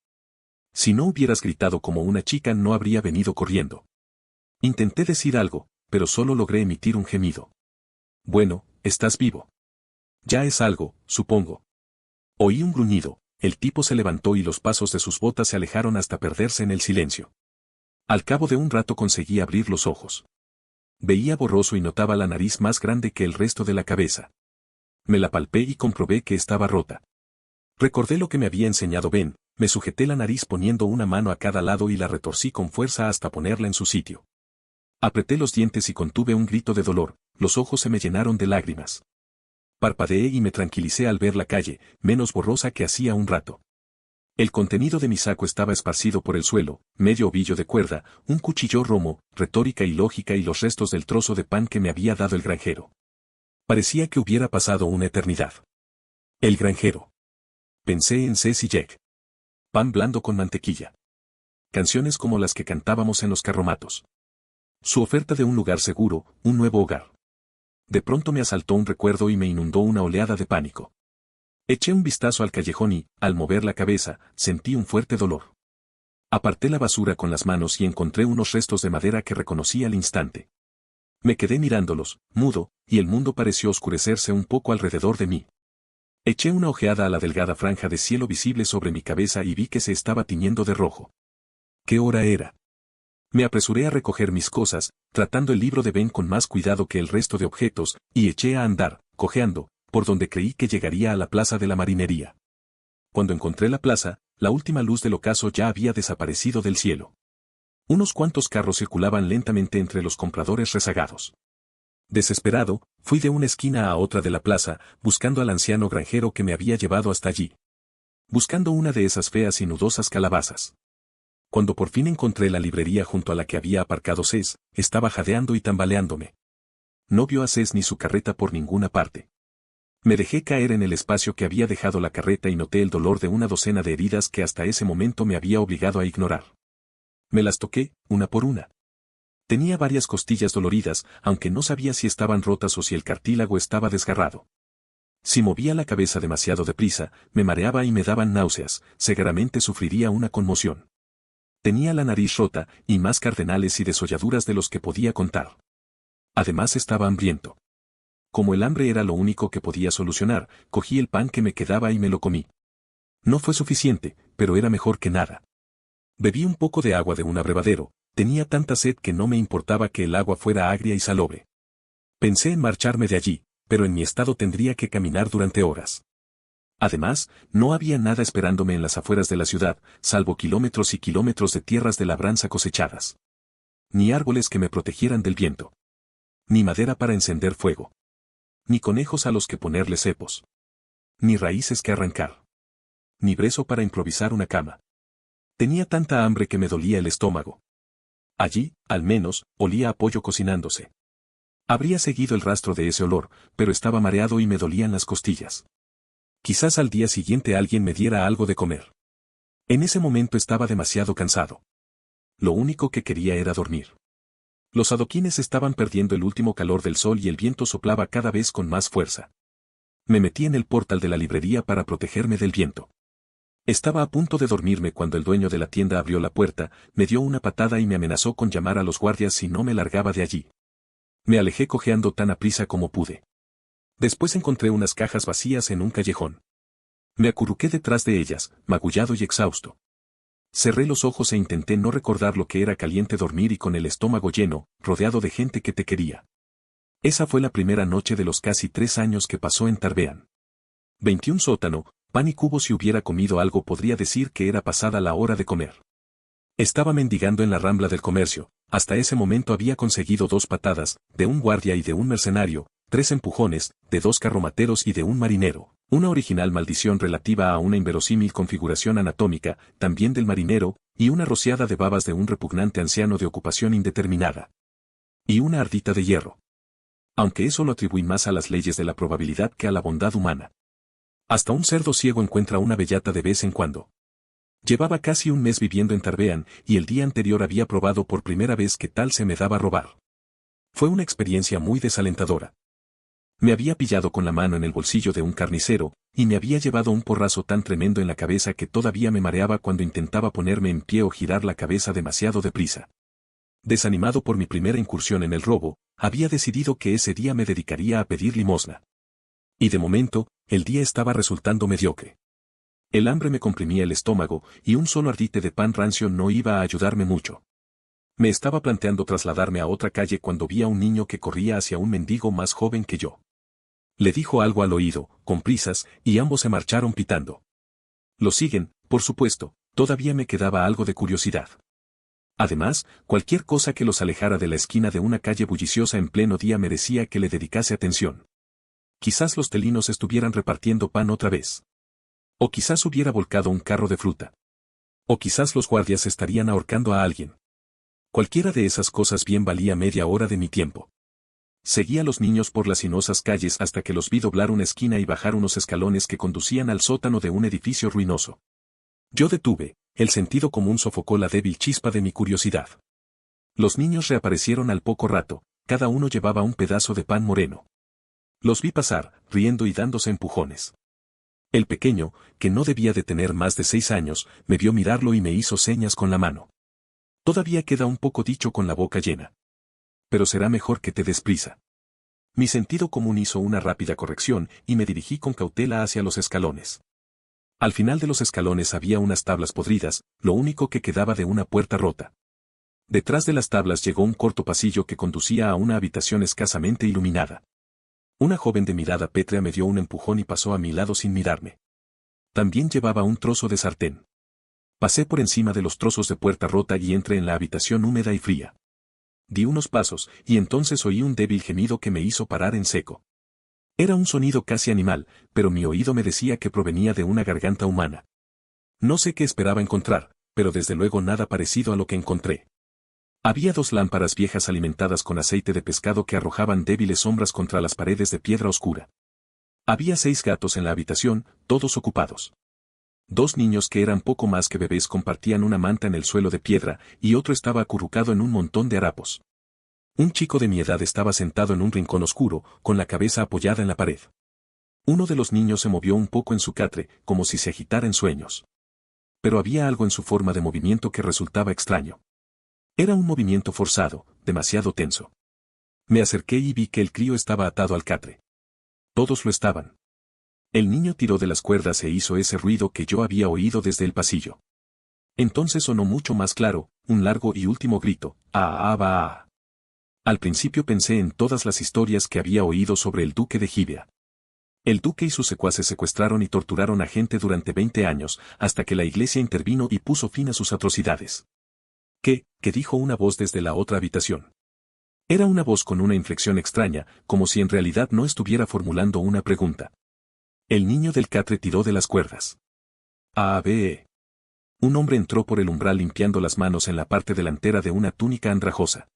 Si no hubieras gritado como una chica no habría venido corriendo. Intenté decir algo, pero solo logré emitir un gemido. Bueno, estás vivo. Ya es algo, supongo. Oí un gruñido, el tipo se levantó y los pasos de sus botas se alejaron hasta perderse en el silencio. Al cabo de un rato conseguí abrir los ojos. Veía borroso y notaba la nariz más grande que el resto de la cabeza. Me la palpé y comprobé que estaba rota. Recordé lo que me había enseñado Ben, me sujeté la nariz poniendo una mano a cada lado y la retorcí con fuerza hasta ponerla en su sitio. Apreté los dientes y contuve un grito de dolor, los ojos se me llenaron de lágrimas. Parpadeé y me tranquilicé al ver la calle, menos borrosa que hacía un rato. El contenido de mi saco estaba esparcido por el suelo, medio ovillo de cuerda, un cuchillo romo, retórica y lógica y los restos del trozo de pan que me había dado el granjero. Parecía que hubiera pasado una eternidad. El granjero. Pensé en Cés y Jack. Pan blando con mantequilla. Canciones como las que cantábamos en los carromatos. Su oferta de un lugar seguro, un nuevo hogar. De pronto me asaltó un recuerdo y me inundó una oleada de pánico. Eché un vistazo al callejón y, al mover la cabeza, sentí un fuerte dolor. Aparté la basura con las manos y encontré unos restos de madera que reconocí al instante. Me quedé mirándolos, mudo, y el mundo pareció oscurecerse un poco alrededor de mí. Eché una ojeada a la delgada franja de cielo visible sobre mi cabeza y vi que se estaba tiñendo de rojo. ¿Qué hora era? Me apresuré a recoger mis cosas, tratando el libro de Ben con más cuidado que el resto de objetos, y eché a andar, cojeando, por donde creí que llegaría a la plaza de la marinería. Cuando encontré la plaza, la última luz del ocaso ya había desaparecido del cielo. Unos cuantos carros circulaban lentamente entre los compradores rezagados. Desesperado, fui de una esquina a otra de la plaza, buscando al anciano granjero que me había llevado hasta allí. Buscando una de esas feas y nudosas calabazas. Cuando por fin encontré la librería junto a la que había aparcado Cés, estaba jadeando y tambaleándome. No vio a Cés ni su carreta por ninguna parte. Me dejé caer en el espacio que había dejado la carreta y noté el dolor de una docena de heridas que hasta ese momento me había obligado a ignorar. Me las toqué, una por una. Tenía varias costillas doloridas, aunque no sabía si estaban rotas o si el cartílago estaba desgarrado. Si movía la cabeza demasiado deprisa, me mareaba y me daban náuseas, seguramente sufriría una conmoción. Tenía la nariz rota, y más cardenales y desolladuras de los que podía contar. Además estaba hambriento. Como el hambre era lo único que podía solucionar, cogí el pan que me quedaba y me lo comí. No fue suficiente, pero era mejor que nada. Bebí un poco de agua de un abrevadero, tenía tanta sed que no me importaba que el agua fuera agria y salobre. Pensé en marcharme de allí, pero en mi estado tendría que caminar durante horas. Además, no había nada esperándome en las afueras de la ciudad, salvo kilómetros y kilómetros de tierras de labranza cosechadas. Ni árboles que me protegieran del viento. Ni madera para encender fuego. Ni conejos a los que ponerle cepos. Ni raíces que arrancar. Ni brezo para improvisar una cama. Tenía tanta hambre que me dolía el estómago. Allí, al menos, olía a pollo cocinándose. Habría seguido el rastro de ese olor, pero estaba mareado y me dolían las costillas. Quizás al día siguiente alguien me diera algo de comer. En ese momento estaba demasiado cansado. Lo único que quería era dormir. Los adoquines estaban perdiendo el último calor del sol y el viento soplaba cada vez con más fuerza. Me metí en el portal de la librería para protegerme del viento. Estaba a punto de dormirme cuando el dueño de la tienda abrió la puerta, me dio una patada y me amenazó con llamar a los guardias si no me largaba de allí. Me alejé cojeando tan aprisa como pude. Después encontré unas cajas vacías en un callejón. Me acurruqué detrás de ellas, magullado y exhausto. Cerré los ojos e intenté no recordar lo que era caliente dormir y con el estómago lleno, rodeado de gente que te quería. Esa fue la primera noche de los casi 3 años que pasó en Tarbean. 21 sótano, pan y cubo. Si hubiera comido algo podría decir que era pasada la hora de comer. Estaba mendigando en la Rambla del Comercio. Hasta ese momento había conseguido 2 patadas, de un guardia y de un mercenario, 3 empujones, de 2 carromateros y de un marinero, una original maldición relativa a una inverosímil configuración anatómica, también del marinero, y una rociada de babas de un repugnante anciano de ocupación indeterminada. Y una ardita de hierro. Aunque eso lo atribuí más a las leyes de la probabilidad que a la bondad humana. Hasta un cerdo ciego encuentra una bellata de vez en cuando. Llevaba casi un mes viviendo en Tarbean, y el día anterior había probado por primera vez que tal se me daba robar. Fue una experiencia muy desalentadora. Me había pillado con la mano en el bolsillo de un carnicero, y me había llevado un porrazo tan tremendo en la cabeza que todavía me mareaba cuando intentaba ponerme en pie o girar la cabeza demasiado deprisa. Desanimado por mi primera incursión en el robo, había decidido que ese día me dedicaría a pedir limosna. Y de momento, el día estaba resultando mediocre. El hambre me comprimía el estómago, y un solo ardite de pan rancio no iba a ayudarme mucho. Me estaba planteando trasladarme a otra calle cuando vi a un niño que corría hacia un mendigo más joven que yo. Le dijo algo al oído, con prisas, y ambos se marcharon pitando. Lo siguen, por supuesto, todavía me quedaba algo de curiosidad. Además, cualquier cosa que los alejara de la esquina de una calle bulliciosa en pleno día merecía que le dedicase atención. Quizás los telinos estuvieran repartiendo pan otra vez. O quizás hubiera volcado un carro de fruta. O quizás los guardias estarían ahorcando a alguien. Cualquiera de esas cosas bien valía media hora de mi tiempo. Seguí a los niños por las sinuosas calles hasta que los vi doblar una esquina y bajar unos escalones que conducían al sótano de un edificio ruinoso. Yo detuve, el sentido común sofocó la débil chispa de mi curiosidad. Los niños reaparecieron al poco rato, cada uno llevaba un pedazo de pan moreno. Los vi pasar, riendo y dándose empujones. El pequeño, que no debía de tener más de 6 años, me vio mirarlo y me hizo señas con la mano. Todavía queda un poco dicho con la boca llena. Pero será mejor que te des prisa. Mi sentido común hizo una rápida corrección y me dirigí con cautela hacia los escalones. Al final de los escalones había unas tablas podridas, lo único que quedaba de una puerta rota. Detrás de las tablas llegó un corto pasillo que conducía a una habitación escasamente iluminada. Una joven de mirada pétrea me dio un empujón y pasó a mi lado sin mirarme. También llevaba un trozo de sartén. Pasé por encima de los trozos de puerta rota y entré en la habitación húmeda y fría. Di unos pasos, y entonces oí un débil gemido que me hizo parar en seco. Era un sonido casi animal, pero mi oído me decía que provenía de una garganta humana. No sé qué esperaba encontrar, pero desde luego nada parecido a lo que encontré. Había 2 lámparas viejas alimentadas con aceite de pescado que arrojaban débiles sombras contra las paredes de piedra oscura. Había 6 gatos en la habitación, todos ocupados. 2 niños que eran poco más que bebés compartían una manta en el suelo de piedra, y otro estaba acurrucado en un montón de harapos. Un chico de mi edad estaba sentado en un rincón oscuro, con la cabeza apoyada en la pared. Uno de los niños se movió un poco en su catre, como si se agitara en sueños. Pero había algo en su forma de movimiento que resultaba extraño. Era un movimiento forzado, demasiado tenso. Me acerqué y vi que el crío estaba atado al catre. Todos lo estaban. El niño tiró de las cuerdas e hizo ese ruido que yo había oído desde el pasillo. Entonces sonó mucho más claro, un largo y último grito, ¡ah, ah, ah! Al principio pensé en todas las historias que había oído sobre el duque de Gibea. El duque y sus secuaces secuestraron y torturaron a gente durante 20 años, hasta que la iglesia intervino y puso fin a sus atrocidades. ¿Qué? ¿Qué dijo una voz desde la otra habitación? Era una voz con una inflexión extraña, como si en realidad no estuviera formulando una pregunta. El niño del catre tiró de las cuerdas. ¡Abe! Un hombre entró por el umbral limpiando las manos en la parte delantera de una túnica andrajosa.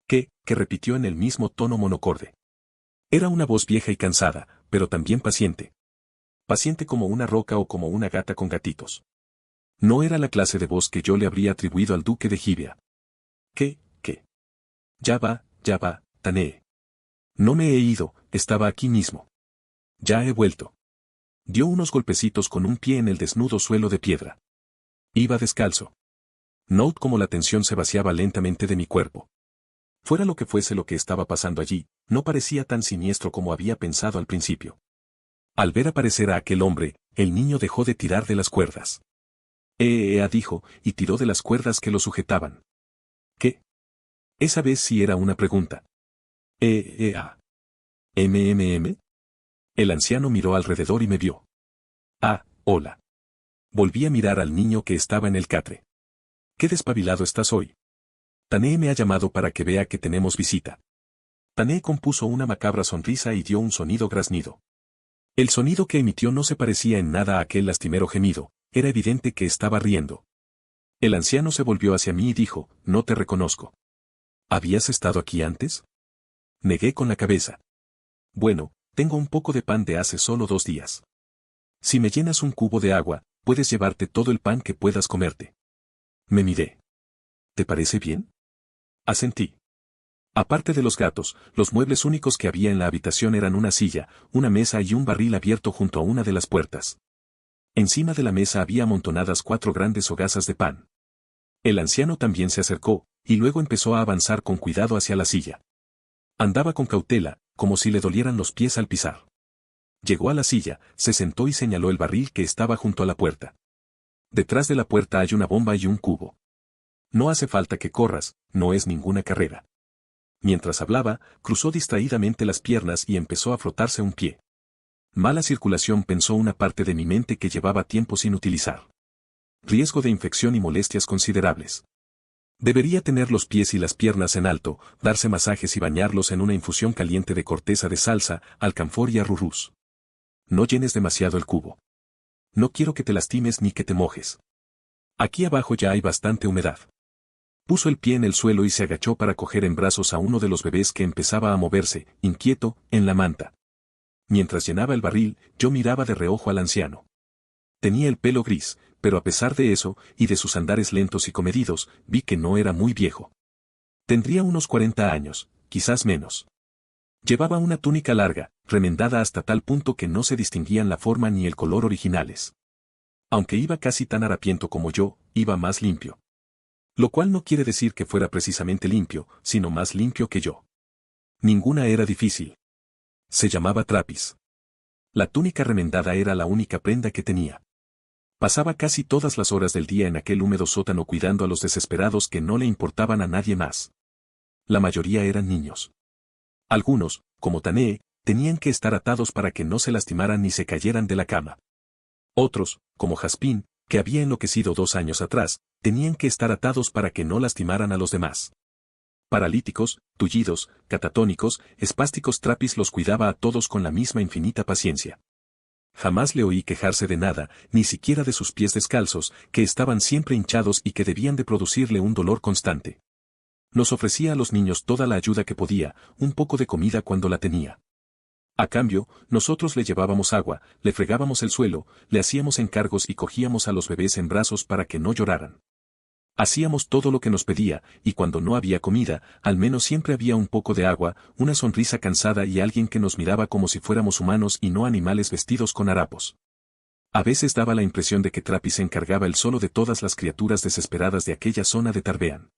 ¿Qué? Que repitió en el mismo tono monocorde. Era una voz vieja y cansada, pero también paciente. Paciente como una roca o como una gata con gatitos. No era la clase de voz que yo le habría atribuido al duque de Gibea. ¿Qué? ¿Qué? Ya va, Tanee. No me he ido, estaba aquí mismo. Ya he vuelto. Dio unos golpecitos con un pie en el desnudo suelo de piedra. Iba descalzo. Note cómo la tensión se vaciaba lentamente de mi cuerpo. Fuera lo que fuese lo que estaba pasando allí, no parecía tan siniestro como había pensado al principio. Al ver aparecer a aquel hombre, el niño dejó de tirar de las cuerdas. Dijo, y tiró de las cuerdas que lo sujetaban. ¿Qué? Esa vez sí era una pregunta. ¿MMM? El anciano miró alrededor y me vio. Hola. Volví a mirar al niño que estaba en el catre. ¿Qué despabilado estás hoy? Tanee me ha llamado para que vea que tenemos visita. Tanee compuso una macabra sonrisa y dio un sonido graznido. El sonido que emitió no se parecía en nada a aquel lastimero gemido, era evidente que estaba riendo. El anciano se volvió hacia mí y dijo, no te reconozco. ¿Habías estado aquí antes? Negué con la cabeza. Bueno, tengo un poco de pan de hace solo 2 días. Si me llenas un cubo de agua, puedes llevarte todo el pan que puedas comerte. Me miré. ¿Te parece bien? Asentí. Aparte de los gatos, los muebles únicos que había en la habitación eran una silla, una mesa y un barril abierto junto a una de las puertas. Encima de la mesa había amontonadas 4 grandes hogazas de pan. El anciano también se acercó, y luego empezó a avanzar con cuidado hacia la silla. Andaba con cautela, como si le dolieran los pies al pisar. Llegó a la silla, se sentó y señaló el barril que estaba junto a la puerta. Detrás de la puerta hay una bomba y un cubo. No hace falta que corras, no es ninguna carrera. Mientras hablaba, cruzó distraídamente las piernas y empezó a frotarse un pie. Mala circulación, pensó una parte de mi mente que llevaba tiempo sin utilizar. Riesgo de infección y molestias considerables. Debería tener los pies y las piernas en alto, darse masajes y bañarlos en una infusión caliente de corteza de salsa, alcanfor y arrurús. No llenes demasiado el cubo. No quiero que te lastimes ni que te mojes. Aquí abajo ya hay bastante humedad. Puso el pie en el suelo y se agachó para coger en brazos a uno de los bebés que empezaba a moverse, inquieto, en la manta. Mientras llenaba el barril, yo miraba de reojo al anciano. Tenía el pelo gris, pero a pesar de eso, y de sus andares lentos y comedidos, vi que no era muy viejo. Tendría unos 40 años, quizás menos. Llevaba una túnica larga, remendada hasta tal punto que no se distinguían la forma ni el color originales. Aunque iba casi tan harapiento como yo, iba más limpio. Lo cual no quiere decir que fuera precisamente limpio, sino más limpio que yo. Ninguna era difícil. Se llamaba trapis. La túnica remendada era la única prenda que tenía. Pasaba casi todas las horas del día en aquel húmedo sótano cuidando a los desesperados que no le importaban a nadie más. La mayoría eran niños. Algunos, como Tanee, tenían que estar atados para que no se lastimaran ni se cayeran de la cama. Otros, como Jaspín, que había enloquecido 2 años atrás, tenían que estar atados para que no lastimaran a los demás. Paralíticos, tullidos, catatónicos, espásticos, Trapis los cuidaba a todos con la misma infinita paciencia. Jamás le oí quejarse de nada, ni siquiera de sus pies descalzos, que estaban siempre hinchados y que debían de producirle un dolor constante. Nos ofrecía a los niños toda la ayuda que podía, un poco de comida cuando la tenía. A cambio, nosotros le llevábamos agua, le fregábamos el suelo, le hacíamos encargos y cogíamos a los bebés en brazos para que no lloraran. Hacíamos todo lo que nos pedía, y cuando no había comida, al menos siempre había un poco de agua, una sonrisa cansada y alguien que nos miraba como si fuéramos humanos y no animales vestidos con harapos. A veces daba la impresión de que Trapis se encargaba él solo de todas las criaturas desesperadas de aquella zona de Tarbean.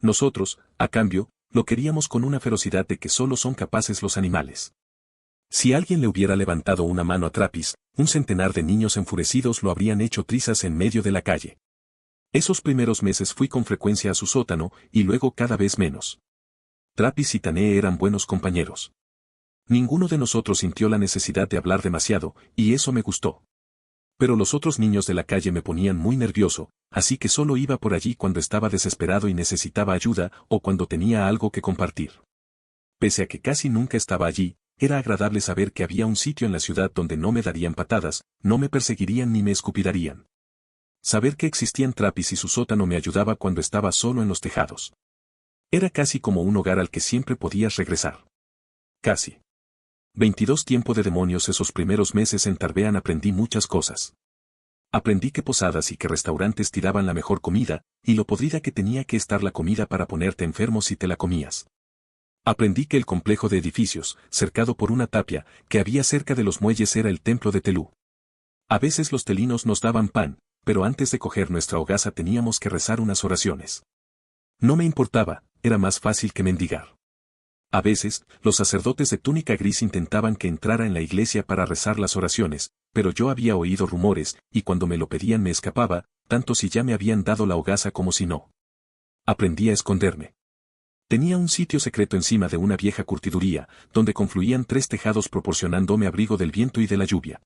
Nosotros, a cambio, lo queríamos con una ferocidad de que solo son capaces los animales. Si alguien le hubiera levantado una mano a Trapis, un centenar de niños enfurecidos lo habrían hecho trizas en medio de la calle. Esos primeros meses fui con frecuencia a su sótano, y luego cada vez menos. Trappist y Tané eran buenos compañeros. Ninguno de nosotros sintió la necesidad de hablar demasiado, y eso me gustó. Pero los otros niños de la calle me ponían muy nervioso, así que solo iba por allí cuando estaba desesperado y necesitaba ayuda o cuando tenía algo que compartir. Pese a que casi nunca estaba allí, era agradable saber que había un sitio en la ciudad donde no me darían patadas, no me perseguirían ni me escupidarían. Saber que existían Trappist y su sótano me ayudaba cuando estaba solo en los tejados. Era casi como un hogar al que siempre podías regresar. Casi. 22 tiempo de demonios. Esos primeros meses en Tarbean aprendí muchas cosas. Aprendí que posadas y que restaurantes tiraban la mejor comida, y lo podrida que tenía que estar la comida para ponerte enfermo si te la comías. Aprendí que el complejo de edificios, cercado por una tapia, que había cerca de los muelles era el templo de Telú. A veces los telinos nos daban pan, pero antes de coger nuestra hogaza teníamos que rezar unas oraciones. No me importaba, era más fácil que mendigar. A veces, los sacerdotes de túnica gris intentaban que entrara en la iglesia para rezar las oraciones, pero yo había oído rumores, y cuando me lo pedían me escapaba, tanto si ya me habían dado la hogaza como si no. Aprendí a esconderme. Tenía un sitio secreto encima de una vieja curtiduría, donde confluían 3 tejados proporcionándome abrigo del viento y de la lluvia.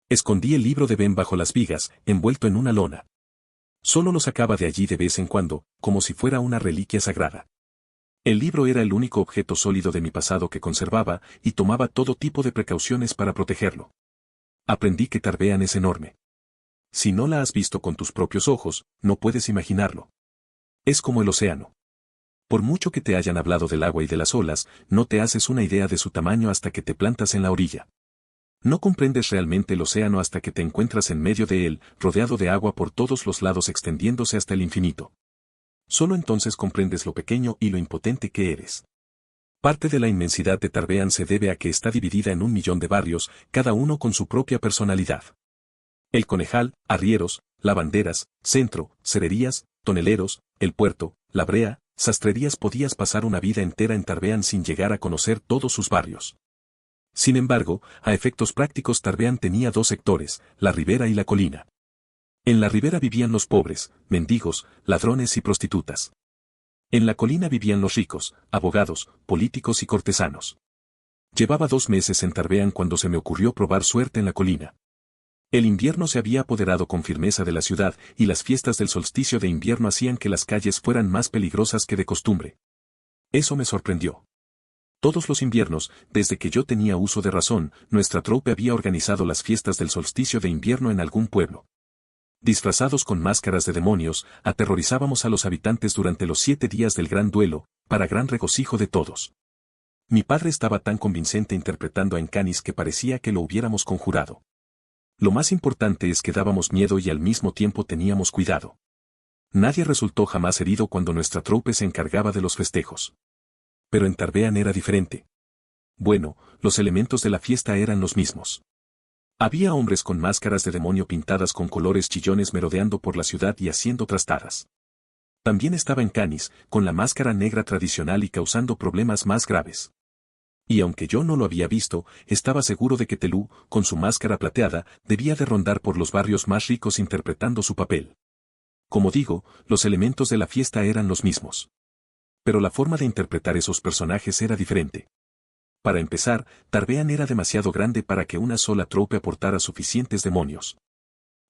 Escondí el libro de Ben bajo las vigas, envuelto en una lona. Solo lo sacaba de allí de vez en cuando, como si fuera una reliquia sagrada. El libro era el único objeto sólido de mi pasado que conservaba, y tomaba todo tipo de precauciones para protegerlo. Aprendí que Tarbean es enorme. Si no la has visto con tus propios ojos, no puedes imaginarlo. Es como el océano. Por mucho que te hayan hablado del agua y de las olas, no te haces una idea de su tamaño hasta que te plantas en la orilla. No comprendes realmente el océano hasta que te encuentras en medio de él, rodeado de agua por todos los lados extendiéndose hasta el infinito. Solo entonces comprendes lo pequeño y lo impotente que eres. Parte de la inmensidad de Tarbean se debe a que está dividida en 1.000.000 de barrios, cada uno con su propia personalidad. El Conejal, arrieros, lavanderas, centro, cererías, toneleros, el puerto, la brea, sastrerías. Podías pasar una vida entera en Tarbean sin llegar a conocer todos sus barrios. Sin embargo, a efectos prácticos Tarbean tenía 2 sectores, la ribera y la colina. En la ribera vivían los pobres, mendigos, ladrones y prostitutas. En la colina vivían los ricos, abogados, políticos y cortesanos. Llevaba 2 meses en Tarbean cuando se me ocurrió probar suerte en la colina. El invierno se había apoderado con firmeza de la ciudad y las fiestas del solsticio de invierno hacían que las calles fueran más peligrosas que de costumbre. Eso me sorprendió. Todos los inviernos, desde que yo tenía uso de razón, nuestra troupe había organizado las fiestas del solsticio de invierno en algún pueblo. Disfrazados con máscaras de demonios, aterrorizábamos a los habitantes durante los 7 días del gran duelo, para gran regocijo de todos. Mi padre estaba tan convincente interpretando a Encanis que parecía que lo hubiéramos conjurado. Lo más importante es que dábamos miedo y al mismo tiempo teníamos cuidado. Nadie resultó jamás herido cuando nuestra troupe se encargaba de los festejos. Pero en Tarbean era diferente. Bueno, los elementos de la fiesta eran los mismos. Había hombres con máscaras de demonio pintadas con colores chillones merodeando por la ciudad y haciendo trastadas. También estaba Encanis, con la máscara negra tradicional y causando problemas más graves. Y aunque yo no lo había visto, estaba seguro de que Telú, con su máscara plateada, debía de rondar por los barrios más ricos interpretando su papel. Como digo, los elementos de la fiesta eran los mismos. Pero la forma de interpretar esos personajes era diferente. Para empezar, Tarbean era demasiado grande para que una sola troupe aportara suficientes demonios.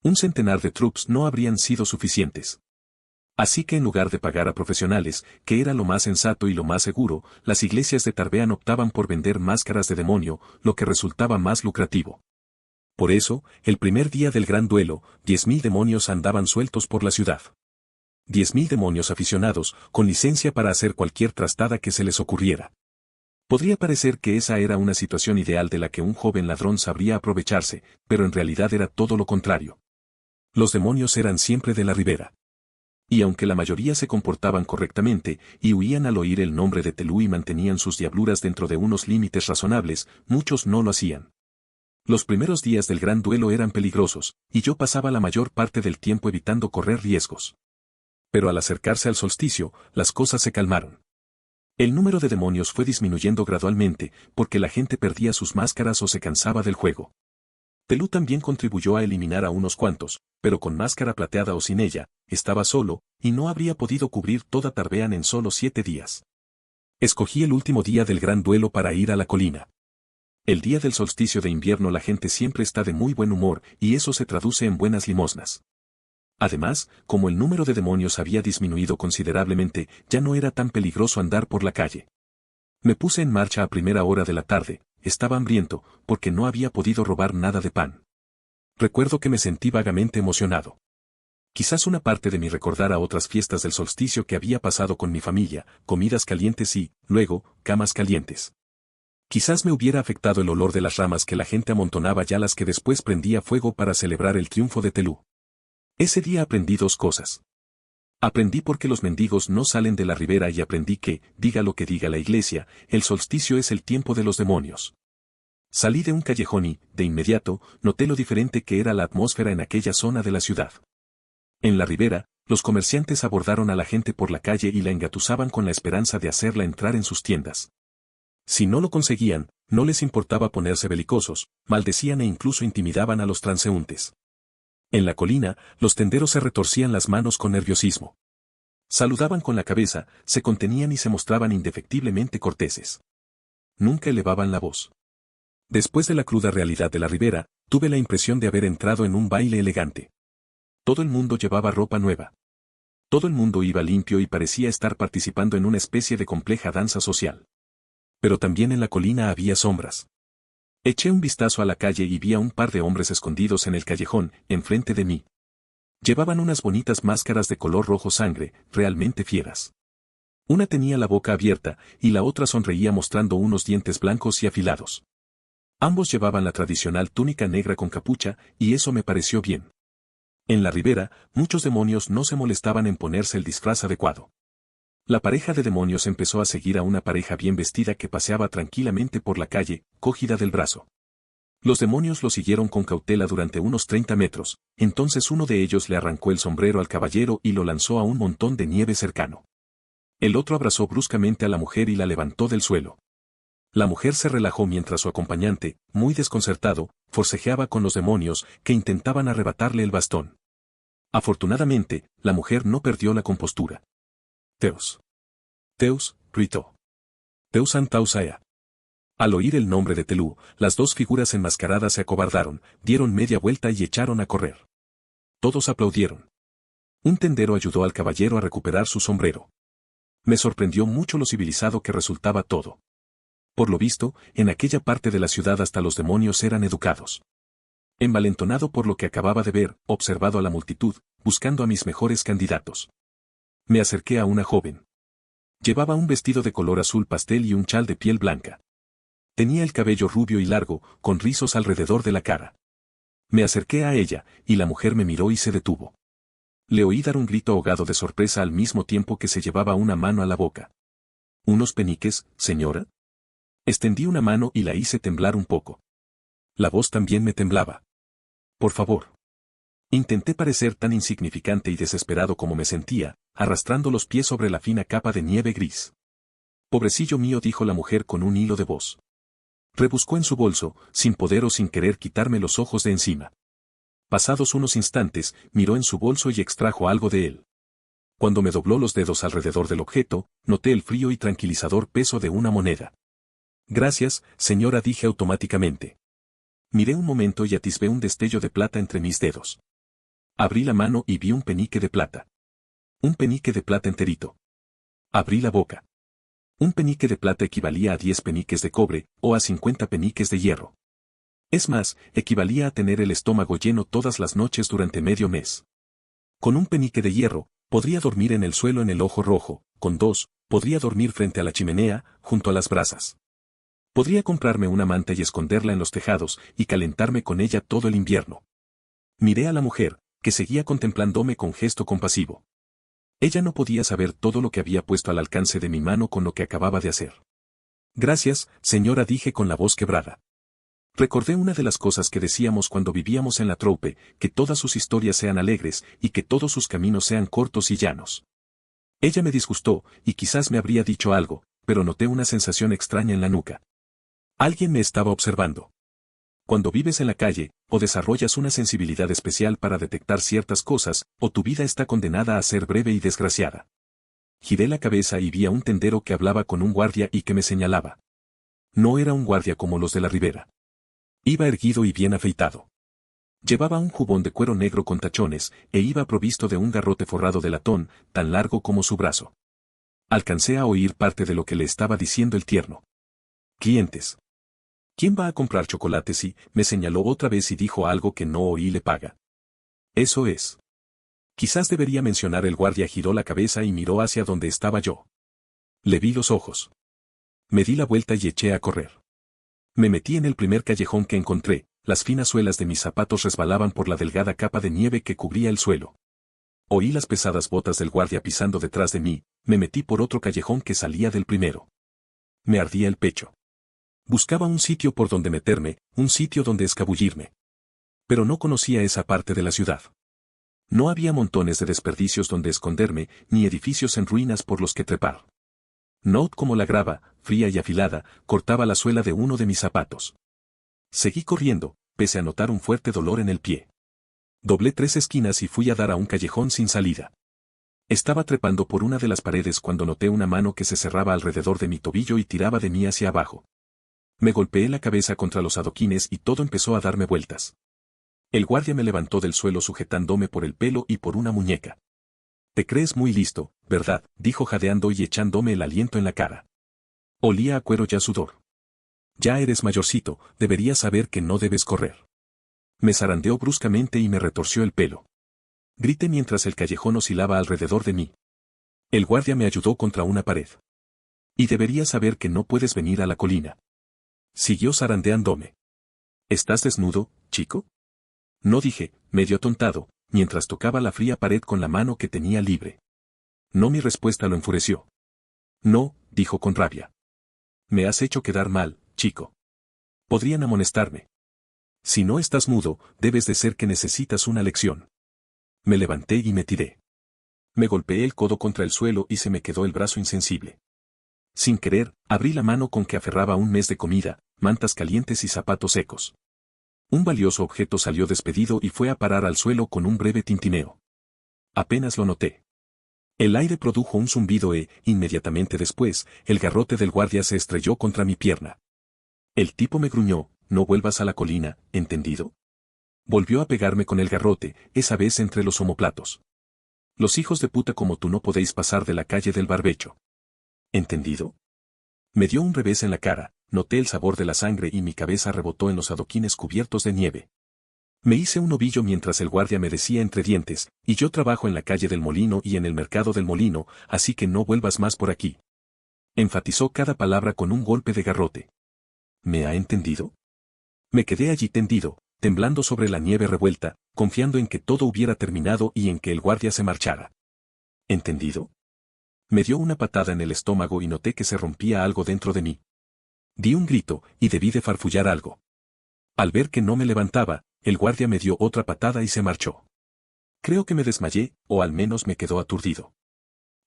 100 de troops no habrían sido suficientes. Así que en lugar de pagar a profesionales, que era lo más sensato y lo más seguro, las iglesias de Tarbean optaban por vender máscaras de demonio, lo que resultaba más lucrativo. Por eso, el primer día del gran duelo, 10.000 demonios andaban sueltos por la ciudad. 10.000 demonios aficionados, con licencia para hacer cualquier trastada que se les ocurriera. Podría parecer que esa era una situación ideal de la que un joven ladrón sabría aprovecharse, pero en realidad era todo lo contrario. Los demonios eran siempre de la ribera. Y aunque la mayoría se comportaban correctamente, y huían al oír el nombre de Telú y mantenían sus diabluras dentro de unos límites razonables, muchos no lo hacían. Los primeros días del gran duelo eran peligrosos, y yo pasaba la mayor parte del tiempo evitando correr riesgos. Pero al acercarse al solsticio, las cosas se calmaron. El número de demonios fue disminuyendo gradualmente, porque la gente perdía sus máscaras o se cansaba del juego. Telú también contribuyó a eliminar a unos cuantos, pero con máscara plateada o sin ella, estaba solo, y no habría podido cubrir toda Tarbean en solo 7 días. Escogí el último día del gran duelo para ir a la colina. El día del solsticio de invierno la gente siempre está de muy buen humor y eso se traduce en buenas limosnas. Además, como el número de demonios había disminuido considerablemente, ya no era tan peligroso andar por la calle. Me puse en marcha a primera hora de la tarde, estaba hambriento, porque no había podido robar nada de pan. Recuerdo que me sentí vagamente emocionado. Quizás una parte de mí recordara otras fiestas del solsticio que había pasado con mi familia, comidas calientes y, luego, camas calientes. Quizás me hubiera afectado el olor de las ramas que la gente amontonaba ya las que después prendía fuego para celebrar el triunfo de Telú. Ese día aprendí dos cosas. Aprendí por qué los mendigos no salen de la ribera y aprendí que, diga lo que diga la iglesia, el solsticio es el tiempo de los demonios. Salí de un callejón y, de inmediato, noté lo diferente que era la atmósfera en aquella zona de la ciudad. En la ribera, los comerciantes abordaron a la gente por la calle y la engatusaban con la esperanza de hacerla entrar en sus tiendas. Si no lo conseguían, no les importaba ponerse belicosos, maldecían e incluso intimidaban a los transeúntes. En la colina, los tenderos se retorcían las manos con nerviosismo. Saludaban con la cabeza, se contenían y se mostraban indefectiblemente corteses. Nunca elevaban la voz. Después de la cruda realidad de la ribera, tuve la impresión de haber entrado en un baile elegante. Todo el mundo llevaba ropa nueva. Todo el mundo iba limpio y parecía estar participando en una especie de compleja danza social. Pero también en la colina había sombras. Eché un vistazo a la calle y vi a un par de hombres escondidos en el callejón, enfrente de mí. Llevaban unas bonitas máscaras de color rojo sangre, realmente fieras. Una tenía la boca abierta, y la otra sonreía mostrando unos dientes blancos y afilados. Ambos llevaban la tradicional túnica negra con capucha, y eso me pareció bien. En la ribera, muchos demonios no se molestaban en ponerse el disfraz adecuado. La pareja de demonios empezó a seguir a una pareja bien vestida que paseaba tranquilamente por la calle, cogida del brazo. Los demonios lo siguieron con cautela durante unos 30 metros, entonces uno de ellos le arrancó el sombrero al caballero y lo lanzó a un montón de nieve cercano. El otro abrazó bruscamente a la mujer y la levantó del suelo. La mujer se relajó mientras su acompañante, muy desconcertado, forcejeaba con los demonios que intentaban arrebatarle el bastón. Afortunadamente, la mujer no perdió la compostura. Teos. Teus, gritó. Teus Antausaea. Al oír el nombre de Telú, las dos figuras enmascaradas se acobardaron, dieron media vuelta y echaron a correr. Todos aplaudieron. Un tendero ayudó al caballero a recuperar su sombrero. Me sorprendió mucho lo civilizado que resultaba todo. Por lo visto, en aquella parte de la ciudad hasta los demonios eran educados. Envalentonado por lo que acababa de ver, observado a la multitud, buscando a mis mejores candidatos. Me acerqué a una joven. Llevaba un vestido de color azul pastel y un chal de piel blanca. Tenía el cabello rubio y largo, con rizos alrededor de la cara. Me acerqué a ella, y la mujer me miró y se detuvo. Le oí dar un grito ahogado de sorpresa al mismo tiempo que se llevaba una mano a la boca. ¿Unos peniques, señora? Extendí una mano y la hice temblar un poco. La voz también me temblaba. Por favor. Intenté parecer tan insignificante y desesperado como me sentía, arrastrando los pies sobre la fina capa de nieve gris. Pobrecillo mío, dijo la mujer con un hilo de voz. Rebuscó en su bolso, sin poder o sin querer quitarme los ojos de encima. Pasados unos instantes, miró en su bolso y extrajo algo de él. Cuando me dobló los dedos alrededor del objeto, noté el frío y tranquilizador peso de una moneda. Gracias, señora, dije automáticamente. Miré un momento y atisbé un destello de plata entre mis dedos. Abrí la mano y vi un penique de plata. Un penique de plata enterito. Abrí la boca. Un penique de plata equivalía a 10 peniques de cobre, o a 50 peniques de hierro. Es más, equivalía a tener el estómago lleno todas las noches durante medio mes. Con un penique de hierro, podría dormir en el suelo en el ojo rojo, con 2, podría dormir frente a la chimenea, junto a las brasas. Podría comprarme una manta y esconderla en los tejados, y calentarme con ella todo el invierno. Miré a la mujer, que seguía contemplándome con gesto compasivo. Ella no podía saber todo lo que había puesto al alcance de mi mano con lo que acababa de hacer. Gracias, señora, dije con la voz quebrada. Recordé una de las cosas que decíamos cuando vivíamos en la troupe, que todas sus historias sean alegres, y que todos sus caminos sean cortos y llanos. Ella me disgustó, y quizás me habría dicho algo, pero noté una sensación extraña en la nuca. Alguien me estaba observando. Cuando vives en la calle, o desarrollas una sensibilidad especial para detectar ciertas cosas, o tu vida está condenada a ser breve y desgraciada. Giré la cabeza y vi a un tendero que hablaba con un guardia y que me señalaba. No era un guardia como los de la ribera. Iba erguido y bien afeitado. Llevaba un jubón de cuero negro con tachones, e iba provisto de un garrote forrado de latón, tan largo como su brazo. Alcancé a oír parte de lo que le estaba diciendo el tierno. Clientes. ¿Quién va a comprar chocolates? Y me señaló otra vez y dijo algo que no oí. Le paga. Eso es. Quizás debería mencionar. El guardia giró la cabeza y miró hacia donde estaba yo. Le vi los ojos. Me di la vuelta y eché a correr. Me metí en el primer callejón que encontré, las finas suelas de mis zapatos resbalaban por la delgada capa de nieve que cubría el suelo. Oí las pesadas botas del guardia pisando detrás de mí, me metí por otro callejón que salía del primero. Me ardía el pecho. Buscaba un sitio por donde meterme, un sitio donde escabullirme. Pero no conocía esa parte de la ciudad. No había montones de desperdicios donde esconderme, ni edificios en ruinas por los que trepar. Not como la grava, fría y afilada, cortaba la suela de uno de mis zapatos. Seguí corriendo, pese a notar un fuerte dolor en el pie. Doblé 3 esquinas y fui a dar a un callejón sin salida. Estaba trepando por una de las paredes cuando noté una mano que se cerraba alrededor de mi tobillo y tiraba de mí hacia abajo. Me golpeé la cabeza contra los adoquines y todo empezó a darme vueltas. El guardia me levantó del suelo sujetándome por el pelo y por una muñeca. Te crees muy listo, ¿verdad?, dijo jadeando y echándome el aliento en la cara. Olía a cuero y a sudor. Ya eres mayorcito, deberías saber que no debes correr. Me zarandeó bruscamente y me retorció el pelo. Grité mientras el callejón oscilaba alrededor de mí. El guardia me ayudó contra una pared. Y deberías saber que no puedes venir a la colina. Siguió zarandeándome. ¿Estás desnudo, chico? No, dije, medio atontado, mientras tocaba la fría pared con la mano que tenía libre. No, mi respuesta lo enfureció. No, dijo con rabia. Me has hecho quedar mal, chico. Podrían amonestarme. Si no estás mudo, debes de ser que necesitas una lección. Me levanté y me tiré. Me golpeé el codo contra el suelo y se me quedó el brazo insensible. Sin querer, abrí la mano con que aferraba un mes de comida, mantas calientes y zapatos secos. Un valioso objeto salió despedido y fue a parar al suelo con un breve tintineo. Apenas lo noté. El aire produjo un zumbido e, inmediatamente después, el garrote del guardia se estrelló contra mi pierna. El tipo me gruñó, no vuelvas a la colina, ¿entendido? Volvió a pegarme con el garrote, esa vez entre los omoplatos. Los hijos de puta como tú no podéis pasar de la calle del barbecho. ¿Entendido? Me dio un revés en la cara, noté el sabor de la sangre y mi cabeza rebotó en los adoquines cubiertos de nieve. Me hice un ovillo mientras el guardia me decía entre dientes, y yo trabajo en la calle del Molino y en el mercado del Molino, así que no vuelvas más por aquí. Enfatizó cada palabra con un golpe de garrote. ¿Me ha entendido? Me quedé allí tendido, temblando sobre la nieve revuelta, confiando en que todo hubiera terminado y en que el guardia se marchara. ¿Entendido? Me dio una patada en el estómago y noté que se rompía algo dentro de mí. Di un grito, y debí de farfullar algo. Al ver que no me levantaba, el guardia me dio otra patada y se marchó. Creo que me desmayé, o al menos me quedó aturdido.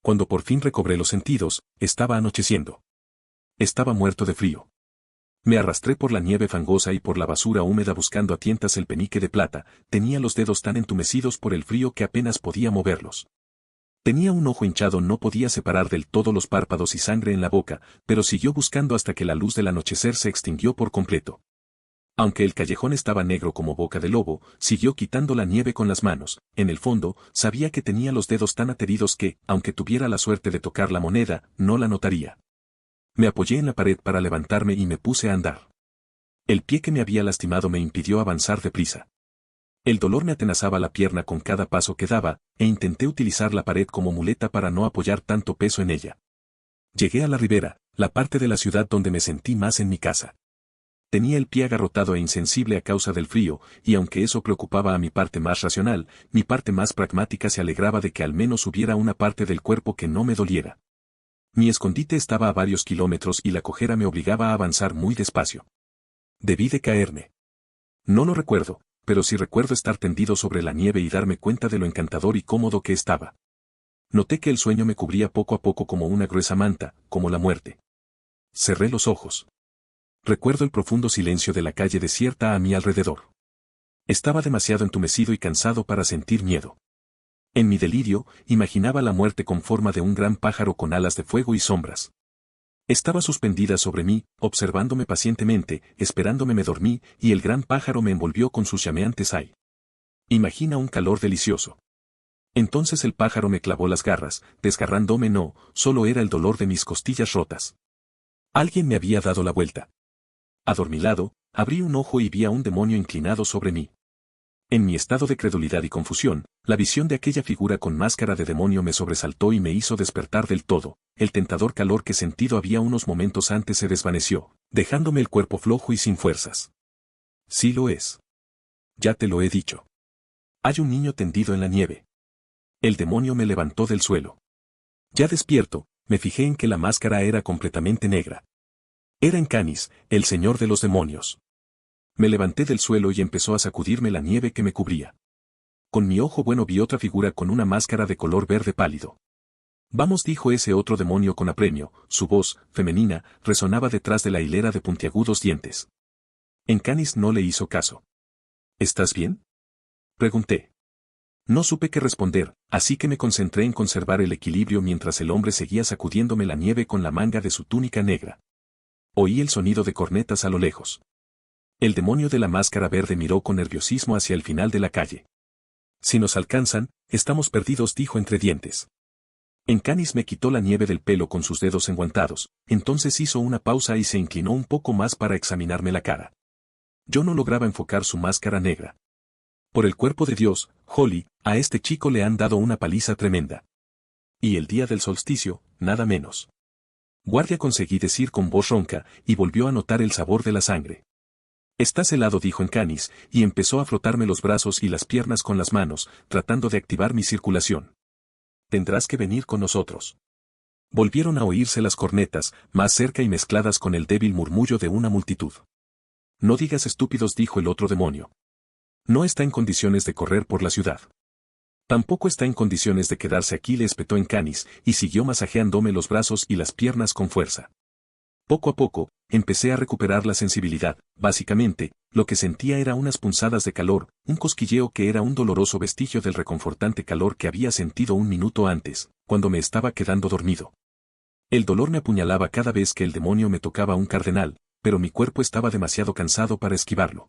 Cuando por fin recobré los sentidos, estaba anocheciendo. Estaba muerto de frío. Me arrastré por la nieve fangosa y por la basura húmeda buscando a tientas el penique de plata, tenía los dedos tan entumecidos por el frío que apenas podía moverlos. Tenía un ojo hinchado, no podía separar del todo los párpados y sangre en la boca, pero siguió buscando hasta que la luz del anochecer se extinguió por completo. Aunque el callejón estaba negro como boca de lobo, siguió quitando la nieve con las manos. En el fondo, sabía que tenía los dedos tan ateridos que, aunque tuviera la suerte de tocar la moneda, no la notaría. Me apoyé en la pared para levantarme y me puse a andar. El pie que me había lastimado me impidió avanzar deprisa. El dolor me atenazaba la pierna con cada paso que daba, e intenté utilizar la pared como muleta para no apoyar tanto peso en ella. Llegué a la ribera, la parte de la ciudad donde me sentí más en mi casa. Tenía el pie agarrotado e insensible a causa del frío, y aunque eso preocupaba a mi parte más racional, mi parte más pragmática se alegraba de que al menos hubiera una parte del cuerpo que no me doliera. Mi escondite estaba a varios kilómetros y la cojera me obligaba a avanzar muy despacio. Debí de caerme. No lo recuerdo, pero sí recuerdo estar tendido sobre la nieve y darme cuenta de lo encantador y cómodo que estaba. Noté que el sueño me cubría poco a poco como una gruesa manta, como la muerte. Cerré los ojos. Recuerdo el profundo silencio de la calle desierta a mi alrededor. Estaba demasiado entumecido y cansado para sentir miedo. En mi delirio, imaginaba la muerte con forma de un gran pájaro con alas de fuego y sombras. Estaba suspendida sobre mí, observándome pacientemente, esperándome me dormí, y el gran pájaro me envolvió con sus llameantes ay. Imagina un calor delicioso. Entonces el pájaro me clavó las garras, desgarrándome no, solo era el dolor de mis costillas rotas. Alguien me había dado la vuelta. Adormilado, abrí un ojo y vi a un demonio inclinado sobre mí. En mi estado de credulidad y confusión, la visión de aquella figura con máscara de demonio me sobresaltó y me hizo despertar del todo. El tentador calor que sentido había unos momentos antes se desvaneció, dejándome el cuerpo flojo y sin fuerzas. Sí lo es. Ya te lo he dicho. Hay un niño tendido en la nieve. El demonio me levantó del suelo. Ya despierto, me fijé en que la máscara era completamente negra. Era Encanis, el señor de los demonios. Me levanté del suelo y empezó a sacudirme la nieve que me cubría. Con mi ojo bueno vi otra figura con una máscara de color verde pálido. Vamos, dijo ese otro demonio con apremio, su voz, femenina, resonaba detrás de la hilera de puntiagudos dientes. Encanis no le hizo caso. ¿Estás bien?, pregunté. No supe qué responder, así que me concentré en conservar el equilibrio mientras el hombre seguía sacudiéndome la nieve con la manga de su túnica negra. Oí el sonido de cornetas a lo lejos. El demonio de la máscara verde miró con nerviosismo hacia el final de la calle. Si nos alcanzan, estamos perdidos, dijo entre dientes. Encanis me quitó la nieve del pelo con sus dedos enguantados, entonces hizo una pausa y se inclinó un poco más para examinarme la cara. Yo no lograba enfocar su máscara negra. Por el cuerpo de Dios, Holly, a este chico le han dado una paliza tremenda. Y el día del solsticio, nada menos. Guardia, conseguí decir con voz ronca, y volvió a notar el sabor de la sangre. Estás helado, dijo Encanis, y empezó a frotarme los brazos y las piernas con las manos, tratando de activar mi circulación. Tendrás que venir con nosotros. Volvieron a oírse las cornetas, más cerca y mezcladas con el débil murmullo de una multitud. No digas estúpidos, dijo el otro demonio. No está en condiciones de correr por la ciudad. Tampoco está en condiciones de quedarse aquí, le espetó Encanis, y siguió masajeándome los brazos y las piernas con fuerza. Poco a poco, empecé a recuperar la sensibilidad. Básicamente, lo que sentía era unas punzadas de calor, un cosquilleo que era un doloroso vestigio del reconfortante calor que había sentido un minuto antes, cuando me estaba quedando dormido. El dolor me apuñalaba cada vez que el demonio me tocaba un cardenal, pero mi cuerpo estaba demasiado cansado para esquivarlo.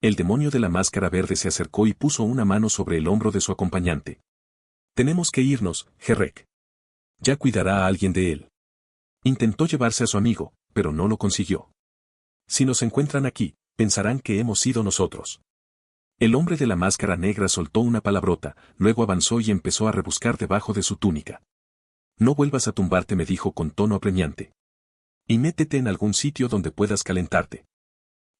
El demonio de la máscara verde se acercó y puso una mano sobre el hombro de su acompañante. Tenemos que irnos, Herrick. Ya cuidará a alguien de él. Intentó llevarse a su amigo, pero no lo consiguió. Si nos encuentran aquí, pensarán que hemos sido nosotros. El hombre de la máscara negra soltó una palabrota, luego avanzó y empezó a rebuscar debajo de su túnica. No vuelvas a tumbarte, me dijo con tono apremiante. Y métete en algún sitio donde puedas calentarte.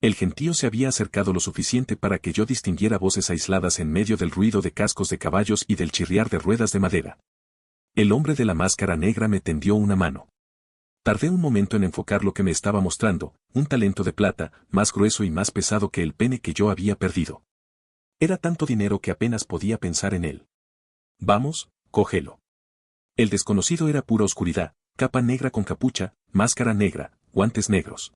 El gentío se había acercado lo suficiente para que yo distinguiera voces aisladas en medio del ruido de cascos de caballos y del chirriar de ruedas de madera. El hombre de la máscara negra me tendió una mano. Tardé un momento en enfocar lo que me estaba mostrando, un talento de plata, más grueso y más pesado que el pene que yo había perdido. Era tanto dinero que apenas podía pensar en él. Vamos, cógelo. El desconocido era pura oscuridad, capa negra con capucha, máscara negra, guantes negros.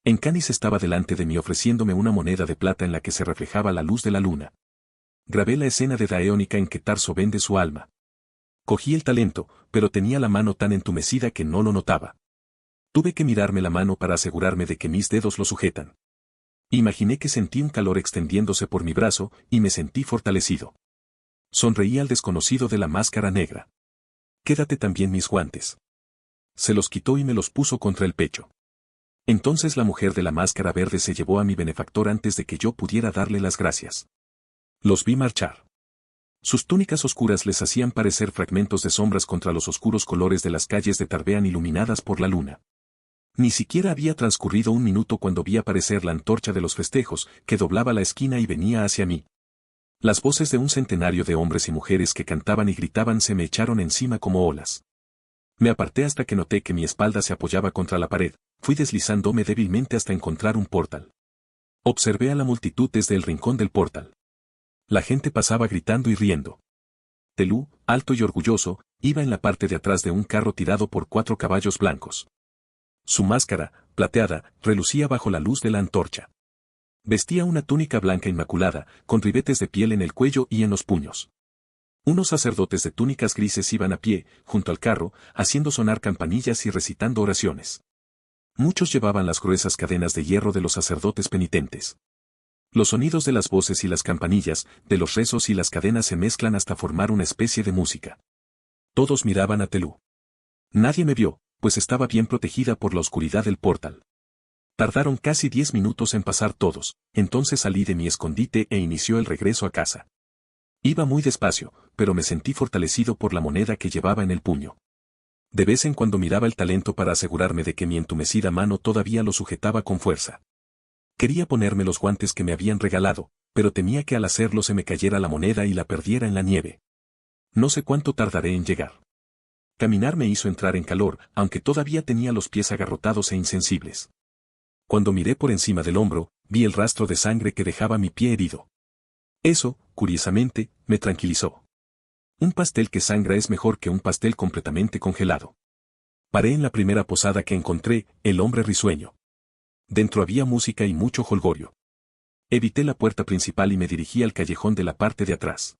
Encanis estaba delante de mí ofreciéndome una moneda de plata en la que se reflejaba la luz de la luna. Grabé la escena de Daéonica en que Tarso vende su alma. Cogí el talento, pero tenía la mano tan entumecida que no lo notaba. Tuve que mirarme la mano para asegurarme de que mis dedos lo sujetan. Imaginé que sentí un calor extendiéndose por mi brazo, y me sentí fortalecido. Sonreí al desconocido de la máscara negra. Quédate también mis guantes. Se los quitó y me los puso contra el pecho. Entonces la mujer de la máscara verde se llevó a mi benefactor antes de que yo pudiera darle las gracias. Los vi marchar. Sus túnicas oscuras les hacían parecer fragmentos de sombras contra los oscuros colores de las calles de Tarbean iluminadas por la luna. Ni siquiera había transcurrido un minuto cuando vi aparecer la antorcha de los festejos, que doblaba la esquina y venía hacia mí. Las voces de un centenario de hombres y mujeres que cantaban y gritaban se me echaron encima como olas. Me aparté hasta que noté que mi espalda se apoyaba contra la pared, fui deslizándome débilmente hasta encontrar un portal. Observé a la multitud desde el rincón del portal. La gente pasaba gritando y riendo. Telú, alto y orgulloso, iba en la parte de atrás de un carro tirado por 4 caballos blancos. Su máscara, plateada, relucía bajo la luz de la antorcha. Vestía una túnica blanca inmaculada, con ribetes de piel en el cuello y en los puños. Unos sacerdotes de túnicas grises iban a pie, junto al carro, haciendo sonar campanillas y recitando oraciones. Muchos llevaban las gruesas cadenas de hierro de los sacerdotes penitentes. Los sonidos de las voces y las campanillas, de los rezos y las cadenas se mezclan hasta formar una especie de música. Todos miraban a Telú. Nadie me vio, pues estaba bien protegida por la oscuridad del portal. Tardaron casi 10 minutos en pasar todos, entonces salí de mi escondite e inició el regreso a casa. Iba muy despacio, pero me sentí fortalecido por la moneda que llevaba en el puño. De vez en cuando miraba el talento para asegurarme de que mi entumecida mano todavía lo sujetaba con fuerza. Quería ponerme los guantes que me habían regalado, pero temía que al hacerlo se me cayera la moneda y la perdiera en la nieve. No sé cuánto tardaré en llegar. Caminar me hizo entrar en calor, aunque todavía tenía los pies agarrotados e insensibles. Cuando miré por encima del hombro, vi el rastro de sangre que dejaba mi pie herido. Eso, curiosamente, me tranquilizó. Un pastel que sangra es mejor que un pastel completamente congelado. Paré en la primera posada que encontré, el hombre risueño. Dentro había música y mucho jolgorio. Evité la puerta principal y me dirigí al callejón de la parte de atrás.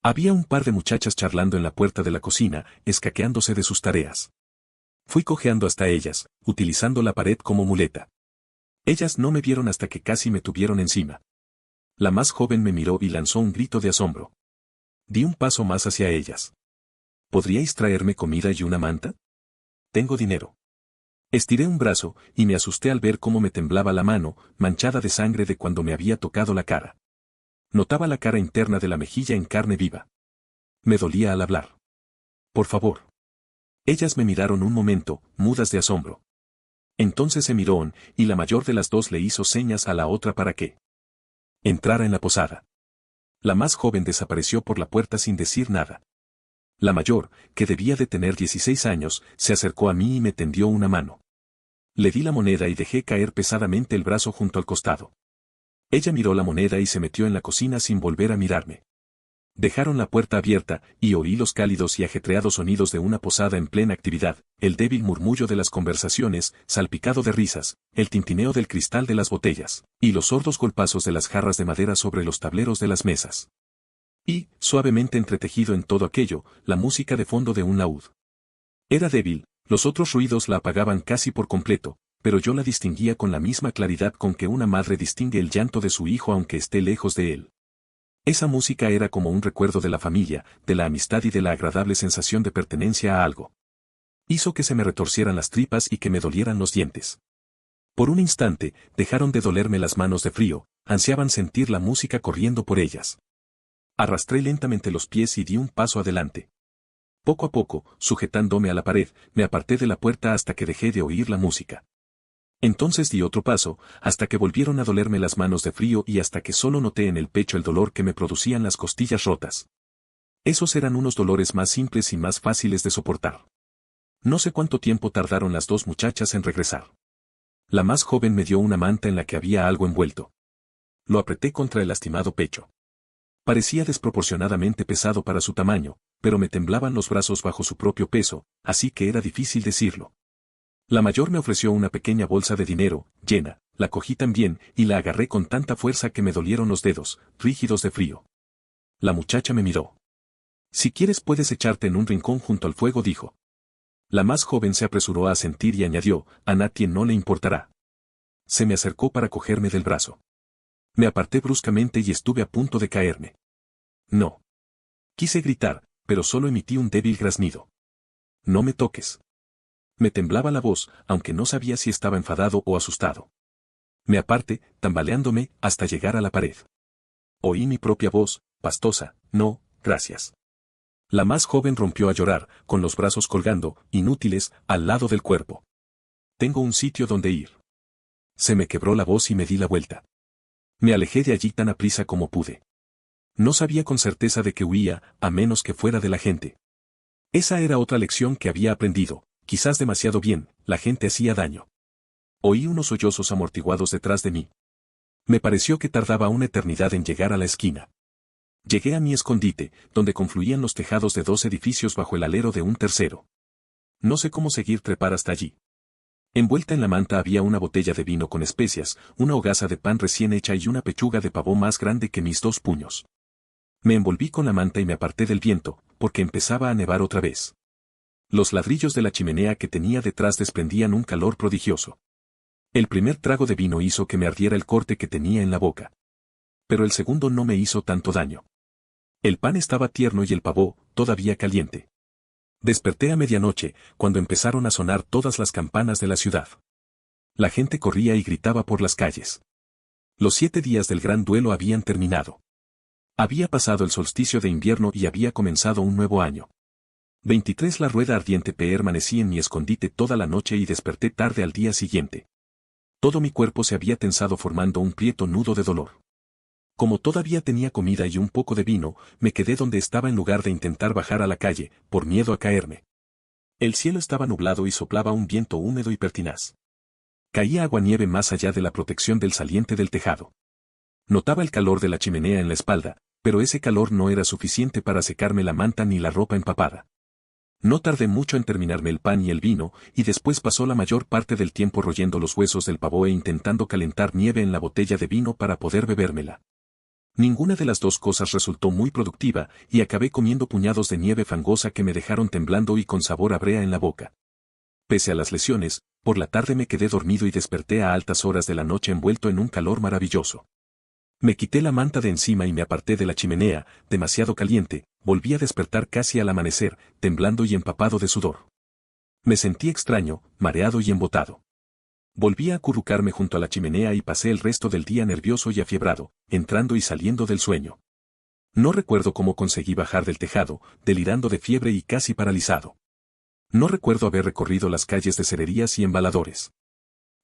Había un par de muchachas charlando en la puerta de la cocina, escaqueándose de sus tareas. Fui cojeando hasta ellas, utilizando la pared como muleta. Ellas no me vieron hasta que casi me tuvieron encima. La más joven me miró y lanzó un grito de asombro. Di un paso más hacia ellas. ¿Podríais traerme comida y una manta? Tengo dinero. Estiré un brazo, y me asusté al ver cómo me temblaba la mano, manchada de sangre de cuando me había tocado la cara. Notaba la cara interna de la mejilla en carne viva. Me dolía al hablar. Por favor. Ellas me miraron un momento, mudas de asombro. Entonces se miraron, y la mayor de las dos le hizo señas a la otra para que entrara en la posada. La más joven desapareció por la puerta sin decir nada. La mayor, que debía de tener 16 años, se acercó a mí y me tendió una mano. Le di la moneda y dejé caer pesadamente el brazo junto al costado. Ella miró la moneda y se metió en la cocina sin volver a mirarme. Dejaron la puerta abierta, y oí los cálidos y ajetreados sonidos de una posada en plena actividad, el débil murmullo de las conversaciones, salpicado de risas, el tintineo del cristal de las botellas, y los sordos golpazos de las jarras de madera sobre los tableros de las mesas. Y, suavemente entretejido en todo aquello, la música de fondo de un laúd. Era débil, los otros ruidos la apagaban casi por completo, pero yo la distinguía con la misma claridad con que una madre distingue el llanto de su hijo aunque esté lejos de él. Esa música era como un recuerdo de la familia, de la amistad y de la agradable sensación de pertenencia a algo. Hizo que se me retorcieran las tripas y que me dolieran los dientes. Por un instante, dejaron de dolerme las manos de frío, ansiaban sentir la música corriendo por ellas. Arrastré lentamente los pies y di un paso adelante. Poco a poco, sujetándome a la pared, me aparté de la puerta hasta que dejé de oír la música. Entonces di otro paso, hasta que volvieron a dolerme las manos de frío y hasta que solo noté en el pecho el dolor que me producían las costillas rotas. Esos eran unos dolores más simples y más fáciles de soportar. No sé cuánto tiempo tardaron las dos muchachas en regresar. La más joven me dio una manta en la que había algo envuelto. Lo apreté contra el lastimado pecho. Parecía desproporcionadamente pesado para su tamaño, pero me temblaban los brazos bajo su propio peso, así que era difícil decirlo. La mayor me ofreció una pequeña bolsa de dinero, llena, la cogí también, y la agarré con tanta fuerza que me dolieron los dedos, rígidos de frío. La muchacha me miró. Si quieres puedes echarte en un rincón junto al fuego, dijo. La más joven se apresuró a asentir y añadió, a nadie no le importará. Se me acercó para cogerme del brazo. Me aparté bruscamente y estuve a punto de caerme. No. Quise gritar, pero solo emití un débil graznido. No me toques. Me temblaba la voz, aunque no sabía si estaba enfadado o asustado. Me aparté, tambaleándome, hasta llegar a la pared. Oí mi propia voz, pastosa, no, gracias. La más joven rompió a llorar, con los brazos colgando, inútiles, al lado del cuerpo. Tengo un sitio donde ir. Se me quebró la voz y me di la vuelta. Me alejé de allí tan aprisa como pude. No sabía con certeza de que huía, a menos que fuera de la gente. Esa era otra lección que había aprendido. Quizás demasiado bien, la gente hacía daño. Oí unos sollozos amortiguados detrás de mí. Me pareció que tardaba una eternidad en llegar a la esquina. Llegué a mi escondite, donde confluían los tejados de 2 edificios bajo el alero de un tercero. No sé cómo seguir trepar hasta allí. Envuelta en la manta había una botella de vino con especias, una hogaza de pan recién hecha y una pechuga de pavo más grande que mis 2 puños. Me envolví con la manta y me aparté del viento, porque empezaba a nevar otra vez. Los ladrillos de la chimenea que tenía detrás desprendían un calor prodigioso. El primer trago de vino hizo que me ardiera el corte que tenía en la boca. Pero el segundo no me hizo tanto daño. El pan estaba tierno y el pavó, todavía caliente. Desperté a medianoche, cuando empezaron a sonar todas las campanas de la ciudad. La gente corría y gritaba por las calles. Los 7 días del gran duelo habían terminado. Había pasado el solsticio de invierno y había comenzado un nuevo año. 23 La rueda ardiente permanecí en mi escondite toda la noche y desperté tarde al día siguiente. Todo mi cuerpo se había tensado formando un prieto nudo de dolor. Como todavía tenía comida y un poco de vino, me quedé donde estaba en lugar de intentar bajar a la calle, por miedo a caerme. El cielo estaba nublado y soplaba un viento húmedo y pertinaz. Caía aguanieve más allá de la protección del saliente del tejado. Notaba el calor de la chimenea en la espalda, pero ese calor no era suficiente para secarme la manta ni la ropa empapada. No tardé mucho en terminarme el pan y el vino, y después pasó la mayor parte del tiempo royendo los huesos del pavo e intentando calentar nieve en la botella de vino para poder bebérmela. Ninguna de las dos cosas resultó muy productiva, y acabé comiendo puñados de nieve fangosa que me dejaron temblando y con sabor a brea en la boca. Pese a las lesiones, por la tarde me quedé dormido y desperté a altas horas de la noche envuelto en un calor maravilloso. Me quité la manta de encima y me aparté de la chimenea, demasiado caliente, volví a despertar casi al amanecer, temblando y empapado de sudor. Me sentí extraño, mareado y embotado. Volví a acurrucarme junto a la chimenea y pasé el resto del día nervioso y afiebrado, entrando y saliendo del sueño. No recuerdo cómo conseguí bajar del tejado, delirando de fiebre y casi paralizado. No recuerdo haber recorrido las calles de cererías y embaladores.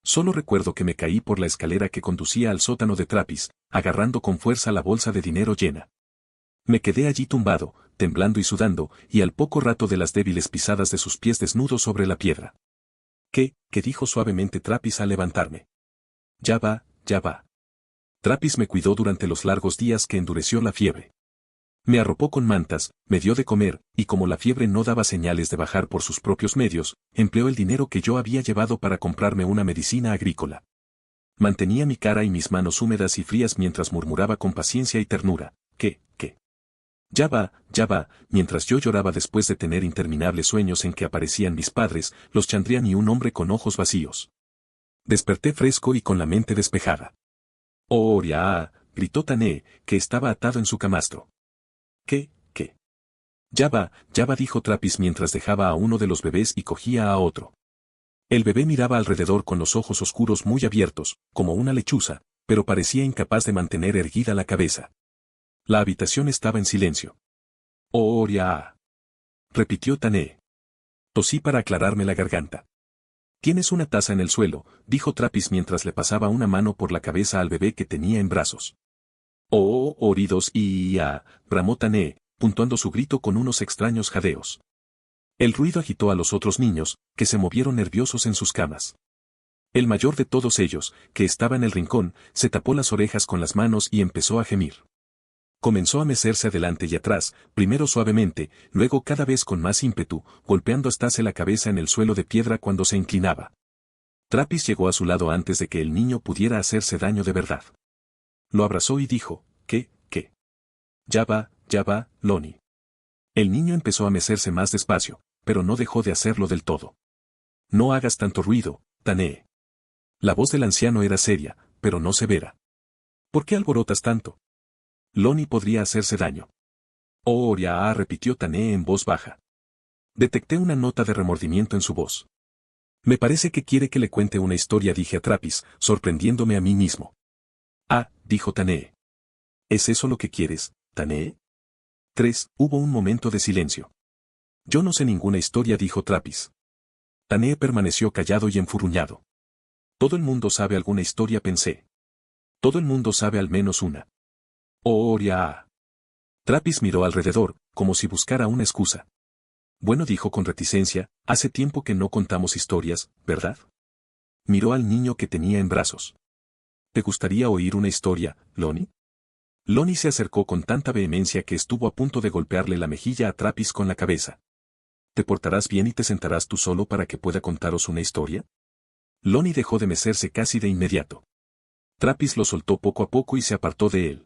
Solo recuerdo que me caí por la escalera que conducía al sótano de Trappis, agarrando con fuerza la bolsa de dinero llena. Me quedé allí tumbado, temblando y sudando, y al poco rato de las débiles pisadas de sus pies desnudos sobre la piedra. ¿Qué? ¿Qué dijo suavemente Trappis al levantarme? Ya va, ya va. Trappis me cuidó durante los largos días que endureció la fiebre. Me arropó con mantas, me dio de comer, y como la fiebre no daba señales de bajar por sus propios medios, empleó el dinero que yo había llevado para comprarme una medicina agrícola. Mantenía mi cara y mis manos húmedas y frías mientras murmuraba con paciencia y ternura, ¿qué? Ya va, mientras yo lloraba después de tener interminables sueños en que aparecían mis padres, los Chandrian y un hombre con ojos vacíos. Desperté fresco y con la mente despejada. ¡Oh, Oria! Gritó Tané, que estaba atado en su camastro. ¿Qué? Ya va, dijo Trappis mientras dejaba a uno de los bebés y cogía a otro. El bebé miraba alrededor con los ojos oscuros muy abiertos, como una lechuza, pero parecía incapaz de mantener erguida la cabeza. La habitación estaba en silencio. ¡Oh, Oria! Repitió Tané. Tosí para aclararme la garganta. Tienes una taza en el suelo, dijo Trappis mientras le pasaba una mano por la cabeza al bebé que tenía en brazos. ¡Oh, oridos y bramó Tané, puntuando su grito con unos extraños jadeos. El ruido agitó a los otros niños, que se movieron nerviosos en sus camas. El mayor de todos ellos, que estaba en el rincón, se tapó las orejas con las manos y empezó a gemir. Comenzó a mecerse adelante y atrás, primero suavemente, luego cada vez con más ímpetu, golpeando hasta la cabeza en el suelo de piedra cuando se inclinaba. Trappis llegó a su lado antes de que el niño pudiera hacerse daño de verdad. Lo abrazó y dijo, ¿qué? Ya va, Lonnie. El niño empezó a mecerse más despacio, pero no dejó de hacerlo del todo. No hagas tanto ruido, Tané. La voz del anciano era seria, pero no severa. ¿Por qué alborotas tanto? Lonnie podría hacerse daño. Oh, Oria, repitió Tané en voz baja. Detecté una nota de remordimiento en su voz. Me parece que quiere que le cuente una historia, dije a Trappis, sorprendiéndome a mí mismo. Dijo Tané. ¿Es eso lo que quieres, Tané? 3. Hubo un momento de silencio. Yo no sé ninguna historia, dijo Trappis. Tané permaneció callado y enfurruñado. Todo el mundo sabe alguna historia, pensé. Todo el mundo sabe al menos una. Oh, Oria. Trappis miró alrededor, como si buscara una excusa. Bueno, dijo con reticencia, hace tiempo que no contamos historias, ¿verdad? Miró al niño que tenía en brazos. ¿Te gustaría oír una historia, Lonnie? Lonnie se acercó con tanta vehemencia que estuvo a punto de golpearle la mejilla a Trappis con la cabeza. ¿Te portarás bien y te sentarás tú solo para que pueda contaros una historia? Lonnie dejó de mecerse casi de inmediato. Trappis lo soltó poco a poco y se apartó de él.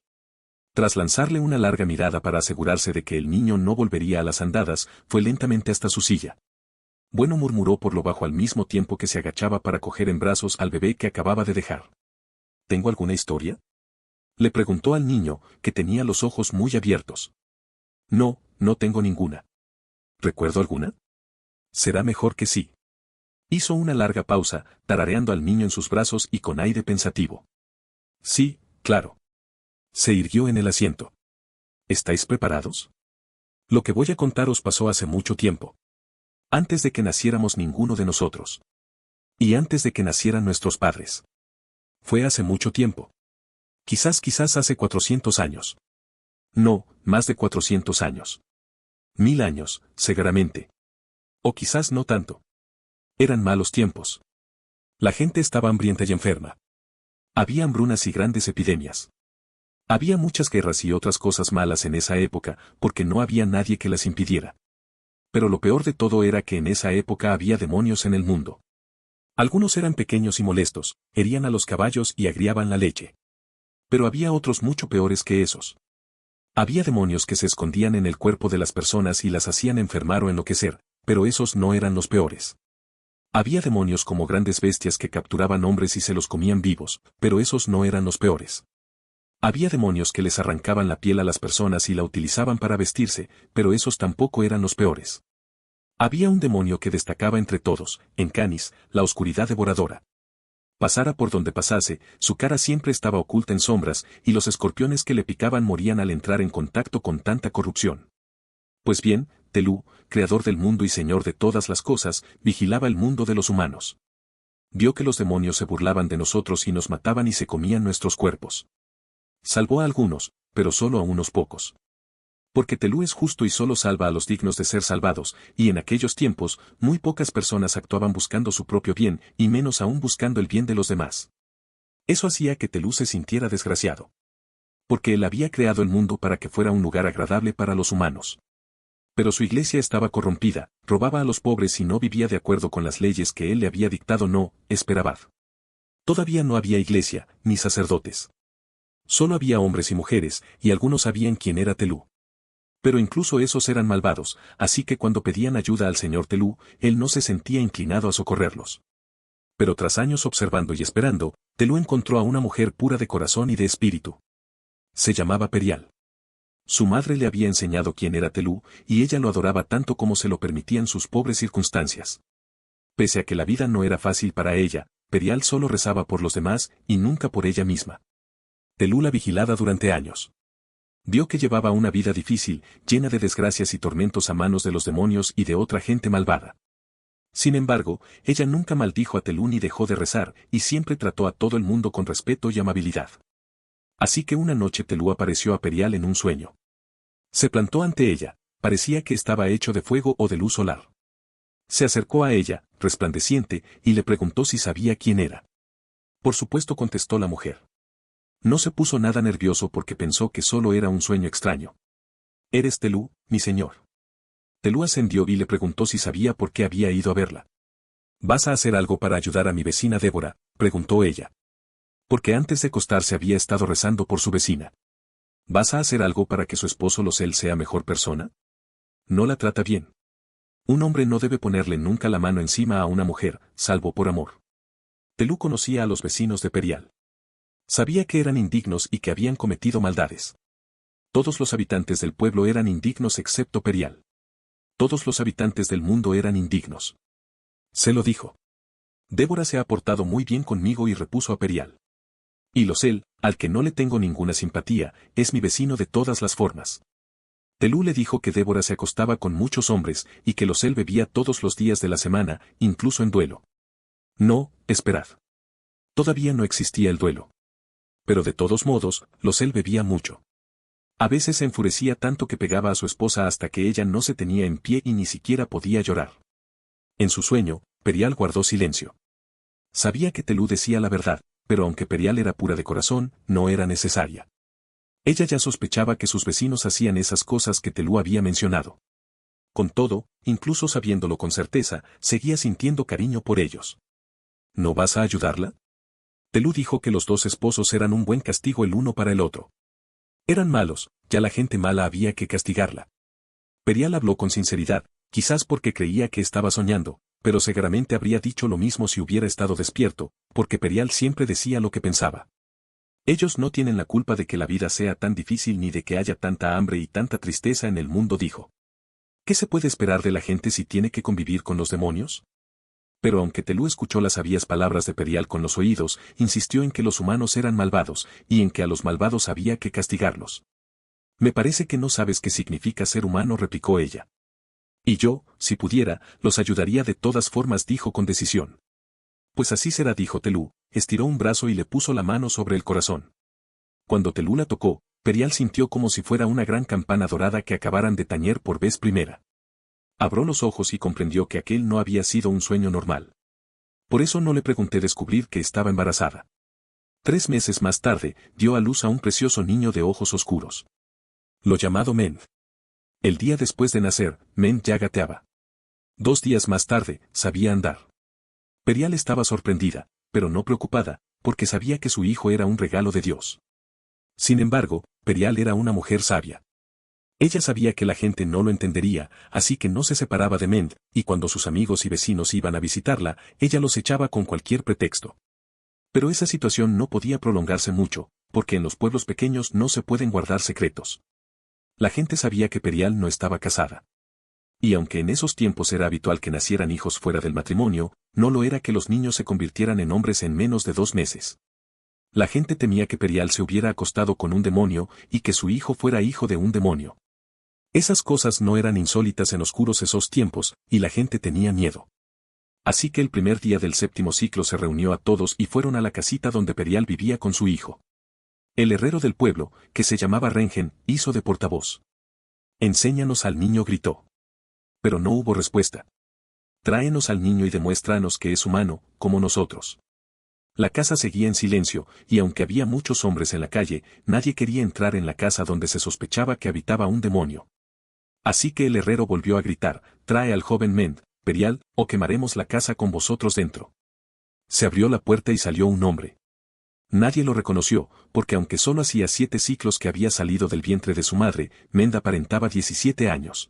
Tras lanzarle una larga mirada para asegurarse de que el niño no volvería a las andadas, fue lentamente hasta su silla. Bueno, murmuró por lo bajo al mismo tiempo que se agachaba para coger en brazos al bebé que acababa de dejar. ¿Tengo alguna historia? Le preguntó al niño, que tenía los ojos muy abiertos. No, no tengo ninguna. ¿Recuerdo alguna? Será mejor que sí. Hizo una larga pausa, tarareando al niño en sus brazos y con aire pensativo. Sí, claro. Se irguió en el asiento. ¿Estáis preparados? Lo que voy a contaros pasó hace mucho tiempo. Antes de que naciéramos ninguno de nosotros. Y antes de que nacieran nuestros padres. Fue hace mucho tiempo. Quizás hace 400 años. No, más de 400 años. 1000 años, seguramente. O quizás no tanto. Eran malos tiempos. La gente estaba hambrienta y enferma. Había hambrunas y grandes epidemias. Había muchas guerras y otras cosas malas en esa época, porque no había nadie que las impidiera. Pero lo peor de todo era que en esa época había demonios en el mundo. Algunos eran pequeños y molestos, herían a los caballos y agriaban la leche. Pero había otros mucho peores que esos. Había demonios que se escondían en el cuerpo de las personas y las hacían enfermar o enloquecer, pero esos no eran los peores. Había demonios como grandes bestias que capturaban hombres y se los comían vivos, pero esos no eran los peores. Había demonios que les arrancaban la piel a las personas y la utilizaban para vestirse, pero esos tampoco eran los peores. Había un demonio que destacaba entre todos, en Canis, la oscuridad devoradora. Pasara por donde pasase, su cara siempre estaba oculta en sombras, y los escorpiones que le picaban morían al entrar en contacto con tanta corrupción. Pues bien, Telú, creador del mundo y señor de todas las cosas, vigilaba el mundo de los humanos. Vio que los demonios se burlaban de nosotros y nos mataban y se comían nuestros cuerpos. Salvó a algunos, pero solo a unos pocos. Porque Telú es justo y solo salva a los dignos de ser salvados, y en aquellos tiempos, muy pocas personas actuaban buscando su propio bien, y menos aún buscando el bien de los demás. Eso hacía que Telú se sintiera desgraciado. Porque él había creado el mundo para que fuera un lugar agradable para los humanos. Pero su iglesia estaba corrompida, robaba a los pobres y no vivía de acuerdo con las leyes que él le había dictado. No, esperaba. Todavía no había iglesia, ni sacerdotes. Solo había hombres y mujeres, y algunos sabían quién era Telú. Pero incluso esos eran malvados, así que cuando pedían ayuda al señor Telú, él no se sentía inclinado a socorrerlos. Pero tras años observando y esperando, Telú encontró a una mujer pura de corazón y de espíritu. Se llamaba Perial. Su madre le había enseñado quién era Telú, y ella lo adoraba tanto como se lo permitían sus pobres circunstancias. Pese a que la vida no era fácil para ella, Perial solo rezaba por los demás, y nunca por ella misma. Telú la vigilaba durante años. Vio que llevaba una vida difícil, llena de desgracias y tormentos a manos de los demonios y de otra gente malvada. Sin embargo, ella nunca maldijo a Telú ni dejó de rezar, y siempre trató a todo el mundo con respeto y amabilidad. Así que una noche Telú apareció a Perial en un sueño. Se plantó ante ella, parecía que estaba hecho de fuego o de luz solar. Se acercó a ella, resplandeciente, y le preguntó si sabía quién era. Por supuesto, contestó la mujer. No se puso nada nervioso porque pensó que solo era un sueño extraño. ¿Eres Telú, mi señor? Telú ascendió y le preguntó si sabía por qué había ido a verla. ¿Vas a hacer algo para ayudar a mi vecina Débora?, preguntó ella. Porque antes de acostarse había estado rezando por su vecina. ¿Vas a hacer algo para que su esposo Losel sea mejor persona? No la trata bien. Un hombre no debe ponerle nunca la mano encima a una mujer, salvo por amor. Telú conocía a los vecinos de Perial. Sabía que eran indignos y que habían cometido maldades. Todos los habitantes del pueblo eran indignos excepto Perial. Todos los habitantes del mundo eran indignos. Se lo dijo. Débora se ha portado muy bien conmigo y repuso a Perial. Y Losel, al que no le tengo ninguna simpatía, es mi vecino de todas las formas. Telú le dijo que Débora se acostaba con muchos hombres y que Losel bebía todos los días de la semana, incluso en duelo. No, esperad. Todavía no existía el duelo. Pero de todos modos, Losel bebía mucho. A veces se enfurecía tanto que pegaba a su esposa hasta que ella no se tenía en pie y ni siquiera podía llorar. En su sueño, Perial guardó silencio. Sabía que Telú decía la verdad, pero aunque Perial era pura de corazón, no era necesaria. Ella ya sospechaba que sus vecinos hacían esas cosas que Telú había mencionado. Con todo, incluso sabiéndolo con certeza, seguía sintiendo cariño por ellos. ¿No vas a ayudarla? Telú dijo que los dos esposos eran un buen castigo el uno para el otro. Eran malos, ya la gente mala había que castigarla. Perial habló con sinceridad, quizás porque creía que estaba soñando, pero seguramente habría dicho lo mismo si hubiera estado despierto, porque Perial siempre decía lo que pensaba. Ellos no tienen la culpa de que la vida sea tan difícil ni de que haya tanta hambre y tanta tristeza en el mundo, dijo. ¿Qué se puede esperar de la gente si tiene que convivir con los demonios? Pero aunque Telú escuchó las sabias palabras de Perial con los oídos, insistió en que los humanos eran malvados, y en que a los malvados había que castigarlos. Me parece que no sabes qué significa ser humano, replicó ella. Y yo, si pudiera, los ayudaría de todas formas, dijo con decisión. Pues así será, dijo Telú, estiró un brazo y le puso la mano sobre el corazón. Cuando Telú la tocó, Perial sintió como si fuera una gran campana dorada que acabaran de tañer por vez primera. Abrió los ojos y comprendió que aquel no había sido un sueño normal. Por eso no le pregunté descubrir que estaba embarazada. 3 meses más tarde, dio a luz a un precioso niño de ojos oscuros. Lo llamado Mend. El día después de nacer, Mend ya gateaba. 2 días más tarde, sabía andar. Perial estaba sorprendida, pero no preocupada, porque sabía que su hijo era un regalo de Dios. Sin embargo, Perial era una mujer sabia. Ella sabía que la gente no lo entendería, así que no se separaba de Mend, y cuando sus amigos y vecinos iban a visitarla, ella los echaba con cualquier pretexto. Pero esa situación no podía prolongarse mucho, porque en los pueblos pequeños no se pueden guardar secretos. La gente sabía que Perial no estaba casada. Y aunque en esos tiempos era habitual que nacieran hijos fuera del matrimonio, no lo era que los niños se convirtieran en hombres en menos de 2 meses. La gente temía que Perial se hubiera acostado con un demonio y que su hijo fuera hijo de un demonio. Esas cosas no eran insólitas en oscuros esos tiempos, y la gente tenía miedo. Así que el primer día del 7º ciclo se reunió a todos y fueron a la casita donde Perial vivía con su hijo. El herrero del pueblo, que se llamaba Rengen, hizo de portavoz. «Enséñanos al niño», gritó. Pero no hubo respuesta. «Tráenos al niño y demuéstranos que es humano, como nosotros». La casa seguía en silencio, y aunque había muchos hombres en la calle, nadie quería entrar en la casa donde se sospechaba que habitaba un demonio. Así que el herrero volvió a gritar: «Trae al joven Mend, Perial, o quemaremos la casa con vosotros dentro». Se abrió la puerta y salió un hombre. Nadie lo reconoció, porque aunque solo hacía 7 ciclos que había salido del vientre de su madre, Mend aparentaba 17 años.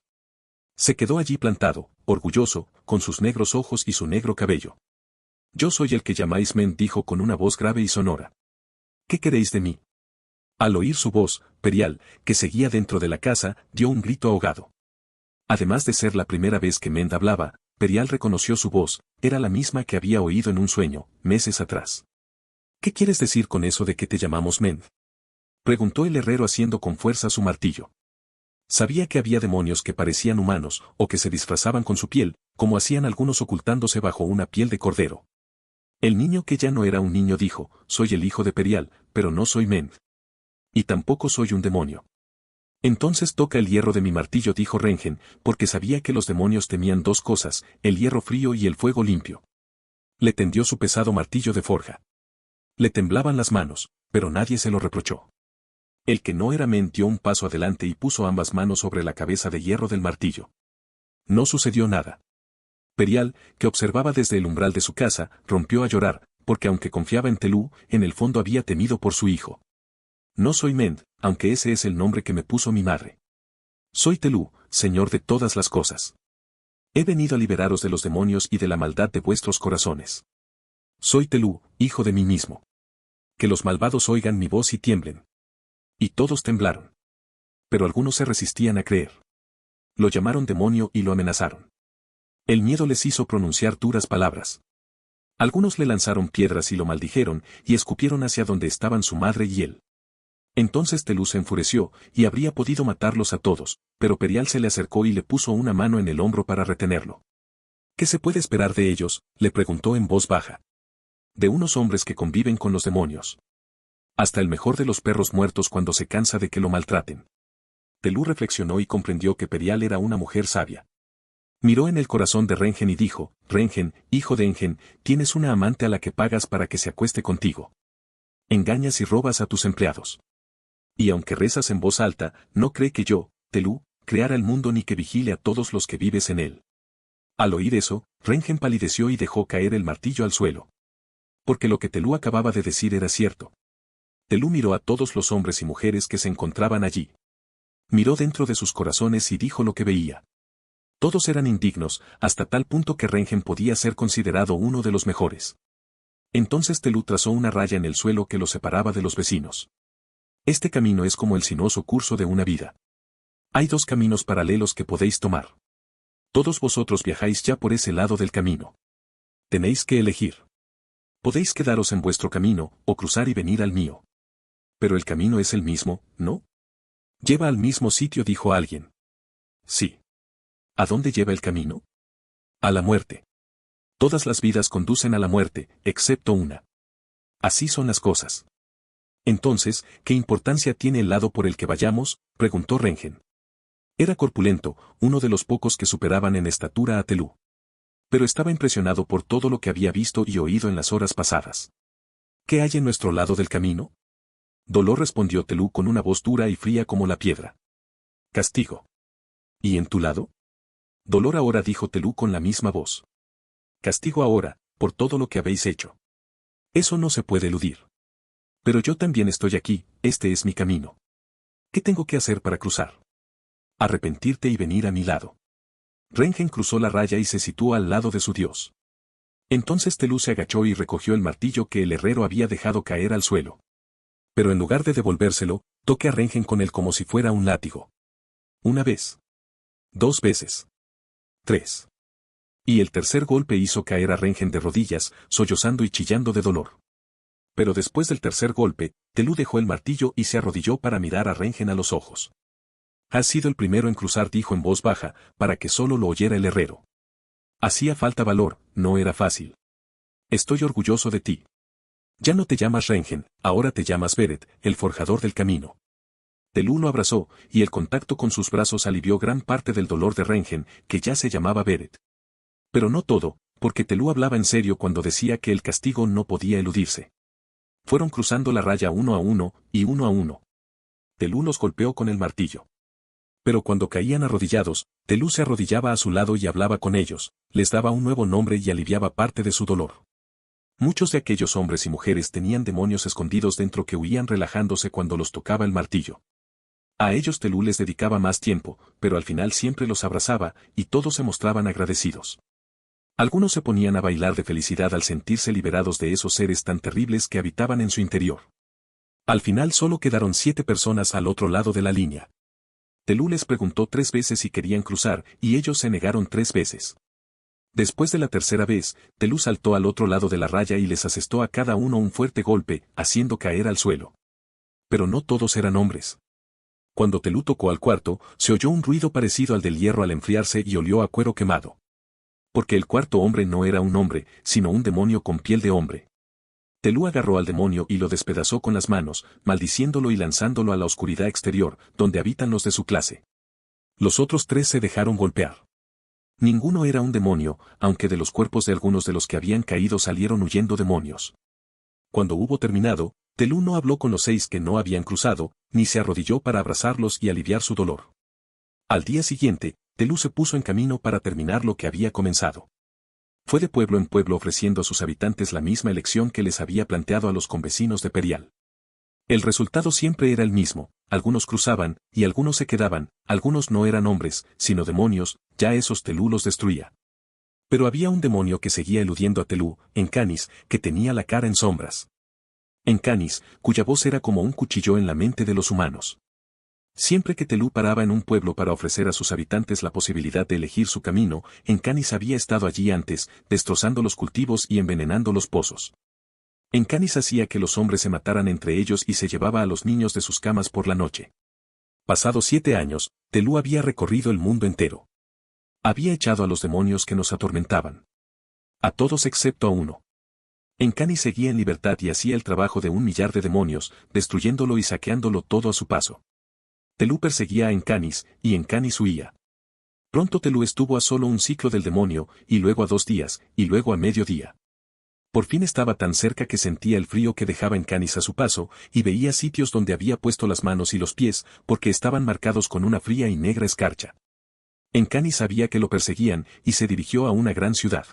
Se quedó allí plantado, orgulloso, con sus negros ojos y su negro cabello. «Yo soy el que llamáis Mend», dijo con una voz grave y sonora. «¿Qué queréis de mí?». Al oír su voz, Perial, que seguía dentro de la casa, dio un grito ahogado. Además de ser la primera vez que Mend hablaba, Perial reconoció su voz, era la misma que había oído en un sueño, meses atrás. «¿Qué quieres decir con eso de que te llamamos Mend?», preguntó el herrero haciendo con fuerza su martillo. Sabía que había demonios que parecían humanos, o que se disfrazaban con su piel, como hacían algunos ocultándose bajo una piel de cordero. El niño, que ya no era un niño, dijo: «Soy el hijo de Perial, pero no soy Mend. Y tampoco soy un demonio». «Entonces toca el hierro de mi martillo», dijo Rengen, porque sabía que los demonios temían 2 cosas, el hierro frío y el fuego limpio. Le tendió su pesado martillo de forja. Le temblaban las manos, pero nadie se lo reprochó. El que no era Mend dio un paso adelante y puso ambas manos sobre la cabeza de hierro del martillo. No sucedió nada. Perial, que observaba desde el umbral de su casa, rompió a llorar, porque aunque confiaba en Telú, en el fondo había temido por su hijo. «No soy Mend, aunque ese es el nombre que me puso mi madre. Soy Telú, señor de todas las cosas. He venido a liberaros de los demonios y de la maldad de vuestros corazones. Soy Telú, hijo de mí mismo. Que los malvados oigan mi voz y tiemblen». Y todos temblaron. Pero algunos se resistían a creer. Lo llamaron demonio y lo amenazaron. El miedo les hizo pronunciar duras palabras. Algunos le lanzaron piedras y lo maldijeron, y escupieron hacia donde estaban su madre y él. Entonces Telú se enfureció, y habría podido matarlos a todos, pero Perial se le acercó y le puso una mano en el hombro para retenerlo. «¿Qué se puede esperar de ellos?», le preguntó en voz baja. «De unos hombres que conviven con los demonios. Hasta el mejor de los perros muertos cuando se cansa de que lo maltraten». Telú reflexionó y comprendió que Perial era una mujer sabia. Miró en el corazón de Rengen y dijo: «Rengen, hijo de Engen, tienes una amante a la que pagas para que se acueste contigo. Engañas y robas a tus empleados. Y aunque rezas en voz alta, no cree que yo, Telú, creara el mundo ni que vigile a todos los que vives en él». Al oír eso, Rengen palideció y dejó caer el martillo al suelo. Porque lo que Telú acababa de decir era cierto. Telú miró a todos los hombres y mujeres que se encontraban allí. Miró dentro de sus corazones y dijo lo que veía. Todos eran indignos, hasta tal punto que Rengen podía ser considerado uno de los mejores. Entonces Telú trazó una raya en el suelo que lo separaba de los vecinos. Este camino es como el sinuoso curso de una vida. Hay dos caminos paralelos que podéis tomar. Todos vosotros viajáis ya por ese lado del camino. Tenéis que elegir. Podéis quedaros en vuestro camino, o cruzar y venir al mío. Pero el camino es el mismo, ¿no? Lleva al mismo sitio, dijo alguien. Sí. ¿A dónde lleva el camino? A la muerte. Todas las vidas conducen a la muerte, excepto una. Así son las cosas. Entonces, ¿qué importancia tiene el lado por el que vayamos?, preguntó Rengen. Era corpulento, uno de los pocos que superaban en estatura a Telú. Pero estaba impresionado por todo lo que había visto y oído en las horas pasadas. ¿Qué hay en nuestro lado del camino? Dolor, respondió Telú con una voz dura y fría como la piedra. Castigo. ¿Y en tu lado? Dolor ahora, dijo Telú con la misma voz. Castigo ahora, por todo lo que habéis hecho. Eso no se puede eludir. Pero yo también estoy aquí, este es mi camino. ¿Qué tengo que hacer para cruzar? Arrepentirte y venir a mi lado. Rengen cruzó la raya y se situó al lado de su dios. Entonces Telú se agachó y recogió el martillo que el herrero había dejado caer al suelo. Pero en lugar de devolvérselo, toque a Rengen con él como si fuera un látigo. Una vez. 2 veces. 3. Y el tercer golpe hizo caer a Rengen de rodillas, sollozando y chillando de dolor. Pero después del tercer golpe, Telú dejó el martillo y se arrodilló para mirar a Rengen a los ojos. Has sido el primero en cruzar, dijo en voz baja, para que solo lo oyera el herrero. Hacía falta valor, no era fácil. Estoy orgulloso de ti. Ya no te llamas Rengen, ahora te llamas Beret, el forjador del camino. Telú lo abrazó, y el contacto con sus brazos alivió gran parte del dolor de Rengen, que ya se llamaba Beret. Pero no todo, porque Telú hablaba en serio cuando decía que el castigo no podía eludirse. Fueron cruzando la raya uno a uno, y uno a uno. Telú los golpeó con el martillo. Pero cuando caían arrodillados, Telú se arrodillaba a su lado y hablaba con ellos, les daba un nuevo nombre y aliviaba parte de su dolor. Muchos de aquellos hombres y mujeres tenían demonios escondidos dentro que huían relajándose cuando los tocaba el martillo. A ellos Telú les dedicaba más tiempo, pero al final siempre los abrazaba, y todos se mostraban agradecidos. Algunos se ponían a bailar de felicidad al sentirse liberados de esos seres tan terribles que habitaban en su interior. Al final solo quedaron 7 personas al otro lado de la línea. Telú les preguntó 3 veces si querían cruzar, y ellos se negaron 3 veces. Después de la tercera vez, Telú saltó al otro lado de la raya y les asestó a cada uno un fuerte golpe, haciendo caer al suelo. Pero no todos eran hombres. Cuando Telú tocó al cuarto, se oyó un ruido parecido al del hierro al enfriarse y olió a cuero quemado. Porque el cuarto hombre no era un hombre, sino un demonio con piel de hombre. Telú agarró al demonio y lo despedazó con las manos, maldiciéndolo y lanzándolo a la oscuridad exterior, donde habitan los de su clase. Los otros 3 se dejaron golpear. Ninguno era un demonio, aunque de los cuerpos de algunos de los que habían caído salieron huyendo demonios. Cuando hubo terminado, Telú no habló con los 6 que no habían cruzado, ni se arrodilló para abrazarlos y aliviar su dolor. Al día siguiente, Telú se puso en camino para terminar lo que había comenzado. Fue de pueblo en pueblo ofreciendo a sus habitantes la misma elección que les había planteado a los convecinos de Perial. El resultado siempre era el mismo, algunos cruzaban, y algunos se quedaban, algunos no eran hombres, sino demonios, ya esos Telú los destruía. Pero había un demonio que seguía eludiendo a Telú, Encanis, que tenía la cara en sombras. Encanis, cuya voz era como un cuchillo en la mente de los humanos. Siempre que Telú paraba en un pueblo para ofrecer a sus habitantes la posibilidad de elegir su camino, Encanis había estado allí antes, destrozando los cultivos y envenenando los pozos. Encanis hacía que los hombres se mataran entre ellos y se llevaba a los niños de sus camas por la noche. Pasados 7 años, Telú había recorrido el mundo entero. Había echado a los demonios que nos atormentaban. A todos excepto a uno. Encanis seguía en libertad y hacía el trabajo de 1 millar de demonios, destruyéndolo y saqueándolo todo a su paso. Telú perseguía a Encanis, y Encanis huía. Pronto Telú estuvo a solo un ciclo del demonio, y luego a 2 días, y luego a mediodía. Por fin estaba tan cerca que sentía el frío que dejaba Encanis a su paso, y veía sitios donde había puesto las manos y los pies, porque estaban marcados con una fría y negra escarcha. Encanis sabía que lo perseguían, y se dirigió a una gran ciudad.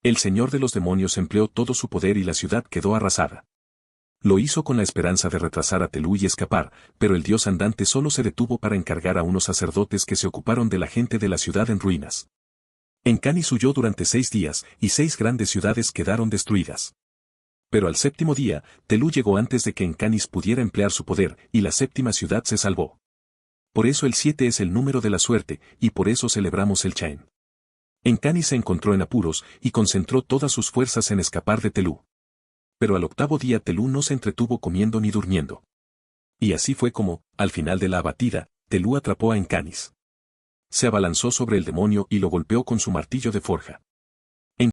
El señor de los demonios empleó todo su poder y la ciudad quedó arrasada. Lo hizo con la esperanza de retrasar a Telú y escapar, pero el dios andante solo se detuvo para encargar a unos sacerdotes que se ocuparon de la gente de la ciudad en ruinas. Encanis huyó durante 6 días, y 6 grandes ciudades quedaron destruidas. Pero al séptimo día, Telú llegó antes de que Encanis pudiera emplear su poder, y la séptima ciudad se salvó. Por eso el 7 es el número de la suerte, y por eso celebramos el Chaen. Encanis se encontró en apuros, y concentró todas sus fuerzas en escapar de Telú. Pero al octavo día Telú no se entretuvo comiendo ni durmiendo. Y así fue como, al final de la abatida, Telú atrapó a Encanis. Se abalanzó sobre el demonio y lo golpeó con su martillo de forja.